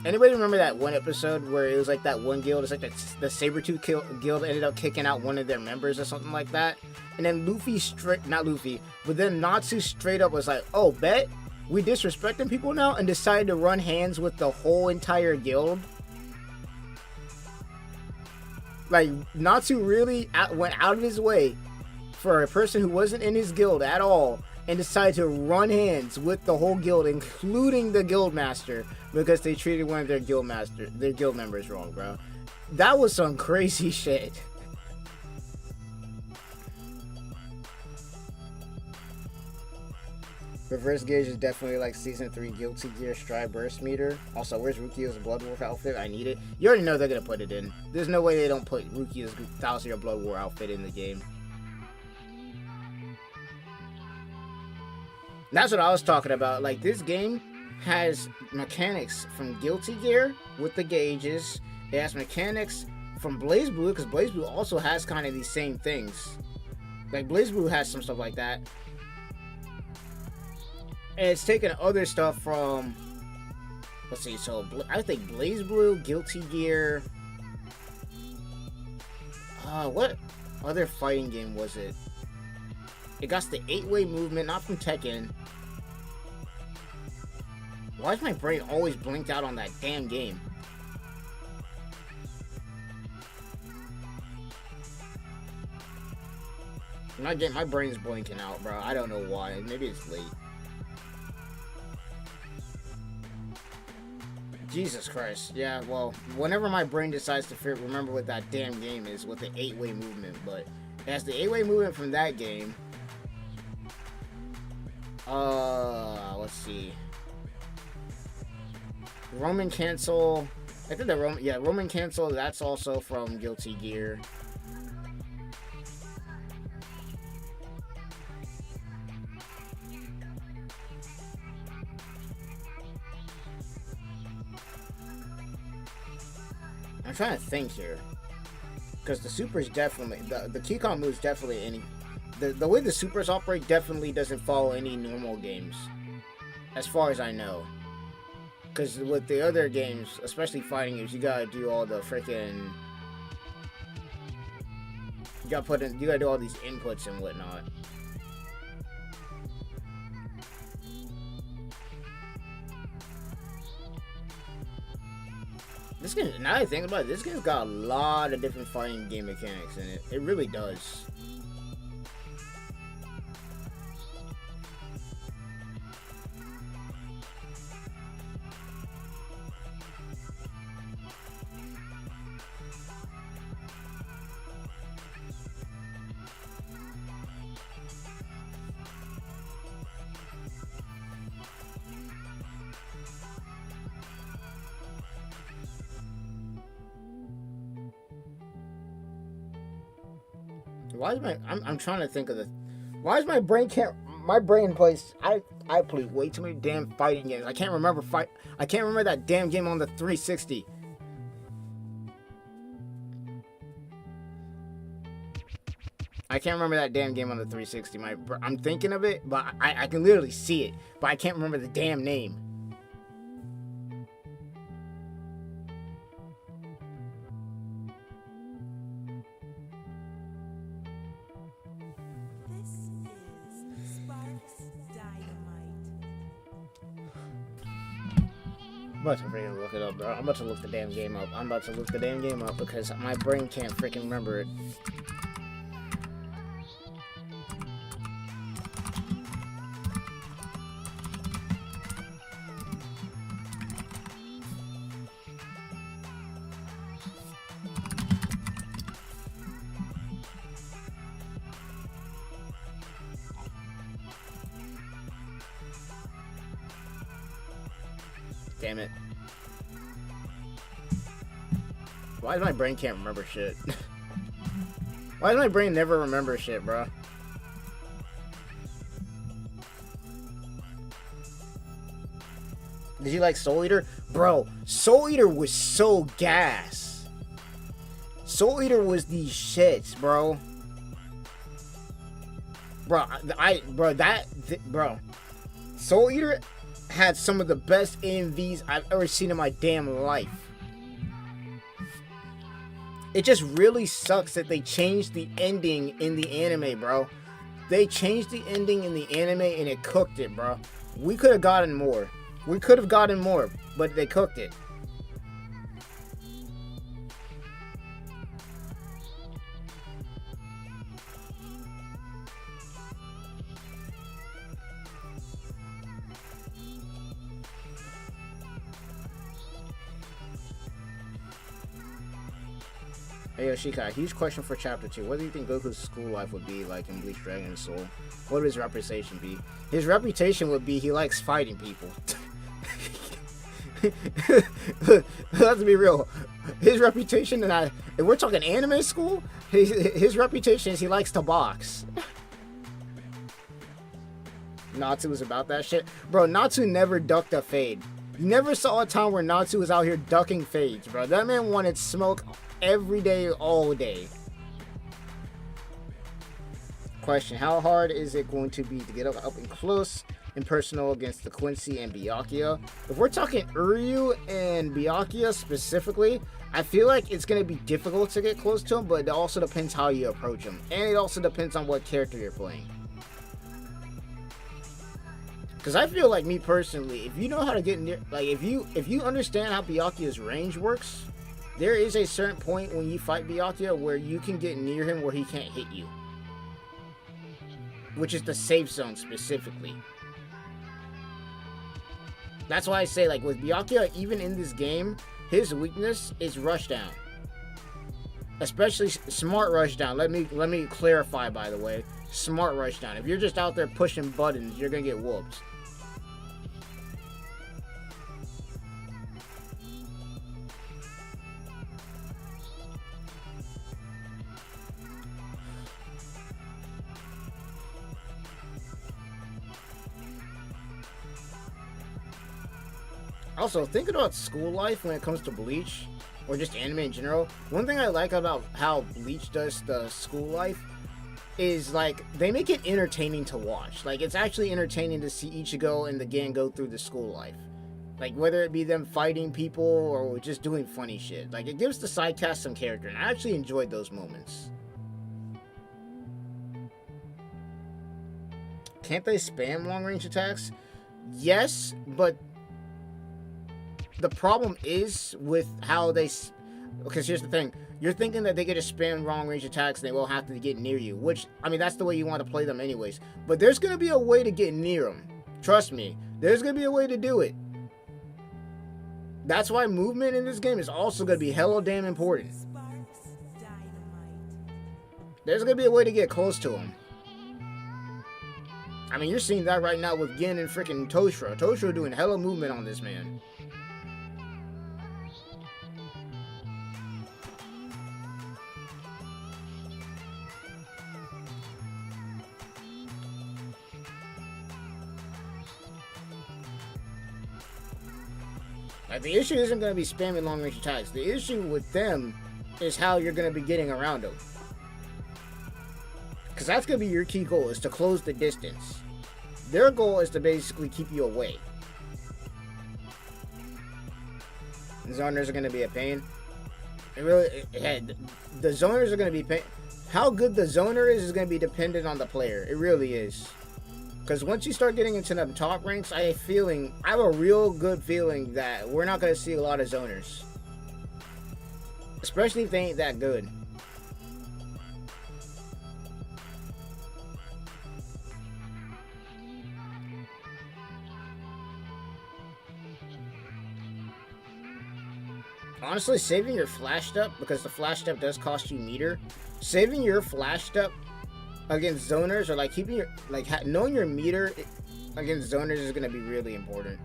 anybody remember that one episode where it was like that one guild? It's like the Sabretooth guild ended up kicking out one of their members or something like that. And then not Luffy, but then Natsu straight up was like, oh, bet? We disrespecting people now, and decided to run hands with the whole entire guild. Like, Natsu really went out of his way for a person who wasn't in his guild at all, and decided to run hands with the whole guild, including the guild master, because they treated one of their guild members wrong, bro. That was some crazy shit. Reverse Gauge is definitely like Season 3 Guilty Gear Stride Burst meter. Also, where's Rukio's Blood Wolf outfit? I need it. You already know they're going to put it in. There's no way they don't put Rukio's 1000-year Blood War outfit in the game. That's what I was talking about. Like, this game has mechanics from Guilty Gear with the gauges. It has mechanics from Blaze Blue, because Blaze Blue also has kind of these same things. Like, Blaze Blue has some stuff like that. And it's taken other stuff from, let's see, so I think Blaze Blue, Guilty Gear. What other fighting game was it? It got the 8-way movement, not from Tekken. Why is my brain always blinked out on that damn game? My brain's blinking out, bro. I don't know why. Maybe it's late. Jesus Christ. Yeah, well, whenever my brain decides to remember what that damn game is with the 8-way movement, but that's the 8-way movement from that game. Let's see. Roman Cancel. I think Roman Cancel, that's also from Guilty Gear. I'm trying to think here, because the supers definitely, the keycom moves definitely the way the supers operate definitely doesn't follow any normal games, as far as I know. Because with the other games, especially fighting games, you gotta do all the freaking, you gotta do all these inputs and whatnot. This game, now that I think about it, this game's got a lot of different fighting game mechanics in it. It really does. Why is I'm trying to think of the, why is my brain plays, I play way too many damn fighting games. I can't remember that damn game on the 360. I can't remember that damn game on the 360. I'm thinking of it, but I can literally see it, but I can't remember the damn name. I'm about to freaking look it up, bro. I'm about to look the damn game up. Because my brain can't freaking remember it. Damn it. Why does my brain can't remember shit? Why does my brain never remember shit, bro? Did you like Soul Eater? Bro, Soul Eater was so gas. Soul Eater was the shits, bro. Bro, Soul Eater had some of the best AMVs I've ever seen in my damn life. It just really sucks that they changed the ending in the anime, bro. They changed the ending in the anime and it cooked it, bro. We could have gotten more. But they cooked it. Hey Yoshika, huge question for chapter 2. What do you think Goku's school life would be like in Bleach Dragon Soul? What would his reputation be? His reputation would be he likes fighting people. Let's be real. His reputation, if we're talking anime school, his reputation is he likes to box. Natsu was about that shit. Bro, Natsu never ducked a fade. You never saw a time where Natsu was out here ducking fades, bro. That man wanted smoke every day, all day. Question: how hard is it going to be to get up and close and personal against the Quincy and Byakuya? If we're talking Uryu and Byakuya specifically, I feel like it's going to be difficult to get close to him, but it also depends how you approach him. And it also depends on what character you're playing. Because I feel like, me personally, if you know how to get near, like, if you understand how Byakuya's range works, there is a certain point when you fight Byakuya where you can get near him where he can't hit you. Which is the safe zone specifically. That's why I say, like, with Byakuya, even in this game, his weakness is rush down. Especially smart rush down. Let me clarify, by the way. Smart rush down. If you're just out there pushing buttons, you're gonna get whooped. Also, think about school life when it comes to Bleach, or just anime in general. One thing I like about how Bleach does the school life is, like, they make it entertaining to watch. Like, it's actually entertaining to see Ichigo and the gang go through the school life. Like, whether it be them fighting people or just doing funny shit. Like, it gives the side cast some character, and I actually enjoyed those moments. Can't they spam long-range attacks? Yes, but the problem is with how they... Because here's the thing. You're thinking that they get to spam long-range attacks and they will have to get near you. Which, I mean, that's the way you want to play them anyways. But there's going to be a way to get near them. Trust me. There's going to be a way to do it. That's why movement in this game is also going to be hella damn important. There's going to be a way to get close to them. I mean, you're seeing that right now with Gin and freaking Toshiro. Toshiro doing hella movement on this man. Like, the issue isn't going to be spamming long-range attacks. The issue with them is how you're going to be getting around them. Because that's going to be your key goal, is to close the distance. Their goal is to basically keep you away. The zoners are going to be a pain. It really, the zoners are going to be pain. How good the zoner is going to be dependent on the player. It really is. Because once you start getting into the top ranks, I have a real good feeling that we're not going to see a lot of zoners. Especially if they ain't that good. Honestly, saving your flash step, because the flash step does cost you meter, saving your flash step against zoners, or like keeping your, like knowing your meter against zoners is going to be really important.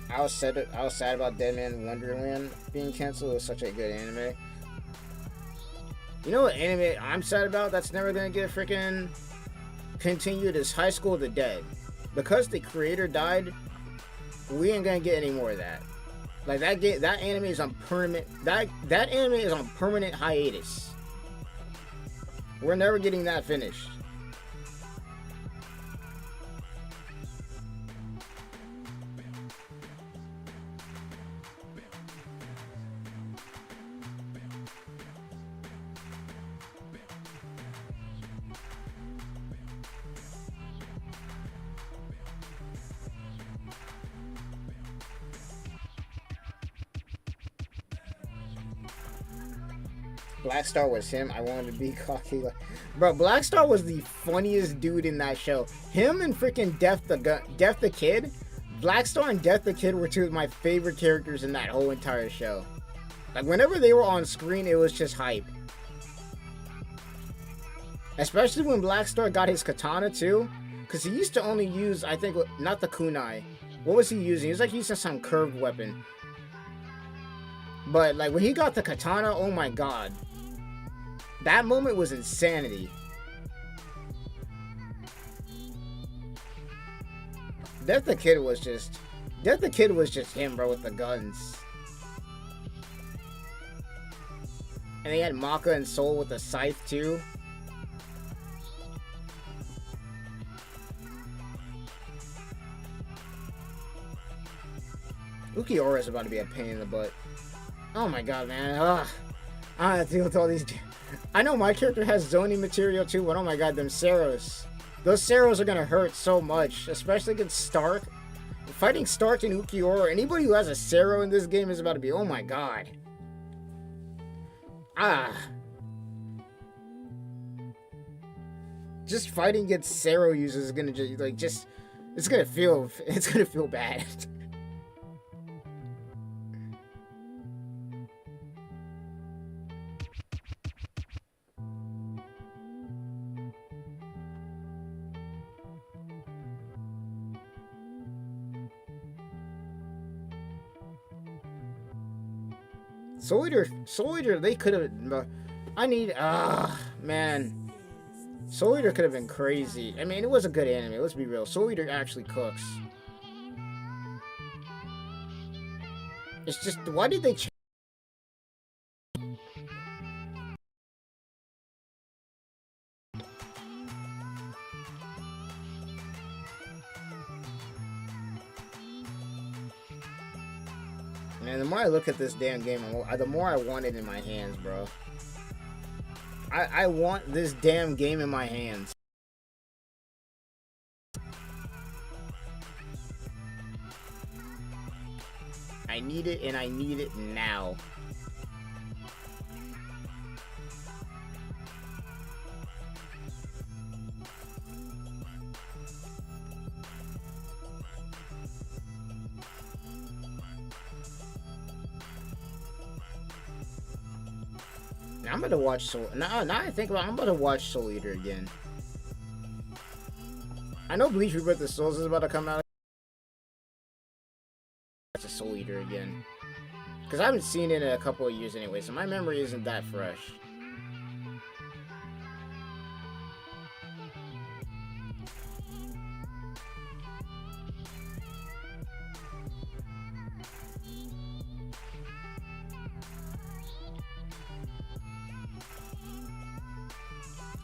I was sad about Deadman Wonderland being canceled. It was such a good anime. You know what anime I'm sad about that's never going to get freaking continued is High School of the Dead. Because the creator died, we ain't going to get any more of that. Like, that anime is on permanent, that anime is on permanent hiatus. We're never getting that finished. Black Star was him. I wanted to be cocky. Bro, Black Star was the funniest dude in that show. Him and freaking Death the Kid. Black Star and Death the Kid were two of my favorite characters in that whole entire show. Like, whenever they were on screen, it was just hype. Especially when Black Star got his katana too. Because he used to only use, I think, not the kunai. What was he using? He was like using some curved weapon. But like when he got the katana, oh my god. That moment was insanity. Death the Kid was just him, bro, with the guns. And they had Maka and Soul with the scythe too. Ukiura is about to be a pain in the butt. Oh my god, man. Ugh. I have to deal with all these. I know my character has zoning material too, but oh my god, them Ceros. Those Ceros are gonna hurt so much, especially against Stark. Fighting Stark and Ukiura, anybody who has a Cero in this game is about to be, oh my god. Ah. just fighting against Sero users is gonna just it's gonna feel bad. Soul Eater, they could have. Man. Soul Eater could have been crazy. I mean, it was a good anime, let's be real. Soul Eater actually cooks. It's just, why did they change? Man, the more I look at this damn game, the more I want it in my hands, bro. I want this damn game in my hands. I need it, and I need it now. I'm gonna watch Soul. Now I think about it, I'm gonna watch Soul Eater again. I know Bleach Rebirth the Souls is about to come out. Watch a Soul Eater again, because I haven't seen it in a couple of years anyway, so my memory isn't that fresh.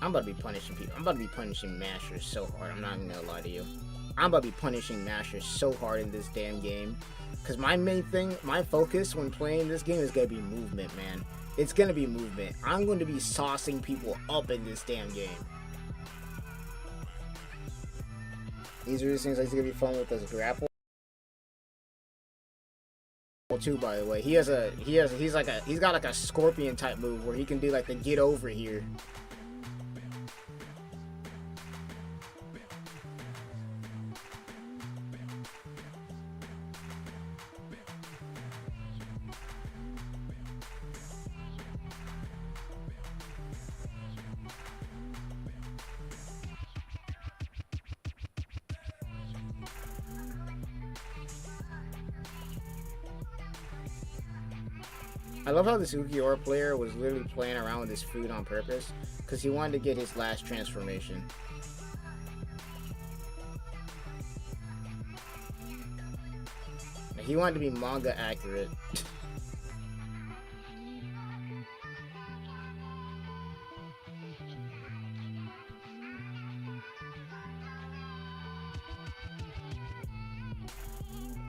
I'm about to be punishing people. I'm about to be punishing Mashers so hard. I'm not even gonna lie to you. I'm about to be punishing Mashers so hard in this damn game. Because my main thing, my focus when playing this game is gonna be movement, man. It's gonna be movement. I'm going to be saucing people up in this damn game. These are the things like it's gonna be fun with this grapple. Too, by the way, he's got like a scorpion type move where he can do like the get over here. I love how this Ukiura player was literally playing around with his food on purpose because he wanted to get his last transformation. He wanted to be manga accurate.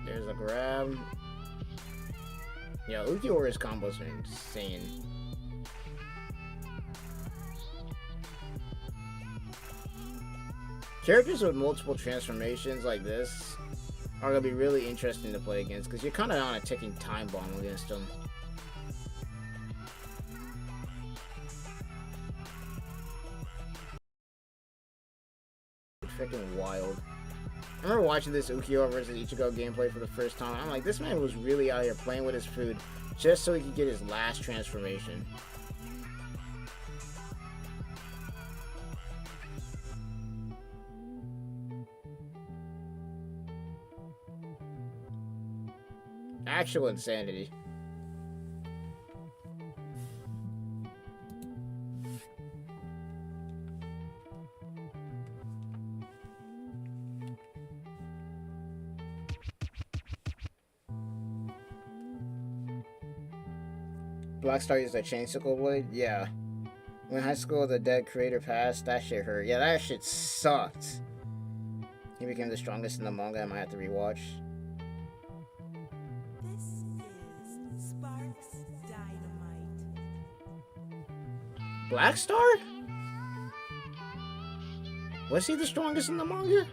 There's a grab. Yeah, Ukiura's combos are insane. Characters with multiple transformations like this are going to be really interesting to play against because you're kind of on a ticking time bomb against them. Freaking wild. I remember watching this Ukiura versus Ichigo gameplay for the first time. I'm like, this man was really out here playing with his food just so he could get his last transformation. Actual insanity. Blackstar used a chainsicle blade? Yeah. When high school, the dead creator passed, that shit hurt. Yeah, that shit sucked. He became the strongest in the manga. I might have to rewatch. This is Sparks Dynamite. Blackstar? Was he the strongest in the manga?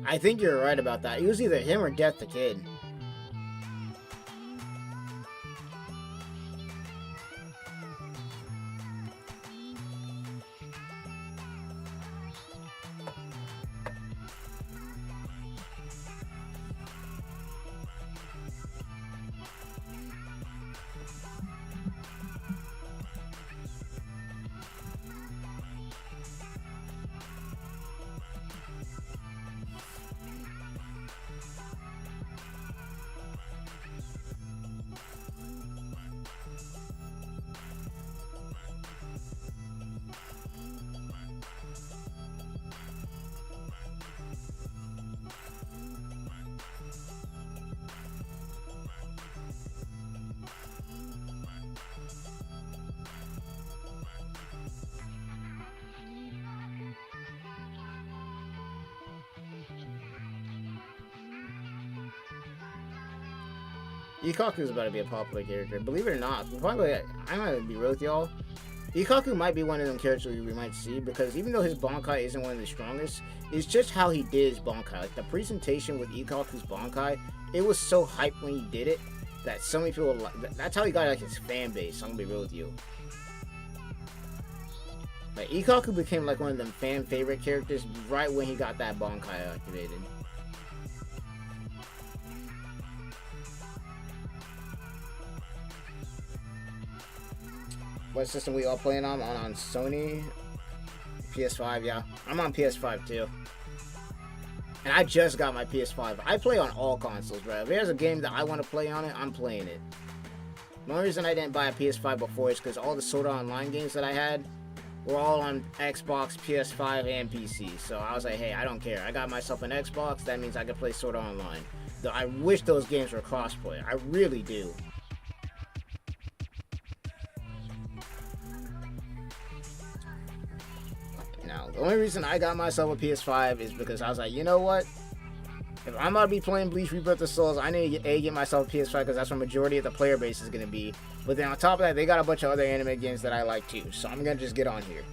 I think you're right about that. It was either him or Death the Kid. Ikaku's about to be a popular character. Believe it or not, probably, I'm gonna be real with y'all. Ikaku might be one of them characters we might see, because even though his Bankai isn't one of the strongest, it's just how he did his Bankai. Like, the presentation with Ikaku's Bankai, it was so hyped when he did it, that so many people, that's how he got like his fan base. I'm gonna be real with you. Like, Ikaku became like one of them fan favorite characters right when he got that Bankai activated. What system we all playing on? On Sony? PS5, yeah. I'm on PS5 too. And I just got my PS5. I play on all consoles, bro. If there's a game that I want to play on it, I'm playing it. The only reason I didn't buy a PS5 before is because all the Sword Art Online games that I had were all on Xbox, PS5, and PC. So I was like, hey, I don't care. I got myself an Xbox. That means I can play Sword Art Online. Though I wish those games were crossplay. I really do. Now, the only reason I got myself a PS5 is because I was like, you know what? If I'm gonna be playing Bleach Rebirth of Souls, I need to get myself a PS5 because that's where the majority of the player base is gonna be. But then on top of that, they got a bunch of other anime games that I like too. So I'm gonna just get on here.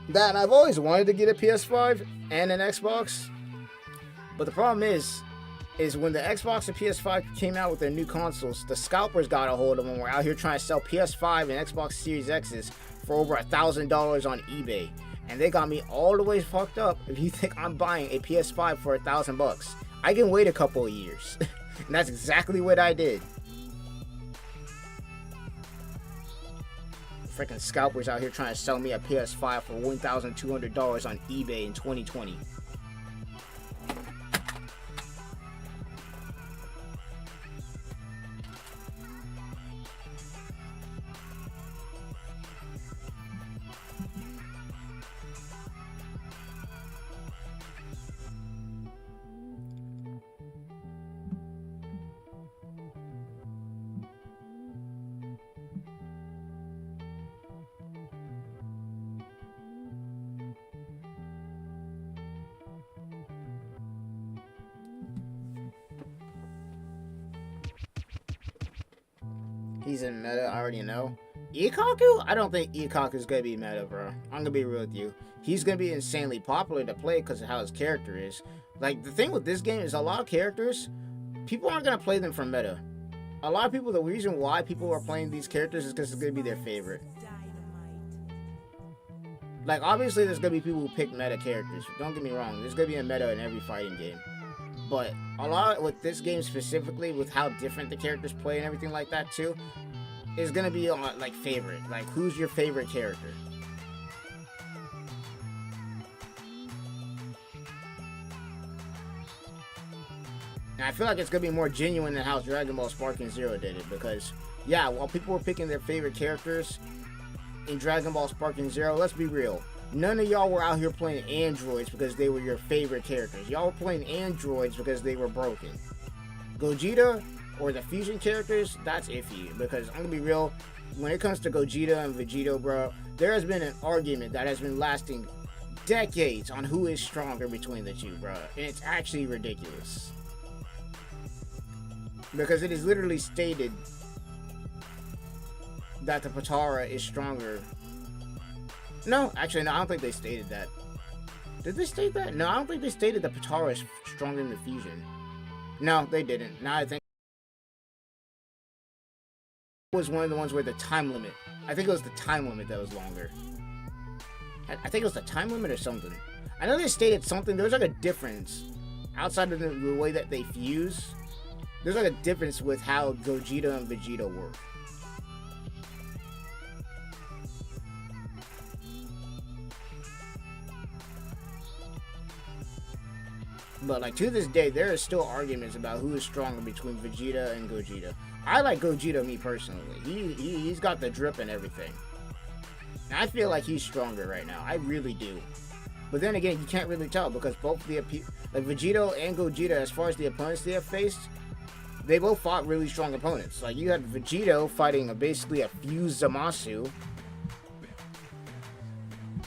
That, and I've always wanted to get a PS5 and an Xbox. But the problem is when the Xbox and PS5 came out with their new consoles, the scalpers got a hold of them. We're out here trying to sell PS5 and Xbox Series X's for over $1,000 on eBay, and they got me all the way fucked up. If you think I'm buying a PS5 for $1,000, I can wait a couple of years. And that's exactly what I did. Freaking scalpers out here trying to sell me a PS5 for $1,200 on eBay in 2020. He's in meta, I already know. Ikaku? I don't think Ikaku's gonna be meta, bro. I'm gonna be real with you. He's gonna be insanely popular to play because of how his character is. Like, the thing with this game is a lot of characters, people aren't gonna play them for meta. A lot of people, the reason why people are playing these characters is because it's gonna be their favorite. Like, obviously there's gonna be people who pick meta characters. Don't get me wrong, there's gonna be a meta in every fighting game. But a lot with this game specifically, with how different the characters play and everything like that too, is gonna be on like favorite. Like, who's your favorite character? And I feel like it's gonna be more genuine than how Dragon Ball Sparking Zero did it, because yeah, while people were picking their favorite characters in Dragon Ball Sparking Zero, let's be real. None of y'all were out here playing androids because they were your favorite characters. Y'all were playing androids because they were broken. Gogeta or the fusion characters, that's iffy. Because I'm gonna be real, when it comes to Gogeta and Vegito, bro, there has been an argument that has been lasting decades on who is stronger between the two, bro. And it's actually ridiculous. Because it is literally stated that the Potara is stronger. No, actually, no, I don't think they stated that. Did they state that? No, I don't think they stated that Potara is stronger than the fusion. No, they didn't. Now I think it was one of the ones where the time limit. I think it was the time limit that was longer. I think it was the time limit or something. I know they stated something. There's like a difference. Outside of the way that they fuse, there's like a difference with how Gogeta and Vegeta work. But like, to this day, there are still arguments about who is stronger between Vegeta and Gogeta. I like Gogeta, me personally. He's got the drip and everything. And I feel like he's stronger right now. I really do. But then again, you can't really tell because both the like Vegito and Gogeta, as far as the opponents they have faced, they both fought really strong opponents. Like, you had Vegito fighting basically a fused Zamasu,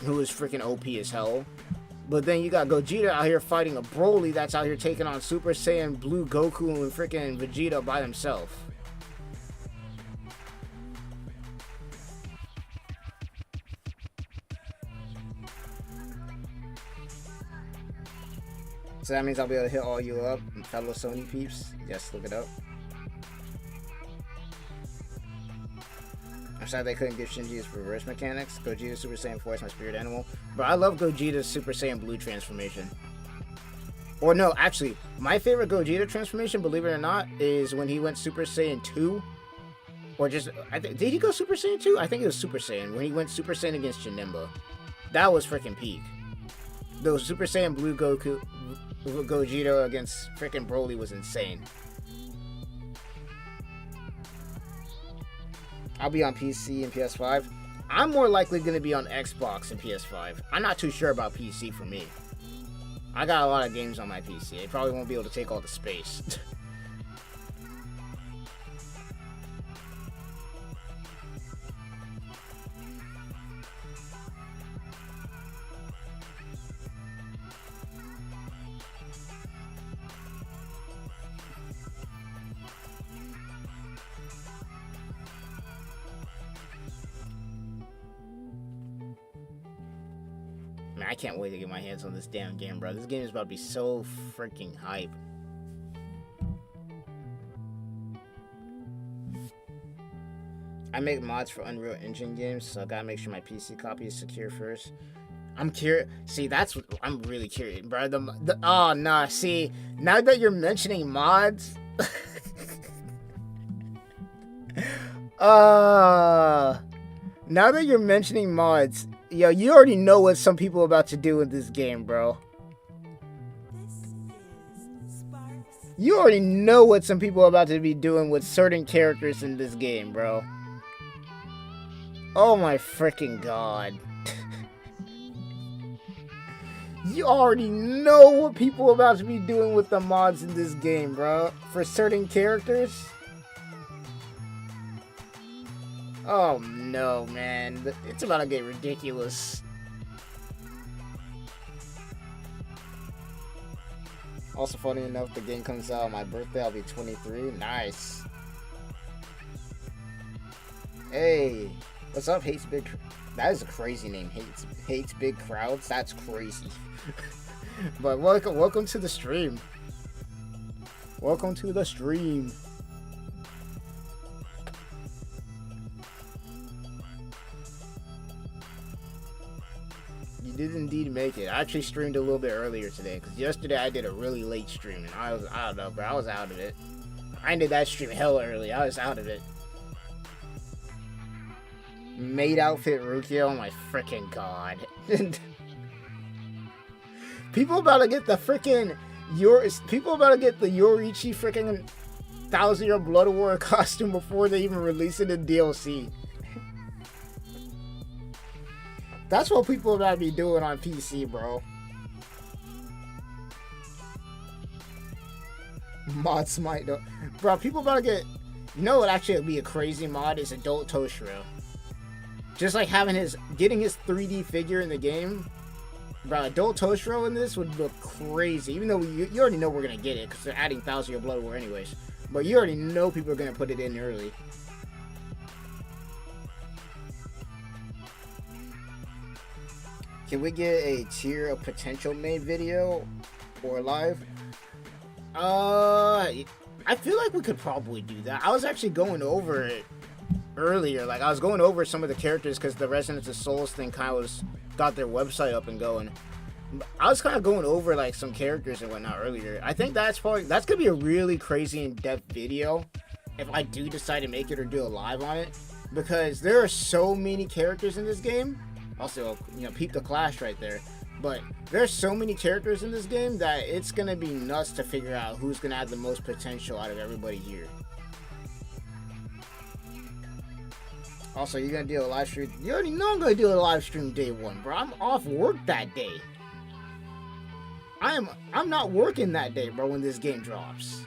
who is freaking OP as hell. But then you got Gogeta out here fighting a Broly that's out here taking on Super Saiyan Blue Goku and freaking Vegeta by himself. So that means I'll be able to hit all you up, fellow Sony peeps. Yes, look it up. I'm sad they couldn't give Shinji his reverse mechanics. Gogeta Super Saiyan 4 is my spirit animal. But I love Gogeta's Super Saiyan Blue transformation. Or no, actually, my favorite Gogeta transformation, believe it or not, is when he went Super Saiyan 2. Or just, did he go Super Saiyan 2? I think it was Super Saiyan. When he went Super Saiyan against Janemba. That was freaking peak. The Super Saiyan Blue Gogeta against freaking Broly was insane. I'll be on PC and PS5. I'm more likely going to be on Xbox and PS5. I'm not too sure about PC for me. I got a lot of games on my PC. It probably won't be able to take all the space. Man, I can't wait to get my hands on this damn game, bro. This game is about to be so freaking hype. I make mods for Unreal Engine games, so I gotta make sure my PC copy is secure first. I'm curious. See, that's what I'm really curious, bro. Oh, nah. See, now that you're mentioning mods, now that you're mentioning mods, yo, you already know what some people are about to do in this game, bro. You already know what some people are about to be doing with certain characters in this game, bro. Oh my freaking god. You already know what people are about to be doing with the mods in this game, bro. For certain characters. Oh no, man. It's about to get ridiculous. Also, funny enough, the game comes out on my birthday. I'll be 23. Nice. Hey, what's up, Hates Big... That is a crazy name. Hates Big Crowds. That's crazy. But welcome to the stream. Welcome to the stream. You did indeed make it. I actually streamed a little bit earlier today because yesterday I did a really late stream and I don't know, bro. I was out of it. I ended that stream hella early. I was out of it. Maid outfit Rukia. Oh my freaking god. People about to get the freaking people about to get the Yoriichi freaking 1000-year Blood War costume before they even release it in DLC. That's what people are about to be doing on PC, bro. Mod Smite, though. Bro, people about to get... You know what actually would be a crazy mod is Adult Toshiro. Just like getting his 3D figure in the game. Bro, Adult Toshiro in this would look crazy. Even though you already know we're going to get it because they're adding 1000-year Blood War anyways. But you already know people are going to put it in early. Can we get a tier of potential made video or live? I feel like we could probably do that. I was actually going over it earlier. Like, I was going over some of the characters because the Resonance of Souls thing kind of got their website up and going. I was kind of going over like some characters and whatnot earlier. I think that's gonna be a really crazy in-depth video if I do decide to make it or do a live on it, because there are so many characters in this game. Also, you know, peep the clash right there. But there's so many characters in this game that it's gonna be nuts to figure out who's gonna have the most potential out of everybody here. Also, you're gonna do a live stream. You already know I'm gonna do a live stream day one, bro. I'm off work that day. I'm not working that day, bro, when this game drops.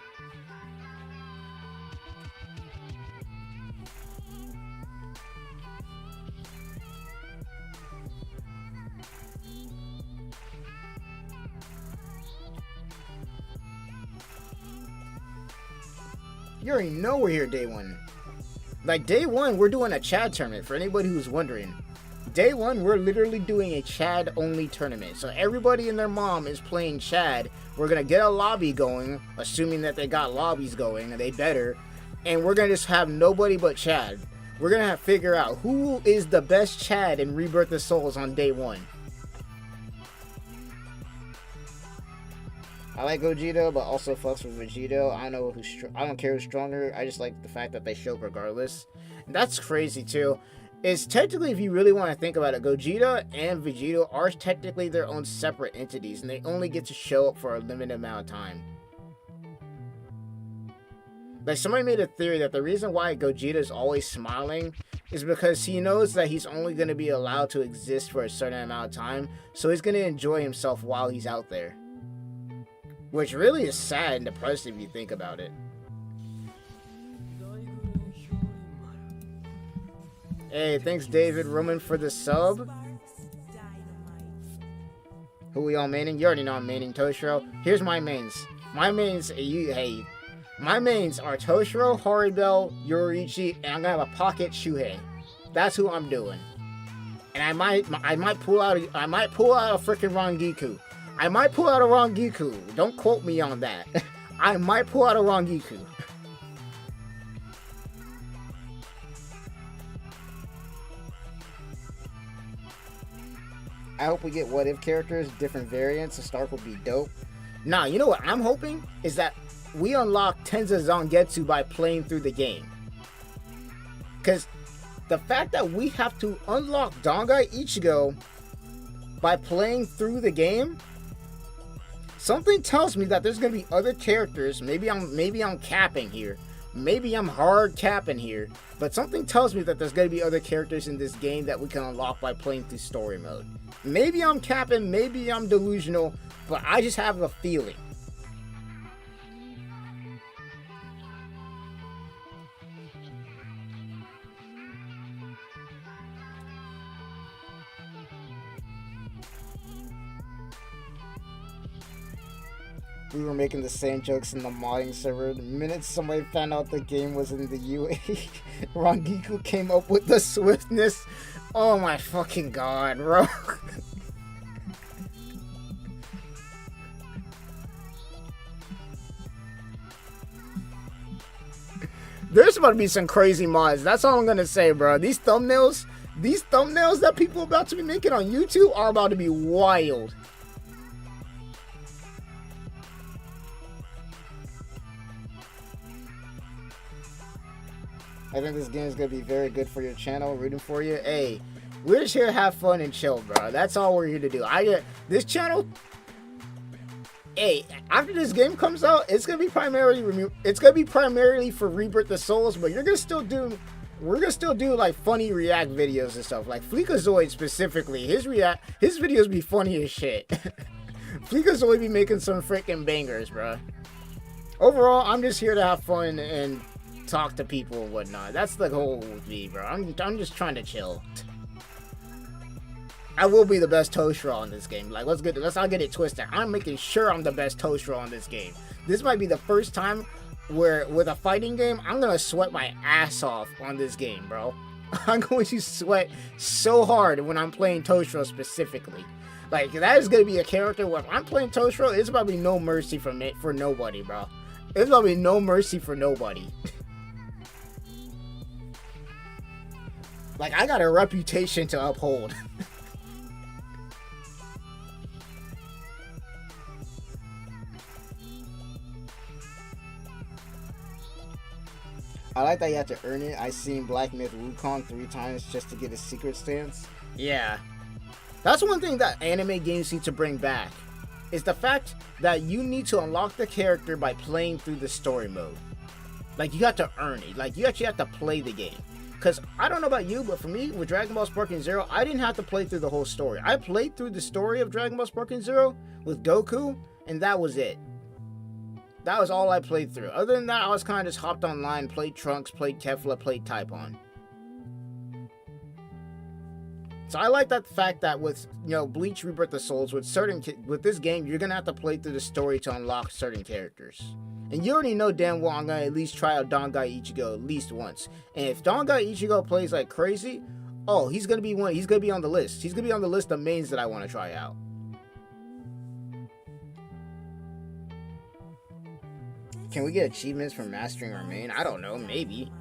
You already know we're here day one. Like, day one, we're doing a Chad tournament, for anybody who's wondering. Day one, we're literally doing a Chad-only tournament. So everybody and their mom is playing Chad. We're going to get a lobby going, assuming that they got lobbies going, and they better. And we're going to just have nobody but Chad. We're going to have to figure out who is the best Chad in Rebirth of Souls on day one. I like Gogeta, but also fucks with Vegito. I don't care who's stronger. I just like the fact that they show regardless. And that's crazy too. Is technically, if you really want to think about it, Gogeta and Vegito are technically their own separate entities, and they only get to show up for a limited amount of time. Like, somebody made a theory that the reason why Gogeta is always smiling is because he knows that he's only going to be allowed to exist for a certain amount of time, so he's going to enjoy himself while he's out there. Which really is sad and depressing if you think about it. Hey, thanks David Roman for the sub. Sparks Dynamite. Who we all maining? You already know I'm maining Toshiro. Here's my mains. My mains, my mains are Toshiro, Horibel, Yoriichi, and I'm gonna have a pocket Shuhei. That's who I'm doing. And I might pull out a freaking Rangiku. I might pull out a Rangiku. Don't quote me on that. I might pull out a Rangiku. I hope we get what if characters, different variants. The Stark will be dope. Nah, you know what I'm hoping is that we unlock Tenza Zangetsu by playing through the game. Because the fact that we have to unlock Dangai Ichigo by playing through the game, something tells me that there's gonna be other characters. Maybe I'm capping here. Maybe I'm hard capping here. But something tells me that there's gonna be other characters in this game that we can unlock by playing through story mode. Maybe I'm capping, maybe I'm delusional, but I just have a feeling. We were making the same jokes in the modding server. The minute somebody found out the game was in the UAE, Rangiku came up with the swiftness. Oh my fucking god, bro. There's about to be some crazy mods. That's all I'm gonna say, bro. These thumbnails that people are about to be making on YouTube are about to be wild. I think this game is going to be very good for your channel, rooting for you. Hey, we're just here to have fun and chill, bro. That's all we're here to do. This channel, hey, after this game comes out, it's going to be primarily for Rebirth of Souls, but we're going to still do like funny react videos and stuff. Like Fleekazoid specifically, his videos be funny as shit. Fleekazoid be making some freaking bangers, bro. Overall, I'm just here to have fun and talk to people and whatnot. That's the goal with me, bro. I'm just trying to chill. I will be the best Toshiro on this game. Like, let's not get it twisted. I'm making sure I'm the best Toshiro on this game. This might be the first time where, with a fighting game, I'm gonna sweat my ass off on this game, bro. I'm going to sweat so hard when I'm playing Toshiro specifically. Like, that is gonna be a character where if I'm playing Toshiro, it's probably no mercy for nobody, bro. There's gonna be no mercy for nobody. Like, I got a reputation to uphold. I like that you have to earn it. I seen Black Myth Wukong 3 times just to get a secret stance. Yeah. That's one thing that anime games need to bring back. Is the fact that you need to unlock the character by playing through the story mode. Like, you have to earn it. Like, you actually have to play the game. Because I don't know about you, but for me, with Dragon Ball Sparking Zero, I didn't have to play through the whole story. I played through the story of Dragon Ball Sparking Zero with Goku, and that was it. That was all I played through. Other than that, I was kind of just hopped online, played Trunks, played Kefla, played Typhon. So I like that fact that with, you know, Bleach Rebirth of Souls, with this game, you're going to have to play through the story to unlock certain characters. And you already know damn well I'm gonna at least try out Dangai Ichigo at least once. And if Dangai Ichigo plays like crazy, oh, he's gonna be one. He's gonna be on the list. He's gonna be on the list of mains that I want to try out. Can we get achievements for mastering our main? I don't know, maybe.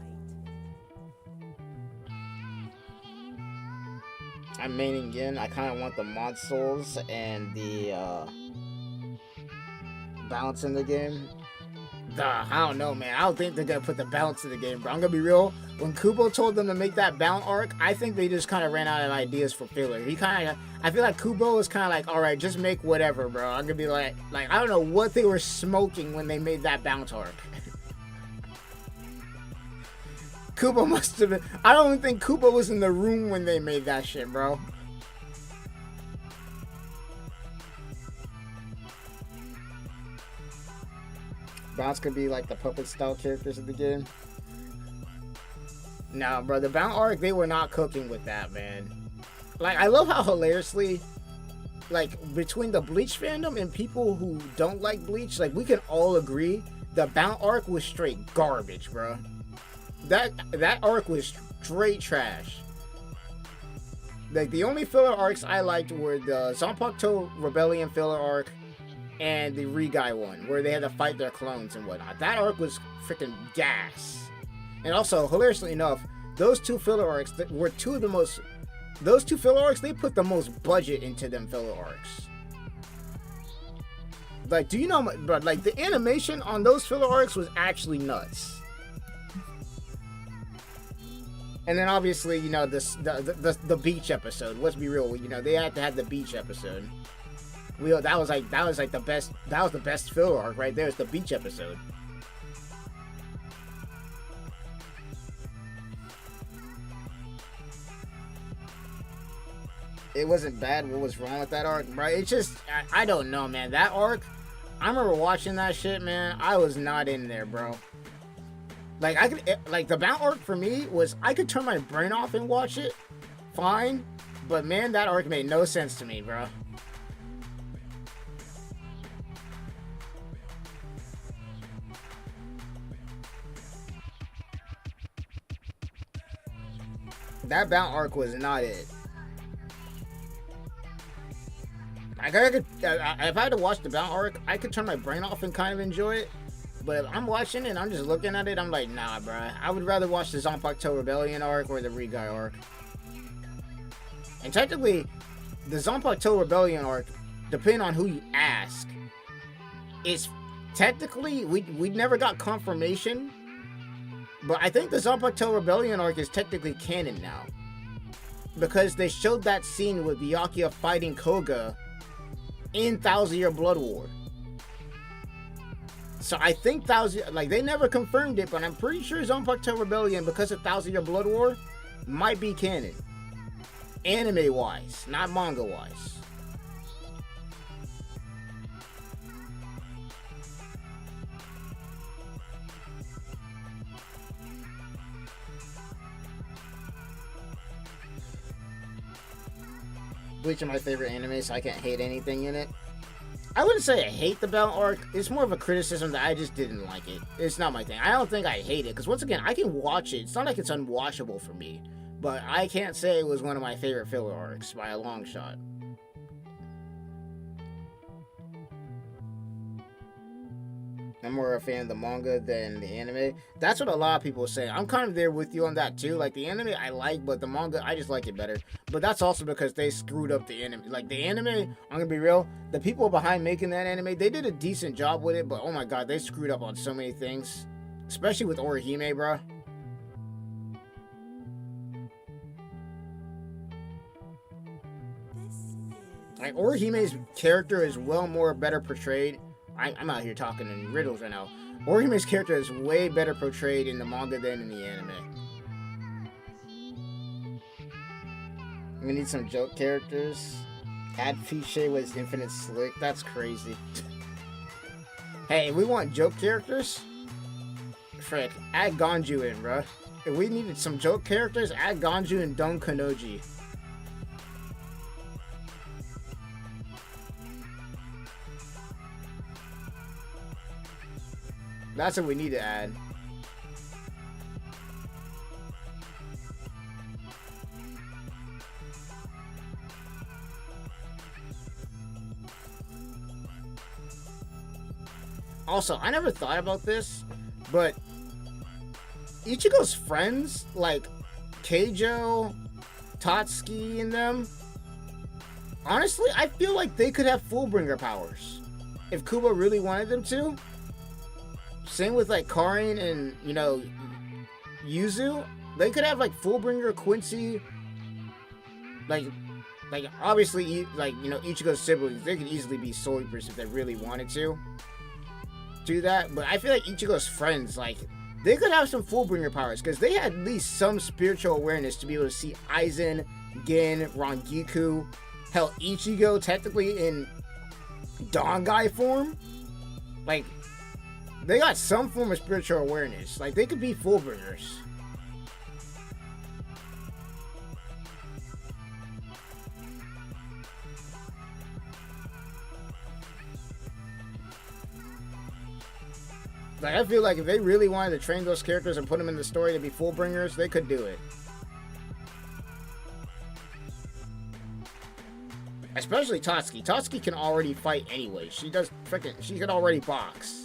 I'm maining again. I kind of want the mod souls and the balance in the game. I don't know, man. I don't think they're gonna put the balance in the game, bro. I'm gonna be real. When Kubo told them to make that balance arc, I think they just kind of ran out of ideas for filler. I feel like Kubo was kind of like, all right, just make whatever, bro. I'm gonna be like I don't know what they were smoking when they made that balance arc. Kubo must have been. I don't even think Kubo was in the room when they made that shit, bro. Bounce could be like the puppet style characters of the game. Nah, bro, the Bounce arc, they were not cooking with that, man. Like, I love how hilariously, like, between the Bleach fandom and people who don't like Bleach, like, we can all agree the Bounce arc was straight garbage, bro. That arc was straight trash. Like, the only filler arcs I liked were the Zanpakuto Rebellion filler arc and the Regai one, where they had to fight their clones and whatnot. That arc was freaking gas. And also, hilariously enough, those two filler arcs were two of the most... Those two filler arcs, they put the most budget into them filler arcs. Like, do you know... But, like, the animation on those filler arcs was actually nuts. And then, obviously, you know, the beach episode. Let's be real. You know, they had to have the beach episode. That was the best. That was the best filler arc right there. It's the beach episode. It wasn't bad. What was wrong with that arc, bro? It's just I don't know, man. That arc, I remember watching that shit, man. I was not in there, bro. Like the Bounce arc for me was I could turn my brain off and watch it, fine. But man, that arc made no sense to me, bro. That Bounce arc was not it. Like if I had to watch the Bounce arc, I could turn my brain off and kind of enjoy it. But if I'm watching it and I'm just looking at it, I'm like, nah, bro. I would rather watch the Zanpakuto Rebellion arc or the Regai arc. And technically, the Zanpakuto Rebellion arc, depending on who you ask, is technically we never got confirmation. But I think the Zanpakuto Rebellion arc is technically canon now. Because they showed that scene with Byakuya fighting Koga in Thousand Year Blood War. So I think they never confirmed it, but I'm pretty sure Zanpakuto Rebellion, because of Thousand Year Blood War, might be canon. Anime-wise, not manga-wise. Bleach is my favorite anime, so I can't hate anything in it. I wouldn't say I hate the Bounce arc. It's more of a criticism that I just didn't like it. It's not my thing. I don't think I hate it, because once again, I can watch it. It's not like it's unwatchable for me. But I can't say it was one of my favorite filler arcs by a long shot. I'm more a fan of the manga than the anime. That's what a lot of people say. I'm kind of there with you on that too. Like the anime I like, but the manga I just like it better. But that's also because they screwed up the anime. Like the anime, I'm gonna be real, the people behind making that anime, they did a decent job with it, but oh my god, they screwed up on so many things. Especially with Orihime, bro. Like Orihime's character is better portrayed. I'm out here talking in riddles right now. Orihime's character is way better portrayed in the manga than in the anime. We need some joke characters. Add Fiche with Infinite Slick. That's crazy. Hey, we want joke characters? Frick, add Ganju in, bro. If we needed some joke characters, add Ganju and Don Kanoji. That's what we need to add. Also, I never thought about this, but Ichigo's friends, like Keijo, Tatsuki, and them, honestly, I feel like they could have Fullbringer powers if Kubo really wanted them to. Same with like Karin and, you know, Yuzu. They could have like Fullbringer, Quincy, like obviously, like, you know, Ichigo's siblings. They could easily be Soul Reapers if they really wanted to do that. But I feel like Ichigo's friends, like, they could have some Fullbringer powers because they had at least some spiritual awareness to be able to see Aizen, Gin, Rangiku, hell, Ichigo technically in Dangai form. Like, they got some form of spiritual awareness. Like, they could be Fullbringers. Like, I feel like if they really wanted to train those characters and put them in the story to be Fullbringers, they could do it. Especially Tatsuki. Tatsuki can already fight anyway. She can already box.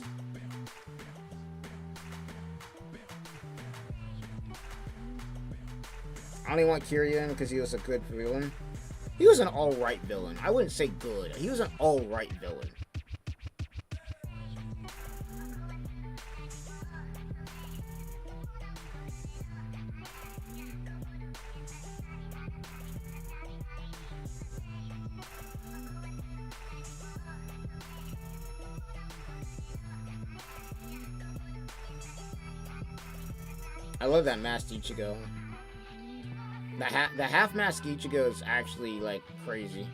I only want Kiryu because he was a good villain. He was an alright villain. I wouldn't say good. He was an alright villain. I love that masked Ichigo. The half mask Ichigo is actually like crazy.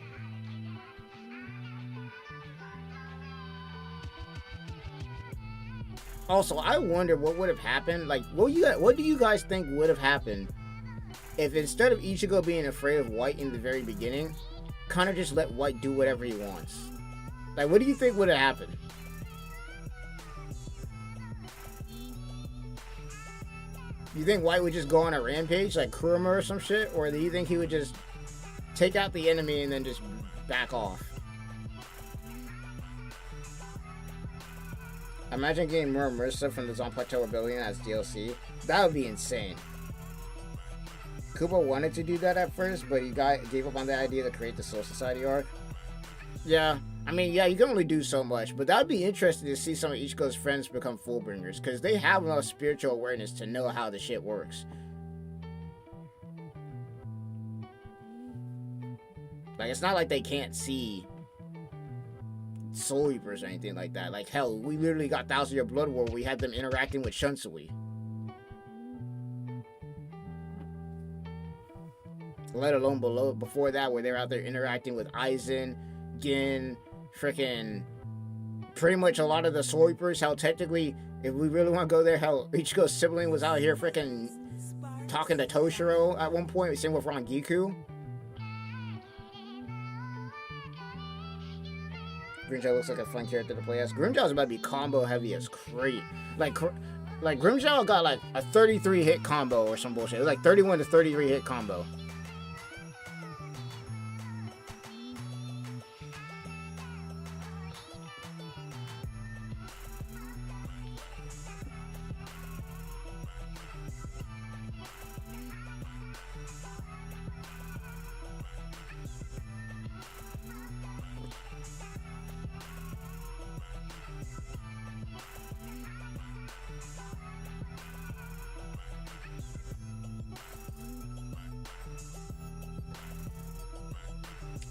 Also, I wonder what would have happened. Like, what do you guys think would have happened if instead of Ichigo being afraid of White in the very beginning, kind of just let White do whatever he wants? Like, what do you think would have happened? You think White would just go on a rampage like Kurama or some shit? Or do you think he would just take out the enemy and then just back off? Imagine getting more immersive from the Zanpakuto Rebellion as DLC. That would be insane. Kubo wanted to do that at first, but he gave up on the idea to create the Soul Society arc. Yeah, I mean, yeah, you can only do so much, but that would be interesting to see some of Ichigo's friends become Fullbringers, because they have enough spiritual awareness to know how the shit works. Like, it's not like they can't see Soul Reapers or anything like that. Like, hell, we literally got 1,000 Year Blood War where we had them interacting with Shunsui. Let alone before that, where they're out there interacting with Aizen, Gin, freaking pretty much a lot of the Soul Reapers. How technically, if we really want to go there, how Ichigo's sibling was out here freaking talking to Toshiro at one point, same with Rangiku. Grimmjow looks like a fun character to play as. Grimmjow's about to be combo heavy as crate. Like Grimmjow got like a 33 hit combo or some bullshit. It was like 31 to 33 hit combo.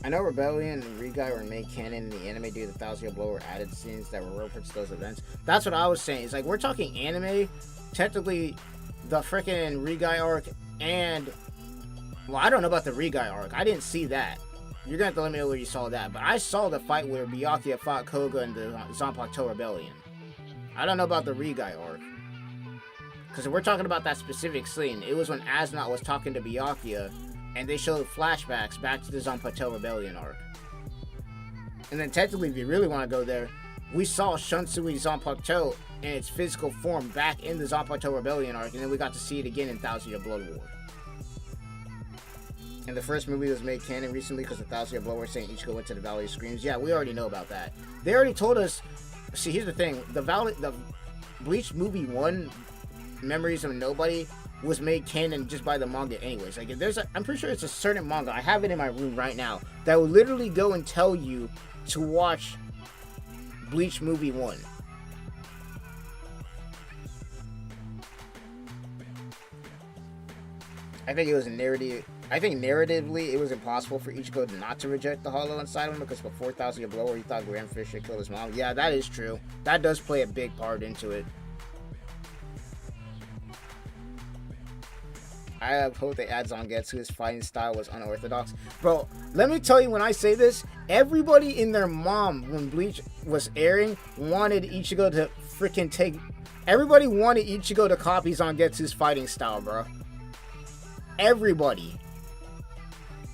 I know Rebellion and Regai were made canon in the anime due to the 1,000 Year Blow were added scenes that were referenced to those events. That's what I was saying. It's like, we're talking anime. Technically, the freaking Regai arc and... Well, I don't know about the Regai arc. I didn't see that. You're going to have to let me know where you saw that. But I saw the fight where Byakuya fought Koga in the Zanpakuto Rebellion. I don't know about the Regai arc. Because if we're talking about that specific scene, it was when Aznat was talking to Byakuya, and they showed flashbacks back to the Zanpakuto Rebellion arc. And then technically, if you really want to go there, we saw Shunsui Zanpakuto in its physical form back in the Zanpakuto Rebellion arc, and then we got to see it again in 1,000 Year Blood War. And the first movie was made canon recently because the 1,000 Year Blood War saying Ichigo went to the Valley of Screams. Yeah, we already know about that. They already told us. See, here's the thing: the Bleach movie 1, Memories of Nobody, was made canon just by the manga, anyways. Like, I'm pretty sure it's a certain manga. I have it in my room right now that will literally go and tell you to watch Bleach movie 1. I think it was a narrative. I think narratively, it was impossible for Ichigo not to reject the hollow inside him because before 1,000 Year Blood War, he thought Grand Fisher killed his mom. Yeah, that is true. That does play a big part into it. I hope they add Zangetsu. His fighting style was unorthodox. Bro, let me tell you, when I say this, everybody in their mom, when Bleach was airing, wanted Ichigo to freaking take... Everybody wanted Ichigo to copy Zangetsu's fighting style, bro. Everybody.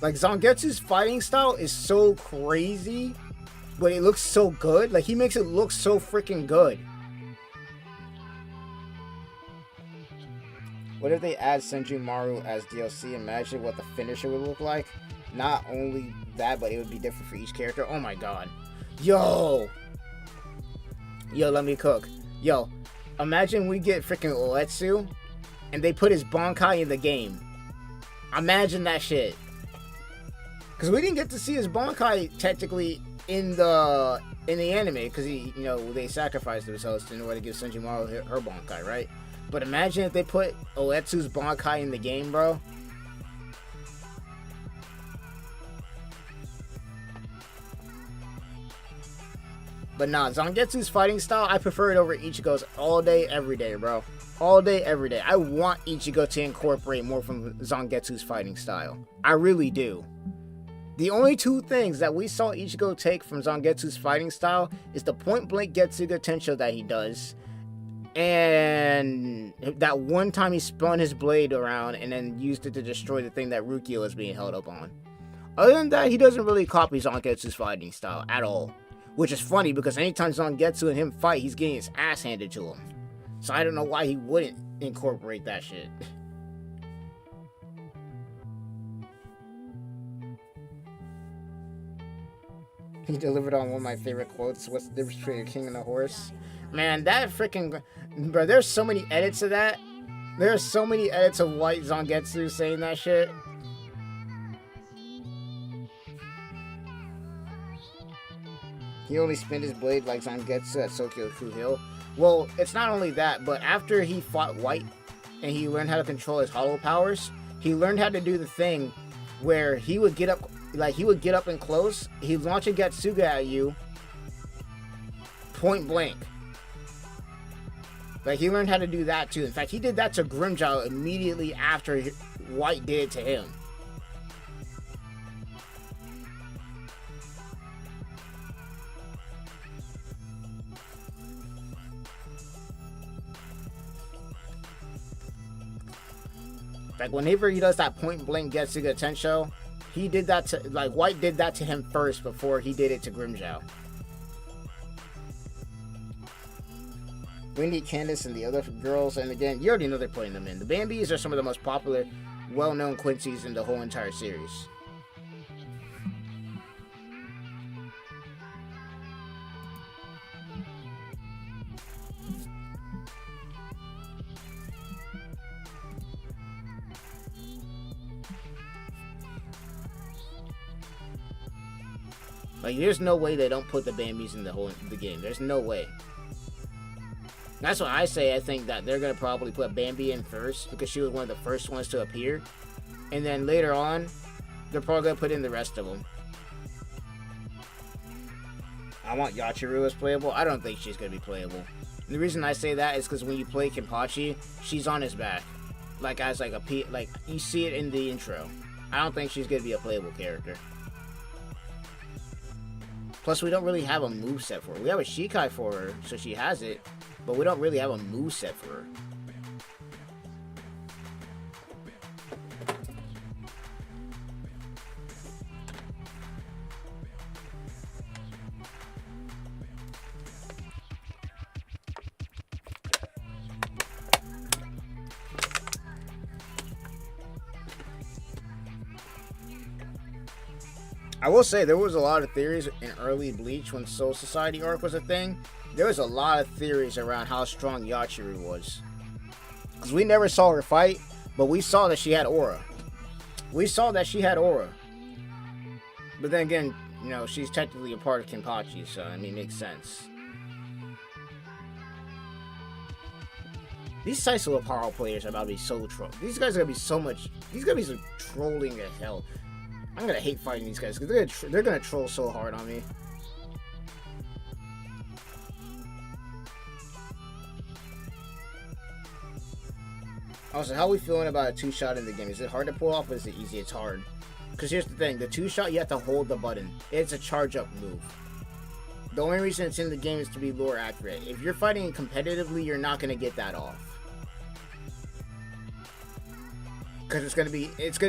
Like, Zangetsu's fighting style is so crazy, but it looks so good. Like, he makes it look so freaking good. What if they add Senjumaru as DLC? Imagine what the finisher would look like. Not only that, but it would be different for each character. Oh my god. Yo, let me cook. Yo, imagine we get freaking Oetsu and they put his Bankai in the game. Imagine that shit. Because we didn't get to see his Bankai technically in the anime, because they sacrificed themselves in order to give Senjumaru her Bankai, right? But imagine if they put Oetsu's Bankai in the game, bro. But nah, Zangetsu's fighting style, I prefer it over Ichigo's all day, every day, bro. All day, every day. I want Ichigo to incorporate more from Zangetsu's fighting style. I really do. The only two things that we saw Ichigo take from Zangetsu's fighting style is the point-blank Getsuga Tensho that he does, and that one time he spun his blade around and then used it to destroy the thing that Rukio was being held up on. Other than that, he doesn't really copy Zangetsu's fighting style at all. Which is funny because anytime Zangetsu and him fight, he's getting his ass handed to him. So I don't know why he wouldn't incorporate that shit. He delivered on one of my favorite quotes. What's the difference between a king and a horse? Man, that freaking... Bro, there's so many edits of that. There's so many edits of White Zangetsu saying that shit. He only spun his blade like Zangetsu at Sokyoku Hill. Well, it's not only that, but after he fought White and he learned how to control his hollow powers, he learned how to do the thing where he would get up, and close, he'd launch a Getsuga at you, point blank. Like, he learned how to do that too. In fact, he did that to Grimmjow immediately after White did it to him. Like, whenever he does that point blank Getsuga Tensho, he did that to, like, White did that to him first before he did it to Grimmjow. We need Candace and the other girls, and again, you already know they're putting them in. The Bambis are some of the most popular, well-known Quincy's in the whole entire series. Like, there's no way they don't put the Bambis in the game. There's no way. That's what I say. I think that they're going to probably put Bambi in first because she was one of the first ones to appear. And then later on, they're probably going to put in the rest of them. I want Yachiru as playable. I don't think she's going to be playable. And the reason I say that is because when you play Kenpachi, she's on his back. Like, as like a... Like, you see it in the intro. I don't think she's going to be a playable character. Plus, we don't really have a moveset for her. We have a Shikai for her, so she has it. But we don't really have a moveset for her. I will say there was a lot of theories in early Bleach when Soul Society arc was a thing. There was a lot of theories around how strong Yachiru was. Because we never saw her fight, but we saw that she had aura. We saw that she had aura. But then again, you know, she's technically a part of Kenpachi, so I mean, it makes sense. These Saisula Power players are about to be so troll. These guys are gonna be so much. These gonna be so trolling as hell. I'm gonna hate fighting these guys because they're gonna troll so hard on me. Also, how are we feeling about a 2-shot in the game? Is it hard to pull off or is it easy? It's hard. Because here's the thing, the 2-shot, you have to hold the button. It's a charge-up move. The only reason it's in the game is to be lore accurate. If you're fighting competitively, you're not going to get that off. Because it's gonna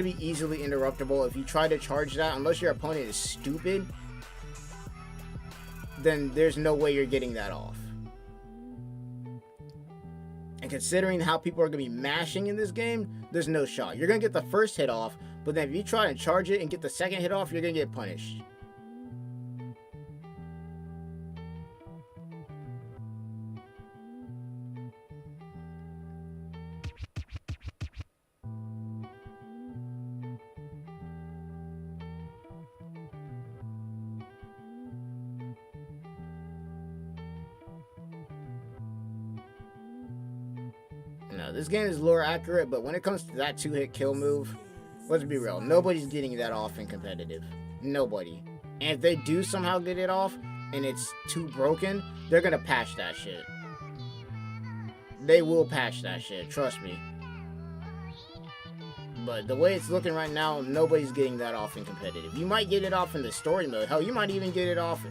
be easily interruptible. If you try to charge that, unless your opponent is stupid, then there's no way you're getting that off. And considering how people are gonna be mashing in this game, there's no shot. You're gonna get the first hit off, but then if you try and charge it and get the second hit off, you're gonna get punished. No, this game is lore accurate, but when it comes to that 2-hit kill move, let's be real, nobody's getting that off in competitive. Nobody. And if they do somehow get it off, and it's too broken, they're gonna patch that shit. They will patch that shit, trust me. But the way it's looking right now, nobody's getting that off in competitive. You might get it off in the story mode. Hell, you might even get it off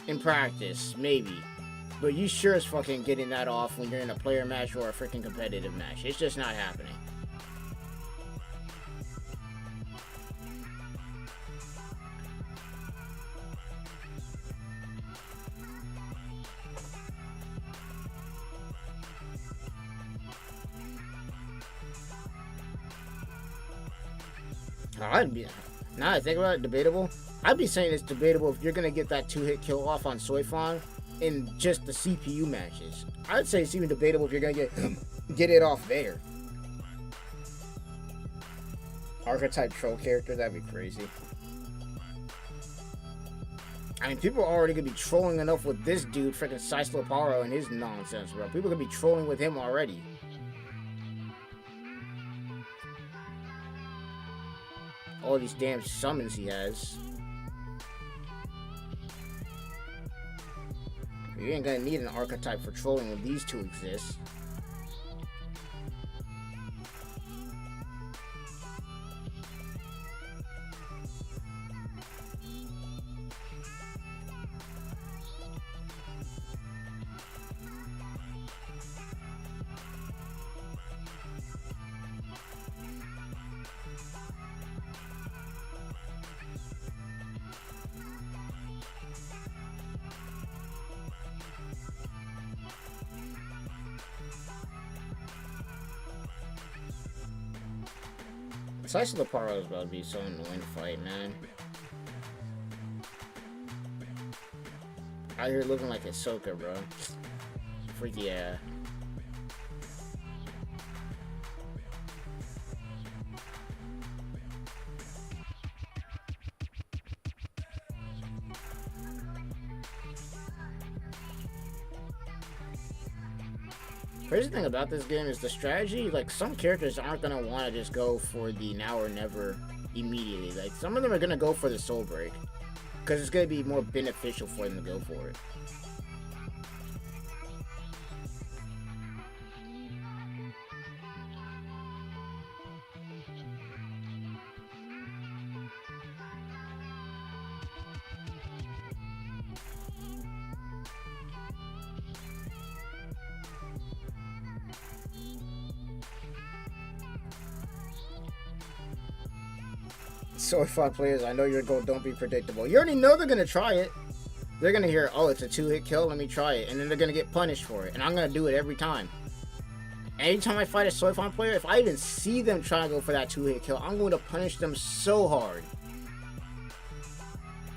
in practice, maybe. But you sure as fucking getting that off when you're in a player match or a freaking competitive match. It's just not happening. Now I think about it, debatable. I'd be saying it's debatable if you're gonna get that 2-hit kill off on Soifan in just the CPU matches. I'd say it's even debatable if you're gonna get it off there. Archetype troll character, that'd be crazy. I mean, people are already gonna be trolling enough with this dude, freaking Saisula Paro, and his nonsense, bro. People are gonna be trolling with him already. All these damn summons he has. You ain't gonna need an archetype for trolling when these two exist. Saisula Paro is about to be so annoying to fight, man. Out here looking like Hisoka, bro. Freak yeah. Crazy thing about this game is the strategy. Like, some characters aren't gonna want to just go for the now or never immediately. Like, some of them are gonna go for the soul break because it's gonna be more beneficial for them to go for it. Soifan players, I know your goal, don't be predictable. You already know they're gonna try it. They're gonna hear, oh, it's a 2-hit kill, let me try it. And then they're gonna get punished for it. And I'm gonna do it every time. Anytime I fight a Soifan player, if I even see them try to go for that 2-hit kill, I'm going to punish them so hard.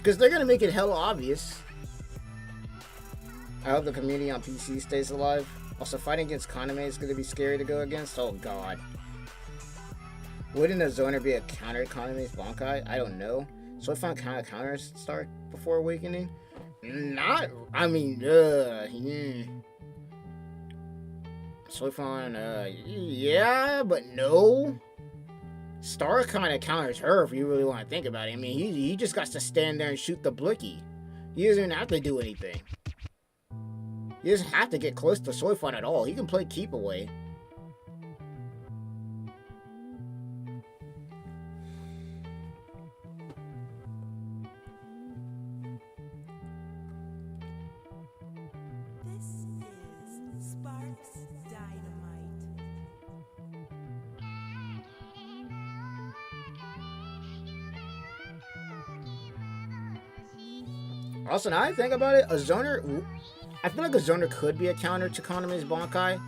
Because they're gonna make it hella obvious. I hope the community on PC stays alive. Also, fighting against Kaname is gonna be scary to go against. Oh god. Wouldn't a zoner be a counter to Kaname's Bankai? I don't know. So I found counters start before awakening. Not, I mean, Soifon, yeah, but no. Star kind of counters her if you really want to think about it. I mean, he just got to stand there and shoot the blicky. He doesn't even have to do anything. He doesn't have to get close to Soifon at all. He can play keep away. This is Sparks Dynamite. Also, now I think about it, a zoner, I feel like a zoner could be a counter to Kaname's Bankai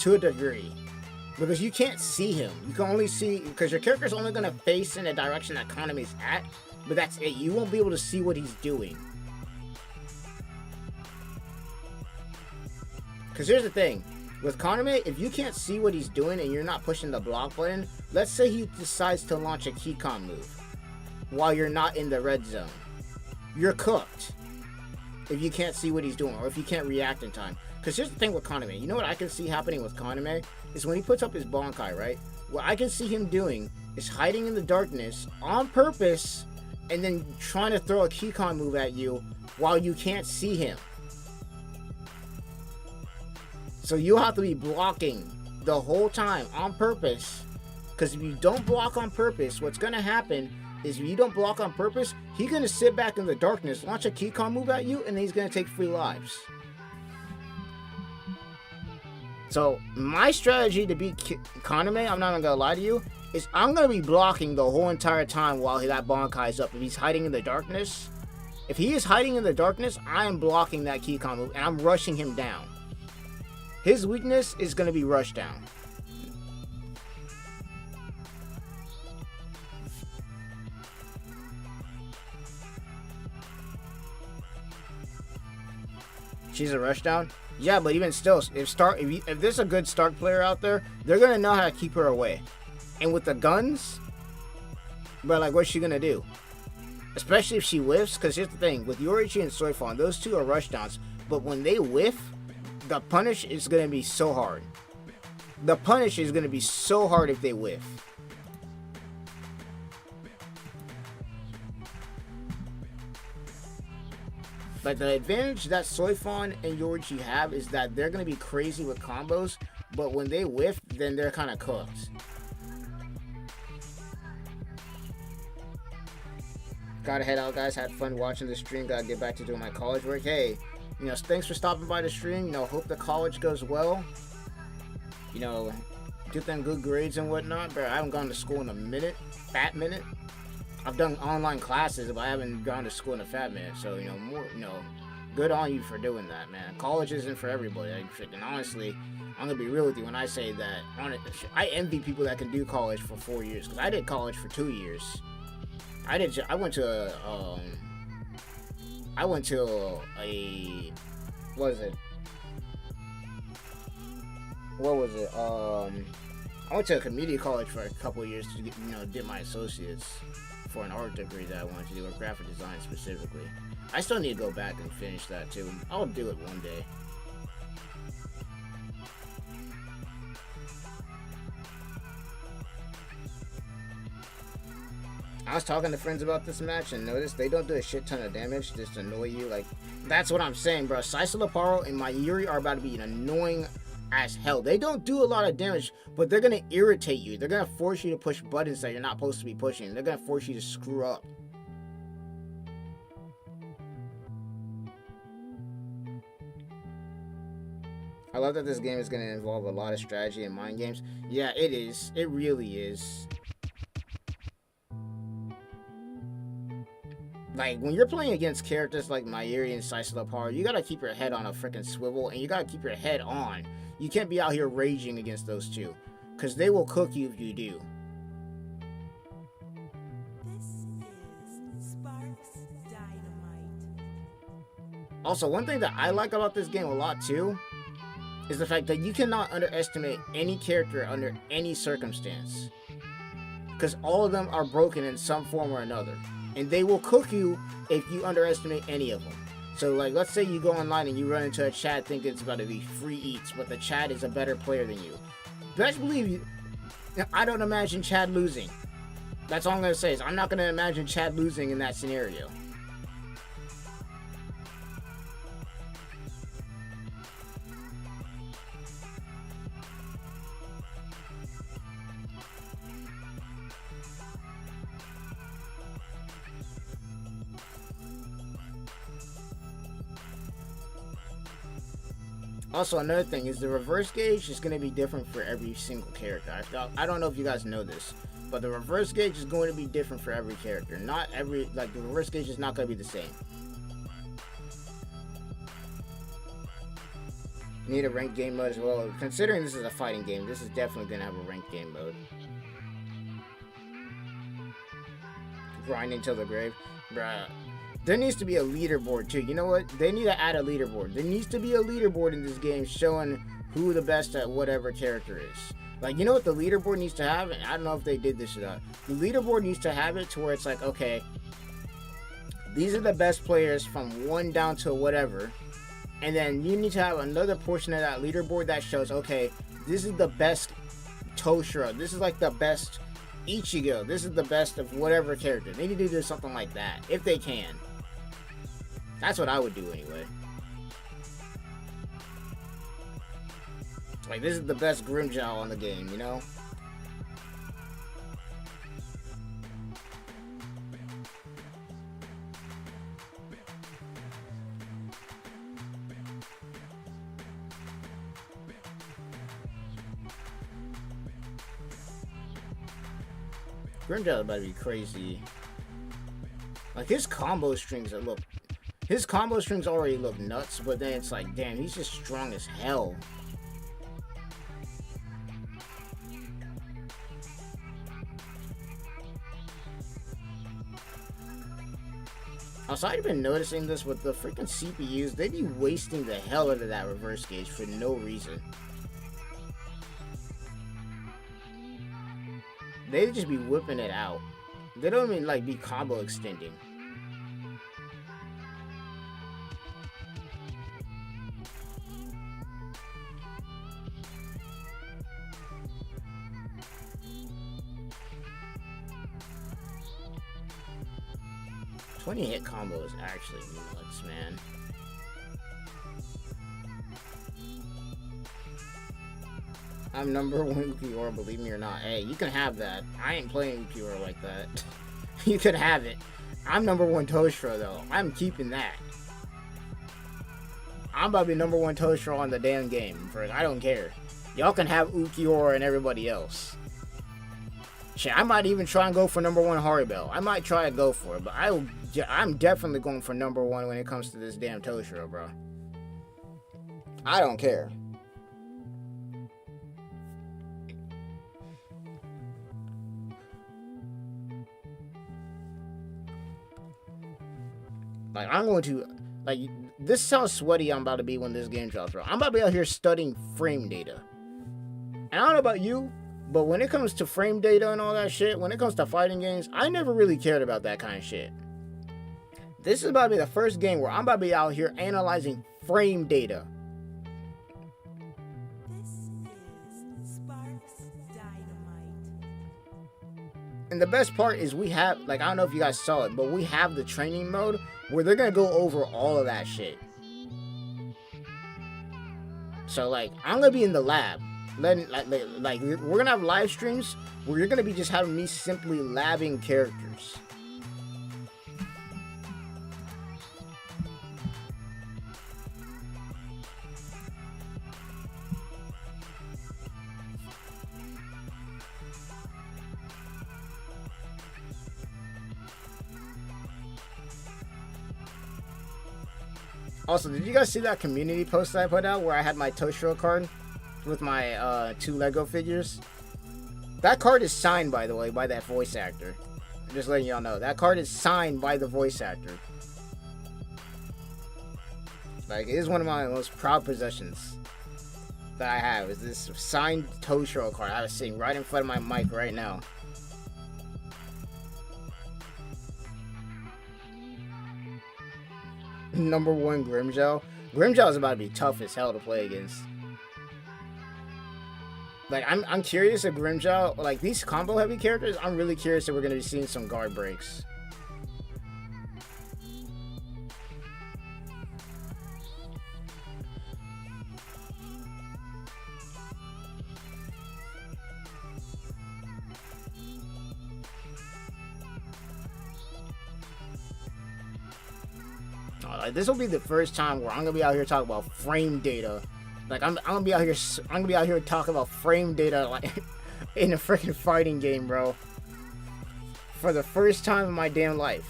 to a degree. Because you can't see him. You can only see, because your character's only going to face in the direction that Kaname's at, but that's it. You won't be able to see what he's doing. Because here's the thing. With Kaname, if you can't see what he's doing and you're not pushing the block button, let's say he decides to launch a Keycon move while you're not in the red zone. You're cooked if you can't see what he's doing or if you can't react in time. Because here's the thing with Kaname. You know what I can see happening with Kaname? Is when he puts up his Bankai, right? What I can see him doing is hiding in the darkness on purpose and then trying to throw a Keycon move at you while you can't see him. So you have to be blocking the whole time on purpose. Because if you don't block on purpose, what's going to happen is if you don't block on purpose, he's going to sit back in the darkness, launch a Keycon move at you, and then he's going to take free lives. So my strategy to beat Kaname, I'm not even going to lie to you, is I'm going to be blocking the whole entire time while that Bankai is up. If he's hiding in the darkness, if he is hiding in the darkness, I am blocking that Keycon move, and I'm rushing him down. His weakness is going to be rush down. She's a rush down? Yeah, but even still, if there's a good Stark player out there, they're going to know how to keep her away. And with the guns, bro, like, what's she going to do? Especially if she whiffs, because here's the thing. With Yorichi and Soifon, those two are rush downs. But when they whiff, the punish is going to be so hard. The punish is going to be so hard if they whiff. But the advantage that Soifon and Yorichi have is that they're going to be crazy with combos, but when they whiff, then they're kind of cooked. Gotta head out, guys. Had fun watching the stream. Gotta get back to doing my college work. Hey, you know, thanks for stopping by the stream. You know, hope the college goes well. You know, get them good grades and whatnot. But I haven't gone to school in a minute. Fat minute. I've done online classes, but I haven't gone to school in a fat minute. So, you know, good on you for doing that, man. College isn't for everybody. And honestly, I'm gonna be real with you when I say that. I envy people that can do college for 4 years, because I did college for 2 years. I went to a what was it? I went to a community college for a couple of years to get, did my associates for an art degree that I wanted to do, or graphic design specifically. I still need to go back and finish that too. I'll do it one day. I was talking to friends about this match and noticed they don't do a shit ton of damage, just annoy you. Like, that's what I'm saying, bro. Saisala Paro and Mayuri are about to be annoying as hell. They don't do a lot of damage, but they're gonna irritate you. They're gonna force you to push buttons that you're not supposed to be pushing. They're gonna force you to screw up. I love that this game is gonna involve a lot of strategy and mind games. Yeah, it is. It really is. Like, when you're playing against characters like Mayuri and Saisala Paro, you gotta keep your head on a freaking swivel, and you gotta keep your head on. You can't be out here raging against those two, because they will cook you if you do. This is Sparks Also, one thing that I like about this game a lot too is the fact that you cannot underestimate any character under any circumstance, because all of them are broken in some form or another, and they will cook you if you underestimate any of them. So, like, let's say you go online and you run into a Chad thinking it's about to be free eats, but the Chad is a better player than you. Best believe you, I don't imagine Chad losing. That's all I'm going to say is I'm not going to imagine Chad losing in that scenario. Also, another thing is the reverse gauge is going to be different for every single character. I don't know if you guys know this, but the reverse gauge is going to be different for every character. Not every, like, the reverse gauge is not going to be the same. Need a ranked game mode as well. Considering this is a fighting game, this is definitely going to have a ranked game mode. Grind until the grave. Bruh. There needs to be a leaderboard too. You know what? They need to add a leaderboard. There needs to be a leaderboard in this game showing who the best at whatever character is. Like, you know what the leaderboard needs to have? And I don't know if they did this or not. The leaderboard needs to have it to where it's like, okay, these are the best players from 1 down to whatever. And then you need to have another portion of that leaderboard that shows, okay, this is the best Toshiro. This is like the best Ichigo. This is the best of whatever character. They need to do something like that, if they can. That's what I would do anyway. Like, this is the best Grimjow on the game, you know? Grimjow is about to be crazy. Like, his combo strings that look... His combo strings already look nuts, but then it's like, damn, he's just strong as hell. Also, I've been noticing this with the freaking CPUs. They be wasting the hell out of that reverse gauge for no reason. They just be whipping it out. They don't even, like, be combo extending. Hit combo is actually nuts, man. I'm number 1 Ukiora, believe me or not. Hey, you can have that. I ain't playing Ukiora like that. You could have it. I'm number 1 Toshiro, though. I'm keeping that. I'm about to be number 1 Toshiro on the damn game. I don't care. Y'all can have Ukiora and everybody else. Shit, I might even try and go for number 1 Haribel. I might try and go for it, but I'm definitely going for number 1 when it comes to this damn Toshiro, bro. I don't care. Like, I'm going to... Like, this is how sweaty I'm about to be when this game drops, bro. I'm about to be out here studying frame data. And I don't know about you, but when it comes to frame data and all that shit, when it comes to fighting games, I never really cared about that kind of shit. This is about to be the first game where I'm about to be out here analyzing frame data. This is Sparks Dynamite. And the best part is we have, like, I don't know if you guys saw it, but we have the training mode where they're going to go over all of that shit. So, like, I'm going to be in the lab. Like, we're going to have live streams where you're going to be just having me simply labbing characters. Also, did you guys see that community post that I put out where I had my Toshiro card with my 2 Lego figures? That card is signed, by the way, by that voice actor. I'm just letting y'all know. That card is signed by the voice actor. Like, it is one of my most proud possessions that I have, is this signed Toshiro card. I have it sitting right in front of my mic right now. Number 1 Grimgel. Grimgel is about to be tough as hell to play against. Like, I'm curious if Grimgel, like, these combo heavy characters, I'm really curious if we're going to be seeing some guard breaks. Like, this will be the first time where I'm gonna be out here talking about frame data. Like, I'm gonna be out here talking about frame data, like, in a freaking fighting game, bro. For the first time in my damn life.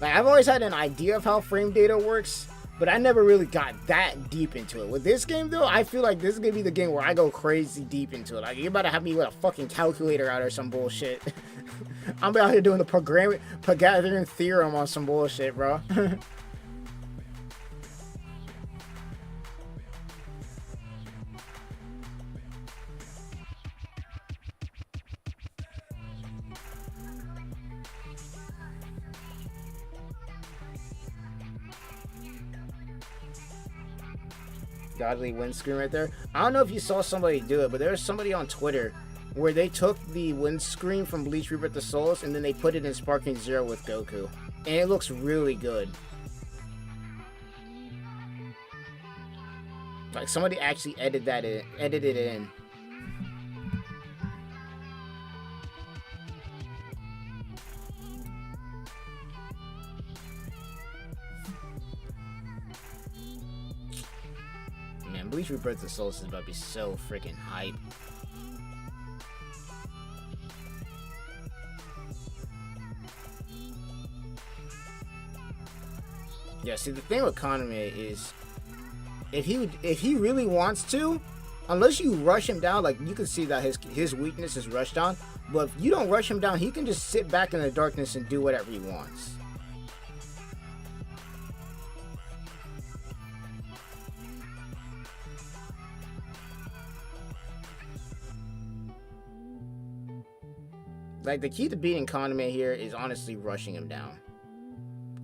Like, I've always had an idea of how frame data works, but I never really got that deep into it. With this game, though, I feel like this is gonna be the game where I go crazy deep into it. Like, you're about to have me with a fucking calculator out or some bullshit. I'm out here doing the Pythagorean theorem on some bullshit, bro. Godly windscreen right there. I don't know if you saw somebody do it, but there was somebody on Twitter where they took the windscreen from Bleach Rebirth the Souls and then they put it in Sparking Zero with Goku. And it looks really good. Like, somebody actually edited it in. Man, Bleach Rebirth the Souls is about to be so freaking hype. Yeah, see, the thing with Kaname is, if he really wants to, unless you rush him down, like, you can see that his weakness is rush down, but if you don't rush him down, he can just sit back in the darkness and do whatever he wants. Like, the key to beating Kaname here is honestly rushing him down.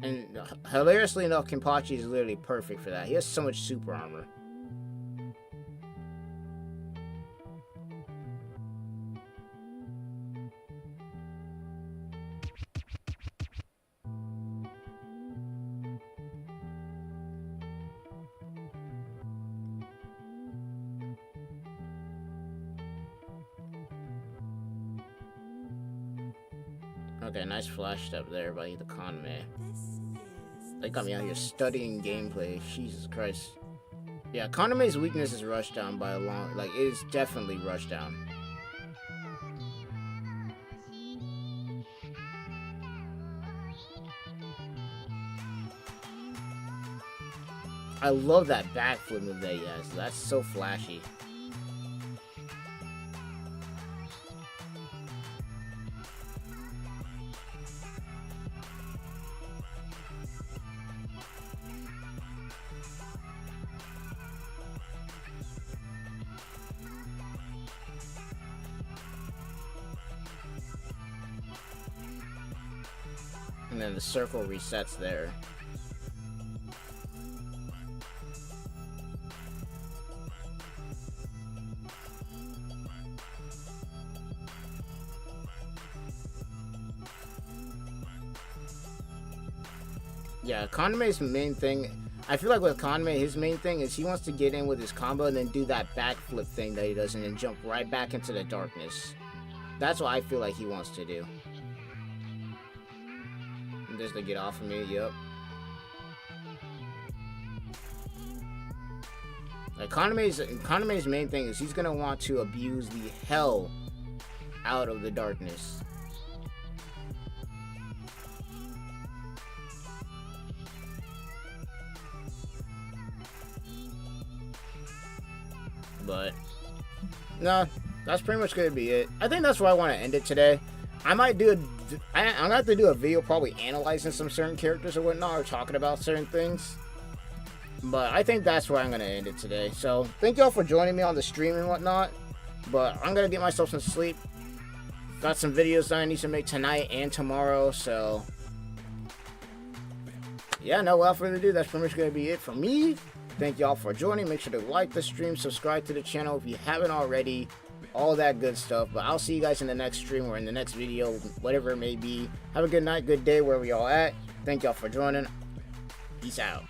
And hilariously enough, Kenpachi is literally perfect for that. He has so much super armor. Okay, nice flash step there by the Kaname. They got me out here studying gameplay. Jesus Christ. Yeah, Kaname's weakness is rush down by a long... Like, it is definitely rush down. I love that backflip move that he has. That's so flashy. And then the circle resets there. Yeah, Kaname's main thing, I feel like with Kaname, his main thing is he wants to get in with his combo and then do that backflip thing that he does and then jump right back into the darkness. That's what I feel like he wants to do. And just to get off of me, yep. Like, Kaname's main thing is he's gonna want to abuse the hell out of the darkness. But no, that's pretty much gonna be it. I think that's where I want to end it today. I might do I'm gonna have to do a video probably analyzing some certain characters or whatnot, or talking about certain things. But I think that's where I'm gonna end it today. So thank y'all for joining me on the stream and whatnot. But I'm gonna get myself some sleep. Got some videos that I need to make tonight and tomorrow. So yeah, no, without further ado, that's pretty much gonna be it for me. Thank y'all for joining. Make sure to like the stream, subscribe to the channel if you haven't already, all that good stuff. But I'll see you guys in the next stream or in the next video, whatever it may be. Have a good night, good day, wherever y'all at. Thank y'all for joining. Peace out.